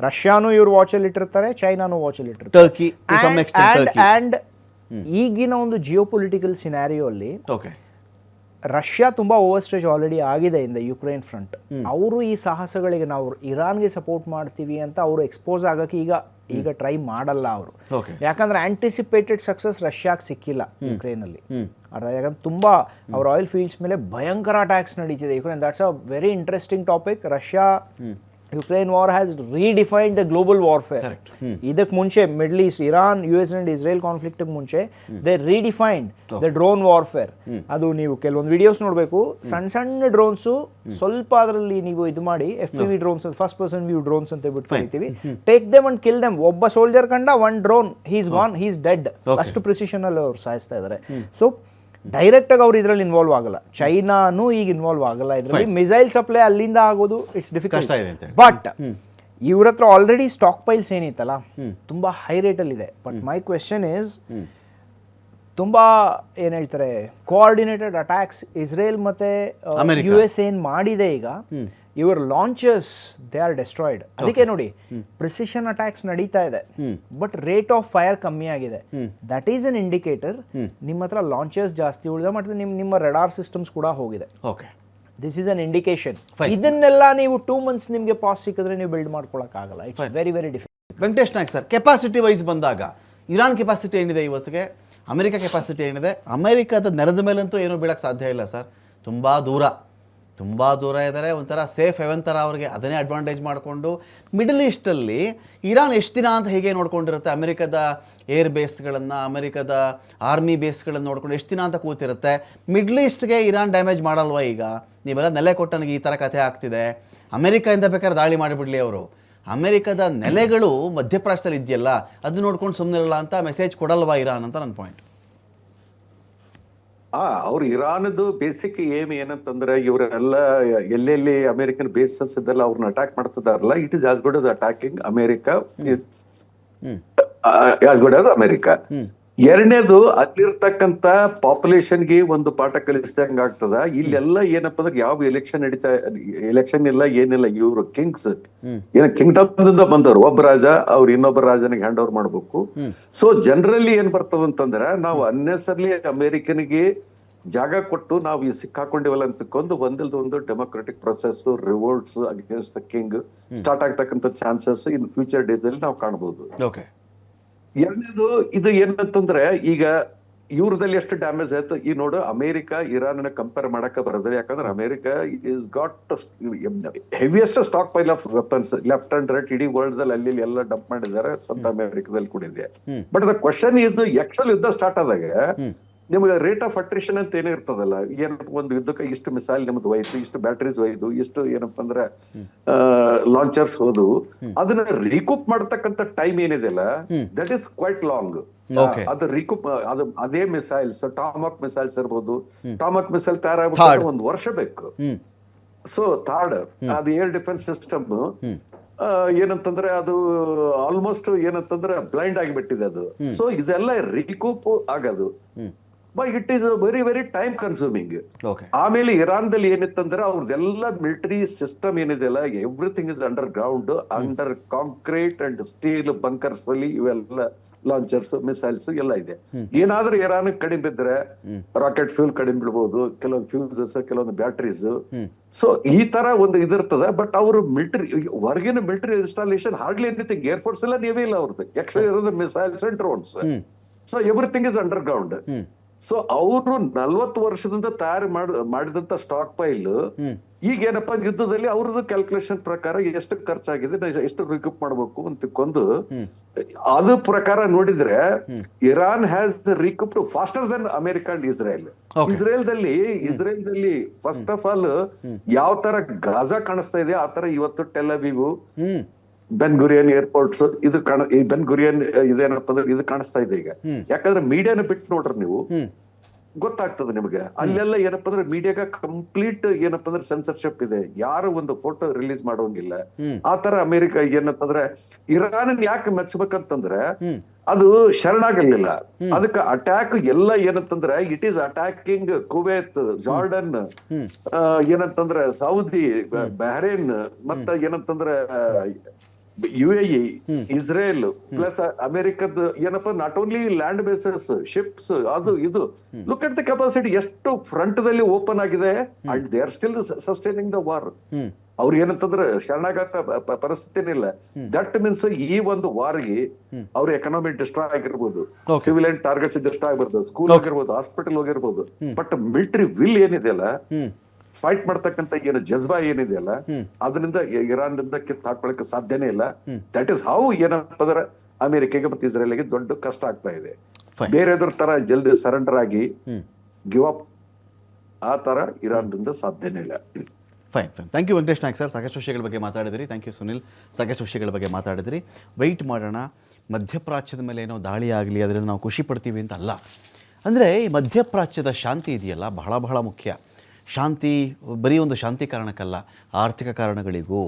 ರಷ್ಯಾನು ಇವ್ರು ವಾಚಲ್ಲಿ ಇಟ್ಟಿರ್ತಾರೆ, ಚೈನಾನು ವಾಚಲ್ಲಿ ಇಟ್ಟಿರ್ತಾರೆ. ಆ್ಯಂಡ್ ಈಗಿನ ಒಂದು ಜಿಯೋ ಪೊಲಿಟಿಕಲ್ ಸಿನಾರಿಯೋ ಅಲ್ಲಿ ರಷ್ಯಾ ತುಂಬ ಓವರ್ ಸ್ಟೇಜ್ ಆಲ್ರೆಡಿ ಆಗಿದೆ ಇನ್ ದ ಯುಕ್ರೇನ್ ಫ್ರಂಟ್. ಅವರು ಈ ಸಾಹಸಗಳಿಗೆ ನಾವು ಇರಾನ್ಗೆ ಸಪೋರ್ಟ್ ಮಾಡ್ತೀವಿ ಅಂತ ಅವರು ಎಕ್ಸ್ಪೋಸ್ ಆಗಕ್ಕೆ ಈಗ ಟ್ರೈ ಮಾಡಲ್ಲ ಅವರು. ಯಾಕಂದ್ರೆ ಆಂಟಿಸಿಪೇಟೆಡ್ ಸಕ್ಸಸ್ ರಷ್ಯಾಗೆ ಸಿಕ್ಕಿಲ್ಲ ಯುಕ್ರೇನಲ್ಲಿ. ಯಾಕಂದ್ರೆ ತುಂಬಾ ಅವ್ರ ಆಯಿಲ್ ಫೀಲ್ಡ್ಸ್ ಮೇಲೆ ಭಯಂಕರ ಅಟ್ಯಾಕ್ಸ್ ನಡೀತಿದೆ Ukraine. That's a very interesting topic. Russia Ukraine war has redefined the global warfare. ಇದಕ್ಕೆ ಮುಂಚೆ middle east, Iran US and Israel conflict ಮುಂಚೆ they redefined the drone warfare. ಅದು ನೀವು ಕೆಲವೊಂದು ವಿಡಿಯೋಸ್ ನೋಡಬೇಕು, ಸಣ್ಣ ಡ್ರೋನ್ಸು, ಸ್ವಲ್ಪ ಅದರಲ್ಲಿ ನೀವು ಇದು ಮಾಡಿ FPV drones, first person view drones ಅಂತ ಬಿಟ್ಟು ಕರಿತೀವಿ, take them and kill them. ಒಬ್ಬ ಸೋಲ್ಜರ್ ಕಂಡ 1 drone, he's gone, he's dead. ಅಷ್ಟು ಪ್ರಿಸಿಷನ್ ಅಲ್ಲಿ ಅವ್ರು ಸಾಯಿಸ್ತಾ ಇದ್ದಾರೆ. ಸೊ ಡೈರೆಕ್ಟ್ ಆಗಿ ಅವ್ರು ಇದ್ರಲ್ಲಿ ಇನ್ವಾಲ್ವ್ ಆಗಲ್ಲ. ಚೈನಾನು ಈಗ ಇನ್ವಾಲ್ವ್ ಆಗಲ್ಲ ಇದರಲ್ಲಿ. ಮಿಸೈಲ್ ಸಪ್ಲೈ ಅಲ್ಲಿಂದ ಆಗೋದು ಇಟ್ಸ್ ಡಿಫಿಕಲ್ಟ್. ಬಟ್ ಇವ್ರ ಹತ್ರ ಆಲ್ರೆಡಿ ಸ್ಟಾಕ್ ಪೈಲ್ಸ್ ಏನಿತ್ತಲ್ಲ ತುಂಬಾ ಹೈ ರೇಟಲ್ಲಿ ಇದೆ. ಬಟ್ ಮೈ ಕ್ವೆಶನ್ ಇಸ್, ತುಂಬಾ ಏನ್ ಹೇಳ್ತಾರೆ, ಕೋಆರ್ಡಿನೇಟೆಡ್ ಅಟ್ಯಾಕ್ಸ್ ಇಸ್ರೇಲ್ ಮತ್ತೆ US ಏನ್ ಮಾಡಿದೆ ಈಗ, ಇವರ್ ಲಾಂಚರ್ಸ್ ದೇ ಆರ್ ಡೆಸ್ಟ್ರಾಯ್ಡ್. ಅದಕ್ಕೆ ನೋಡಿ ಪ್ರಿಸಿಷನ್ ಅಟ್ಯಾಕ್ಸ್ ನಡೀತಾ ಇದೆ, ಬಟ್ ರೇಟ್ ಆಫ್ ಫೈರ್ ಕಮ್ಮಿ ಆಗಿದೆ. ದಟ್ ಈಸ್ ಅನ್ ಇಂಡಿಕೇಟರ್ ನಿಮ್ಮ ಹತ್ರ ಲಾಂಚರ್ಸ್ ಜಾಸ್ತಿ ಉಳಿದ, ಮತ್ತೆ ನಿಮ್ಮ ರೆಡಾರ್ ಸಿಸ್ಟಮ್ಸ್ ಕೂಡ ಹೋಗಿದೆ. This is an indication. ಇದನ್ನೆಲ್ಲ ನೀವು 2 months ನಿಮಗೆ ಪಾಸ್ ಸಿಕ್ಕಿದ್ರೆ ನೀವು ಬಿಲ್ಡ್ ಮಾಡ್ಕೊಳಕ್ ಆಗಲ್ಲ. It's very very difficult. Venkatesh Naik sir, capacity wise ಬಂದಾಗ ಇರಾನ್ ಕೆಪಾಸಿಟಿ ಏನಿದೆ ಇವತ್ತಿಗೆ, ಅಮೆರಿಕ ಕೆಪಾಸಿಟಿ ಏನಿದೆ? ಅಮೆರಿಕದ ನೆಲದ ಮೇಲಂತೂ ಏನೂ ಬೀಳಕ್ಕೆ ಸಾಧ್ಯ ಇಲ್ಲ ಸರ್, ತುಂಬ ದೂರ. ತುಂಬ ದೂರ ಇದ್ದಾರೆ, ಒಂಥರ ಸೇಫ್ ಹೆವೆನ್ ಥರ ಅವ್ರಿಗೆ ಅದನ್ನೇ ಅಡ್ವಾಂಟೇಜ್ ಮಾಡಿಕೊಂಡು ಮಿಡಲ್ ಈಸ್ಟಲ್ಲಿ ಇರಾನ್ ಎಷ್ಟು ದಿನ ಅಂತ ಹೇಗೆ ನೋಡ್ಕೊಂಡಿರುತ್ತೆ, ಅಮೆರಿಕದ ಏರ್ ಬೇಸ್ಗಳನ್ನು, ಅಮೆರಿಕದ ಆರ್ಮಿ ಬೇಸ್ಗಳನ್ನು ನೋಡ್ಕೊಂಡು ಎಷ್ಟು ದಿನ ಅಂತ ಕೂತಿರುತ್ತೆ. ಮಿಡ್ಲ್ ಈಸ್ಟ್ಗೆ ಇರಾನ್ ಡ್ಯಾಮೇಜ್ ಮಾಡಲ್ವ? ಈಗ ನೀವೆಲ್ಲ ನೆಲೆ ಕೊಟ್ಟು ನನಗೆ ಈ ಥರ ಕಥೆ ಆಗ್ತಿದೆ, ಅಮೆರಿಕದಿಂದ ಬೇಕಾದ್ರೆ ದಾಳಿ ಮಾಡಿಬಿಡಲಿ ಅವರು, ಅಮೆರಿಕದ ನೆಲೆಗಳು ಮಧ್ಯಪ್ರಾಚ್ಯದಲ್ಲಿ ಇದೆಯಲ್ಲ ಅದು ನೋಡ್ಕೊಂಡು ಸುಮ್ಮನಿರಲ್ಲ ಅಂತ ಮೆಸೇಜ್ ಕೊಡಲ್ವಾ ಇರಾನ್ ಅಂತ ನನ್ನ ಪಾಯಿಂಟ್. ಅವ್ರು ಇರಾನ್ದು ಬೇಸಿಕ್ ಏಮ್ ಏನಂತಂದ್ರೆ ಇವರೆಲ್ಲ ಎಲ್ಲೆಲ್ಲಿ ಅಮೆರಿಕನ್ ಬೇಸಸ್ ಇದೆಲ್ಲ ಅವ್ರನ್ನ ಅಟ್ಯಾಕ್ ಮಾಡ್ತಿದಾರಲ್ಲ, it is as good as attacking America, as good as America. ಎರಡನೇದು ಅಲ್ಲಿರ್ತಕ್ಕಂತ ಪಾಪ್ಯುಲೇಷನ್ಗೆ ಒಂದು ಪಾಠ ಕಲಿಸಿದಂಗ ಆಗ್ತದ. ಇಲ್ಲೆಲ್ಲ ಏನಪ್ಪಾ ಅಂದ್ರೆ ಯಾವ ಎಲೆಕ್ಷನ್ ಇಲ್ಲ ಏನಿಲ್ಲ, ಇವ್ರು ಕಿಂಗ್ಸ್ ಕಿಂಗ್ಡಮ್ದಿಂದ ಬಂದವ್ರು, ಒಬ್ಬ ರಾಜ ಅವ್ರು ಇನ್ನೊಬ್ಬ ರಾಜನಿಗೆ ಹ್ಯಾಂಡ್ ಓವರ್ ಮಾಡ್ಬೇಕು. ಸೊ ಜನರಲಿ ಏನ್ ಬರ್ತದಂತಂದ್ರ ನಾವು ಅನ್ನೆಸರ್ಲಿ ಅಮೆರಿಕನ್ಗೆ ಜಾಗ ಕೊಟ್ಟು ನಾವು ಈ ಸಿಕ್ಕಾಕೊಂಡಿವಲ್ಲ ಅಂತಕೊಂಡು ಒಂದು democratic process, revolts against the king start ಆಗ್ತಕ್ಕಂಥ ಚಾನ್ಸಸ್ ಇನ್ ಫ್ಯೂಚರ್ ಡೇಸ್ ಅಲ್ಲಿ ನಾವು ಕಾಣಬಹುದು. ಎರಡನೇದು ಇದು ಏನಂತಂದ್ರೆ ಈಗ ಇವ್ರದಲ್ಲಿ ಎಷ್ಟು ಡ್ಯಾಮೇಜ್ ಆಯ್ತು ಈ ನೋಡು, ಅಮೆರಿಕ ಇರಾನ್ ಕಂಪೇರ್ ಮಾಡಕ ಬರೋದ್ರೆ, ಯಾಕಂದ್ರೆ America is got heaviest stock pile of weapons left and right ಇಡೀ ವರ್ಲ್ಡ್ ದಲ್ಲಿ ಅಲ್ಲಿ ಎಲ್ಲ ಡಂಪ್ ಮಾಡಿದ್ದಾರೆ, ಸ್ವಂತ ಅಮೆರಿಕದಲ್ಲಿ ಕೂಡ ಇದೆ. But the question is actual ಯುದ್ಧ ಸ್ಟಾರ್ಟ್ ಆದಾಗ ನಿಮ್ಗೆ ರೇಟ್ ಆಫ್ ಅಟ್ರಿಷನ್ ಅಂತ ಏನೇ ಇರ್ತದಲ್ಲ, ಏನಪ್ಪ ಒಂದು ಯುದ್ಧಕ್ಕೆ ಇಷ್ಟು ಮಿಸೈಲ್ ನಿಮ್ದು ಒಯ್ತು, ಇಷ್ಟು ಬ್ಯಾಟ್ರೀಸ್ ಒಯ್ದು, ಇಷ್ಟು ಏನಪ್ಪಾ ಅಂದ್ರೆ ಲಾಂಚರ್ಸ್ ಹೋದು, ಅದನ್ನ ರೀಕೂಪ್ ಮಾಡತಕ್ಕಂತ ಟೈಮ್ ಏನಿದೆಯಲ್ಲ ದಟ್ ಈಸ್ ಕ್ವೈಟ್ ಲಾಂಗ್. ಅದು ರೀಕೂಪ್ ಅದೇ ಮಿಸೈಲ್ಸ್ ಟಾಮಾಕ್ ಮಿಸೈಲ್ಸ್ ಇರ್ಬೋದು, ಟಾಮಾಕ್ ಮಿಸೈಲ್ ತಯಾರಾಗಬೇಕು 1 ವರ್ಷ ಬೇಕು. ಸೊ ಥರ್ಡ್ ಅದು ಏರ್ ಡಿಫೆನ್ಸ್ ಸಿಸ್ಟಮ್ ಏನಂತಂದ್ರೆ ಅದು ಆಲ್ಮೋಸ್ಟ್ ಏನಂತಂದ್ರೆ ಬ್ಲೈಂಡ್ ಆಗಿಬಿಟ್ಟಿದೆ ಅದು. ಸೊ ಇದೆಲ್ಲ ರೀಕೂಪ್ ಆಗೋದು, but it is very very time consuming. ಆಮೇಲೆ ಇರಾನ್ದಲ್ಲಿ ಏನಿತ್ತಂದ್ರೆ ಅವ್ರದ್ದೆಲ್ಲ ಮಿಲಿಟರಿ ಸಿಸ್ಟಮ್ ಏನಿದೆಯಲ್ಲ, everything is under ground, under concrete and steel bunkers ಅಲ್ಲಿ ಇವೆಲ್ಲ ಲಾಂಚರ್ಸ್ ಮಿಸೈಲ್ಸ್ ಎಲ್ಲ ಇದೆ. ಏನಾದ್ರೂ ಇರಾನ್ ಕಡಿಮೆ ಬಿದ್ರೆ ರಾಕೆಟ್ ಫ್ಯೂಲ್ ಕಡಿಮೆ ಬಿಡ್ಬೋದು, ಕೆಲವೊಂದು ಫ್ಯೂಸಸ್, ಕೆಲವೊಂದು ಬ್ಯಾಟ್ರೀಸ್. ಸೊ ಈ ತರ ಒಂದು ಇದಿರ್ತದೆ. ಬಟ್ ಅವರು ಮಿಲಿಟರಿ ಹೊರಗಿನ military installation hardly anything, air force ಎಲ್ಲ ನೀವೇ ಇಲ್ಲ ಅವ್ರದ್ದು, ಆಕ್ಚುಲಿ ಇರೋದು missiles and drones. So everything is under ground. So ಅವರು 40 ವರ್ಷದಿಂದ ತಯಾರು ಮಾಡಿದಂತ ಸ್ಟಾಕ್ ಪೈಲ್ ಈಗ ಏನಪ್ಪಾ ಯುದ್ಧದಲ್ಲಿ ಅವ್ರದ್ದು ಕ್ಯಾಲ್ಕುಲೇಷನ್ ಪ್ರಕಾರ ಎಷ್ಟು ಖರ್ಚಾಗಿದೆ, ಎಷ್ಟು ರಿಕೂಪ್ ಮಾಡ್ಬೇಕು ಅಂತಕೊಂಡು ಅದ್ರ ಪ್ರಕಾರ ನೋಡಿದ್ರೆ Iran has recouped faster than America and Israel. ಇಸ್ರೇಲ್ದಲ್ಲಿ ಫಸ್ಟ್ ಆಫ್ ಆಲ್ ಯಾವ ತರ ಗಾಜಾ ಕಾಣಿಸ್ತಾ ಇದೆ ಆ ತರ ಇವತ್ತು Tel Aviv, Ben Gurion airports ಇದು ಬೆನ್ ಗುರಿಯನ್ ಇದೇನಪ್ಪ ಅಂದ್ರೆ ಇದು ಕಾಣಿಸ್ತಾ ಇದೆ ಈಗ. ಯಾಕಂದ್ರೆ ಮೀಡಿಯಾನ ಬಿಟ್ಟು ನೋಡ್ರಿ ನೀವು, ಗೊತ್ತಾಗ್ತದೆ ನಿಮ್ಗೆ. ಅಲ್ಲೆಲ್ಲ ಏನಪ್ಪಾ ಅಂದ್ರೆ ಮೀಡಿಯಾಗ ಕಂಪ್ಲೀಟ್ ಏನಪ್ಪಾ ಅಂದ್ರೆ ಸೆನ್ಸರ್ಶಿಪ್ ಇದೆ, ಯಾರು ಒಂದು ಫೋಟೋ ರಿಲೀಸ್ ಮಾಡೋಂಗಿಲ್ಲ. ಆ ತರ ಅಮೆರಿಕ ಏನಂತಂದ್ರೆ ಇರಾನ್ ಯಾಕೆ ಮೆಚ್ಚಬೇಕಂತಂದ್ರೆ ಅದು ಶರಣಾಗಲಿಲ್ಲ, ಅದಕ್ಕೆ ಅಟ್ಯಾಕ್ ಎಲ್ಲ ಏನಂತಂದ್ರೆ it is attacking Kuwait, Jordan, ಏನಂತಂದ್ರೆ ಸೌದಿ, ಬಹ್ರೇನ್, ಮತ್ತ ಏನಂತಂದ್ರೆ UAE, ಇಸ್ರೇಲ್ ಪ್ಲಸ್ ಅಮೆರಿಕದ ಏನಪ್ಪಾ not only land basis, ships, ಅದು ಇದು. ಲುಕ್ ಅಟ್ ದ ಕೆಪಾಸಿಟಿ, ಎಷ್ಟು ಫ್ರಂಟ್ ದಲ್ಲಿ ಓಪನ್ ಆಗಿದೆ and they are still sustaining the war. ಅವ್ರು ಏನಂತಂದ್ರೆ ಶರಣಾಗತ ಪರಿಸ್ಥಿತಿನೇ ಇಲ್ಲ. ದಟ್ ಮೀನ್ಸ್ ಈ ಒಂದು ವಾರ್ಗೆ ಅವ್ರ ಎಕನಾಮಿ ಡಿಸ್ಟ್ರಾಯ್ ಆಗಿರ್ಬೋದು, ಸಿವಿಲಿಯನ್ ಟಾರ್ಗೆಟ್ಸ್ ಡಿಸ್ಟ್ರಾಯ್ ಆಗಿರ್ಬೋದು, ಸ್ಕೂಲ್ ಆಗಿರ್ಬೋದು, ಹಾಸ್ಪಿಟಲ್ ಹೋಗಿರ್ಬೋದು. ಬಟ್ ಮಿಲಿಟರಿ ವಿಲ್ ಏನಿದೆಯಲ್ಲ, ಫೈಟ್ ಮಾಡ್ತಕ್ಕಂತ ಏನು ಜಜ್ಬಾ ಏನಿದೆಯಲ್ಲ, ಅದರಿಂದ ಇರಾನ್ ಕಿತ್ತು ಹಾಕೊಳಕ್ಕೆ ಸಾಧ್ಯನೇ ಇಲ್ಲ. ದಟ್ ಇಸ್ ಹೌ ಏನಪ್ಪ ಅಂದ್ರೆ ಅಮೆರಿಕೆಗೆ ಮತ್ತೆ ಇಸ್ರೇಲ್ಗೆ ದೊಡ್ಡ ಕಷ್ಟ ಆಗ್ತಾ ಇದೆ. ಬೇರೆದ್ರ ತರ ಜಲ್ದಿ ಸರೆಂಡರ್ ಆಗಿ ಗಿವ್ ಅಪ್ ಆ ತರ ಇರಾನ್ದಿಂದ ಸಾಧ್ಯನೇ ಇಲ್ಲ. Fine. Thank you Venkatesh Naik sir, ಸಾಕಷ್ಟು ವಿಷಯಗಳ ಬಗ್ಗೆ ಮಾತಾಡಿದ್ರಿ. ಥ್ಯಾಂಕ್ ಯು ಸುನಿಲ್, ಸಾಕಷ್ಟು ವಿಷಯಗಳ ಬಗ್ಗೆ ಮಾತಾಡಿದ್ರಿ. ವೆಯ್ಟ್ ಮಾಡೋಣ, ಮಧ್ಯಪ್ರಾಚ್ಯದ ಮೇಲೆ ಏನೋ ದಾಳಿ ಆಗಲಿ ಅದರಿಂದ ನಾವು ಖುಷಿ ಪಡ್ತೀವಿ ಅಂತ ಅಲ್ಲ. ಅಂದರೆ ಈ ಮಧ್ಯಪ್ರಾಚ್ಯದ ಶಾಂತಿ ಇದೆಯಲ್ಲ ಬಹಳ ಬಹಳ ಮುಖ್ಯ. ಶಾಂತಿ ಬರೀ ಒಂದು ಶಾಂತಿ ಕಾರಣಕ್ಕಲ್ಲ, ಆರ್ಥಿಕ ಕಾರಣಗಳಿಗೂ,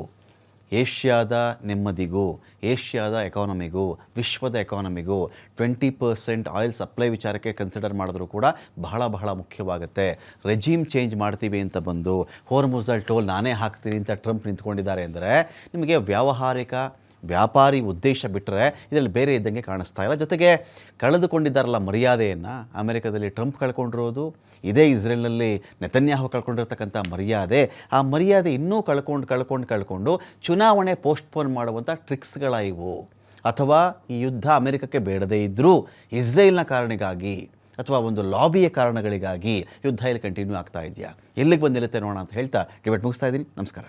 ಏಷ್ಯಾದ ನೆಮ್ಮದಿಗೂ, ಏಷ್ಯಾದ ಎಕಾನಮಿಗೂ, ವಿಶ್ವದ ಎಕಾನಮಿಗೂ 20% ಆಯಿಲ್ ಸಪ್ಲೈ ವಿಚಾರಕ್ಕೆ ಕನ್ಸಿಡರ್ ಮಾಡಿದ್ರೂ ಕೂಡ ಬಹಳ ಬಹಳ ಮುಖ್ಯವಾಗುತ್ತೆ. ರೆಜಿಮ್ ಚೇಂಜ್ ಮಾಡ್ತೀವಿ ಅಂತ ಬಂದು ಹೋರ್ಮುಝಲ್ ಟೋಲ್ ನಾನೇ ಹಾಕ್ತೀನಿ ಅಂತ ಟ್ರಂಪ್ ನಿಂತ್ಕೊಂಡಿದ್ದಾರೆ ಅಂದರೆ ನಿಮಗೆ ವ್ಯಾಪಾರಿ ಉದ್ದೇಶ ಬಿಟ್ಟರೆ ಇದರಲ್ಲಿ ಬೇರೆ ಇದ್ದಂಗೆ ಕಾಣಿಸ್ತಾ ಇಲ್ಲ. ಜೊತೆಗೆ ಕಳೆದುಕೊಂಡಿದ್ದಾರಲ್ಲ ಮರ್ಯಾದೆಯನ್ನು, ಅಮೆರಿಕದಲ್ಲಿ ಟ್ರಂಪ್ ಕಳ್ಕೊಂಡಿರೋದು, ಇದೇ ಇಸ್ರೇಲ್ನಲ್ಲಿ ನೆತನ್ಯಾಹು ಕಳ್ಕೊಂಡಿರ್ತಕ್ಕಂಥ ಮರ್ಯಾದೆ, ಆ ಮರ್ಯಾದೆ ಇನ್ನೂ ಕಳ್ಕೊಂಡು ಚುನಾವಣೆ ಪೋಸ್ಟ್ಪೋನ್ ಮಾಡುವಂಥ ಟ್ರಿಕ್ಸ್ಗಳ ಇವು. ಅಥವಾ ಈ ಯುದ್ಧ ಅಮೆರಿಕಕ್ಕೆ ಬೇಡದೇ ಇದ್ದರೂ ಇಸ್ರೇಲ್ನ ಕಾರಣಕ್ಕಾಗಿ ಅಥವಾ ಒಂದು ಲಾಬಿಯ ಕಾರಣಗಳಿಗಾಗಿ ಯುದ್ಧ ಇಲ್ಲಿ ಕಂಟಿನ್ಯೂ ಆಗ್ತಾ ಇದೆಯಾ, ಎಲ್ಲಿಗೆ ಬಂದಿರುತ್ತೆ ನೋಡೋಣ ಅಂತ ಹೇಳ್ತಾ ಡಿಬೇಟ್ ಮುಗಿಸ್ತಾ ಇದ್ದೀನಿ. ನಮಸ್ಕಾರ.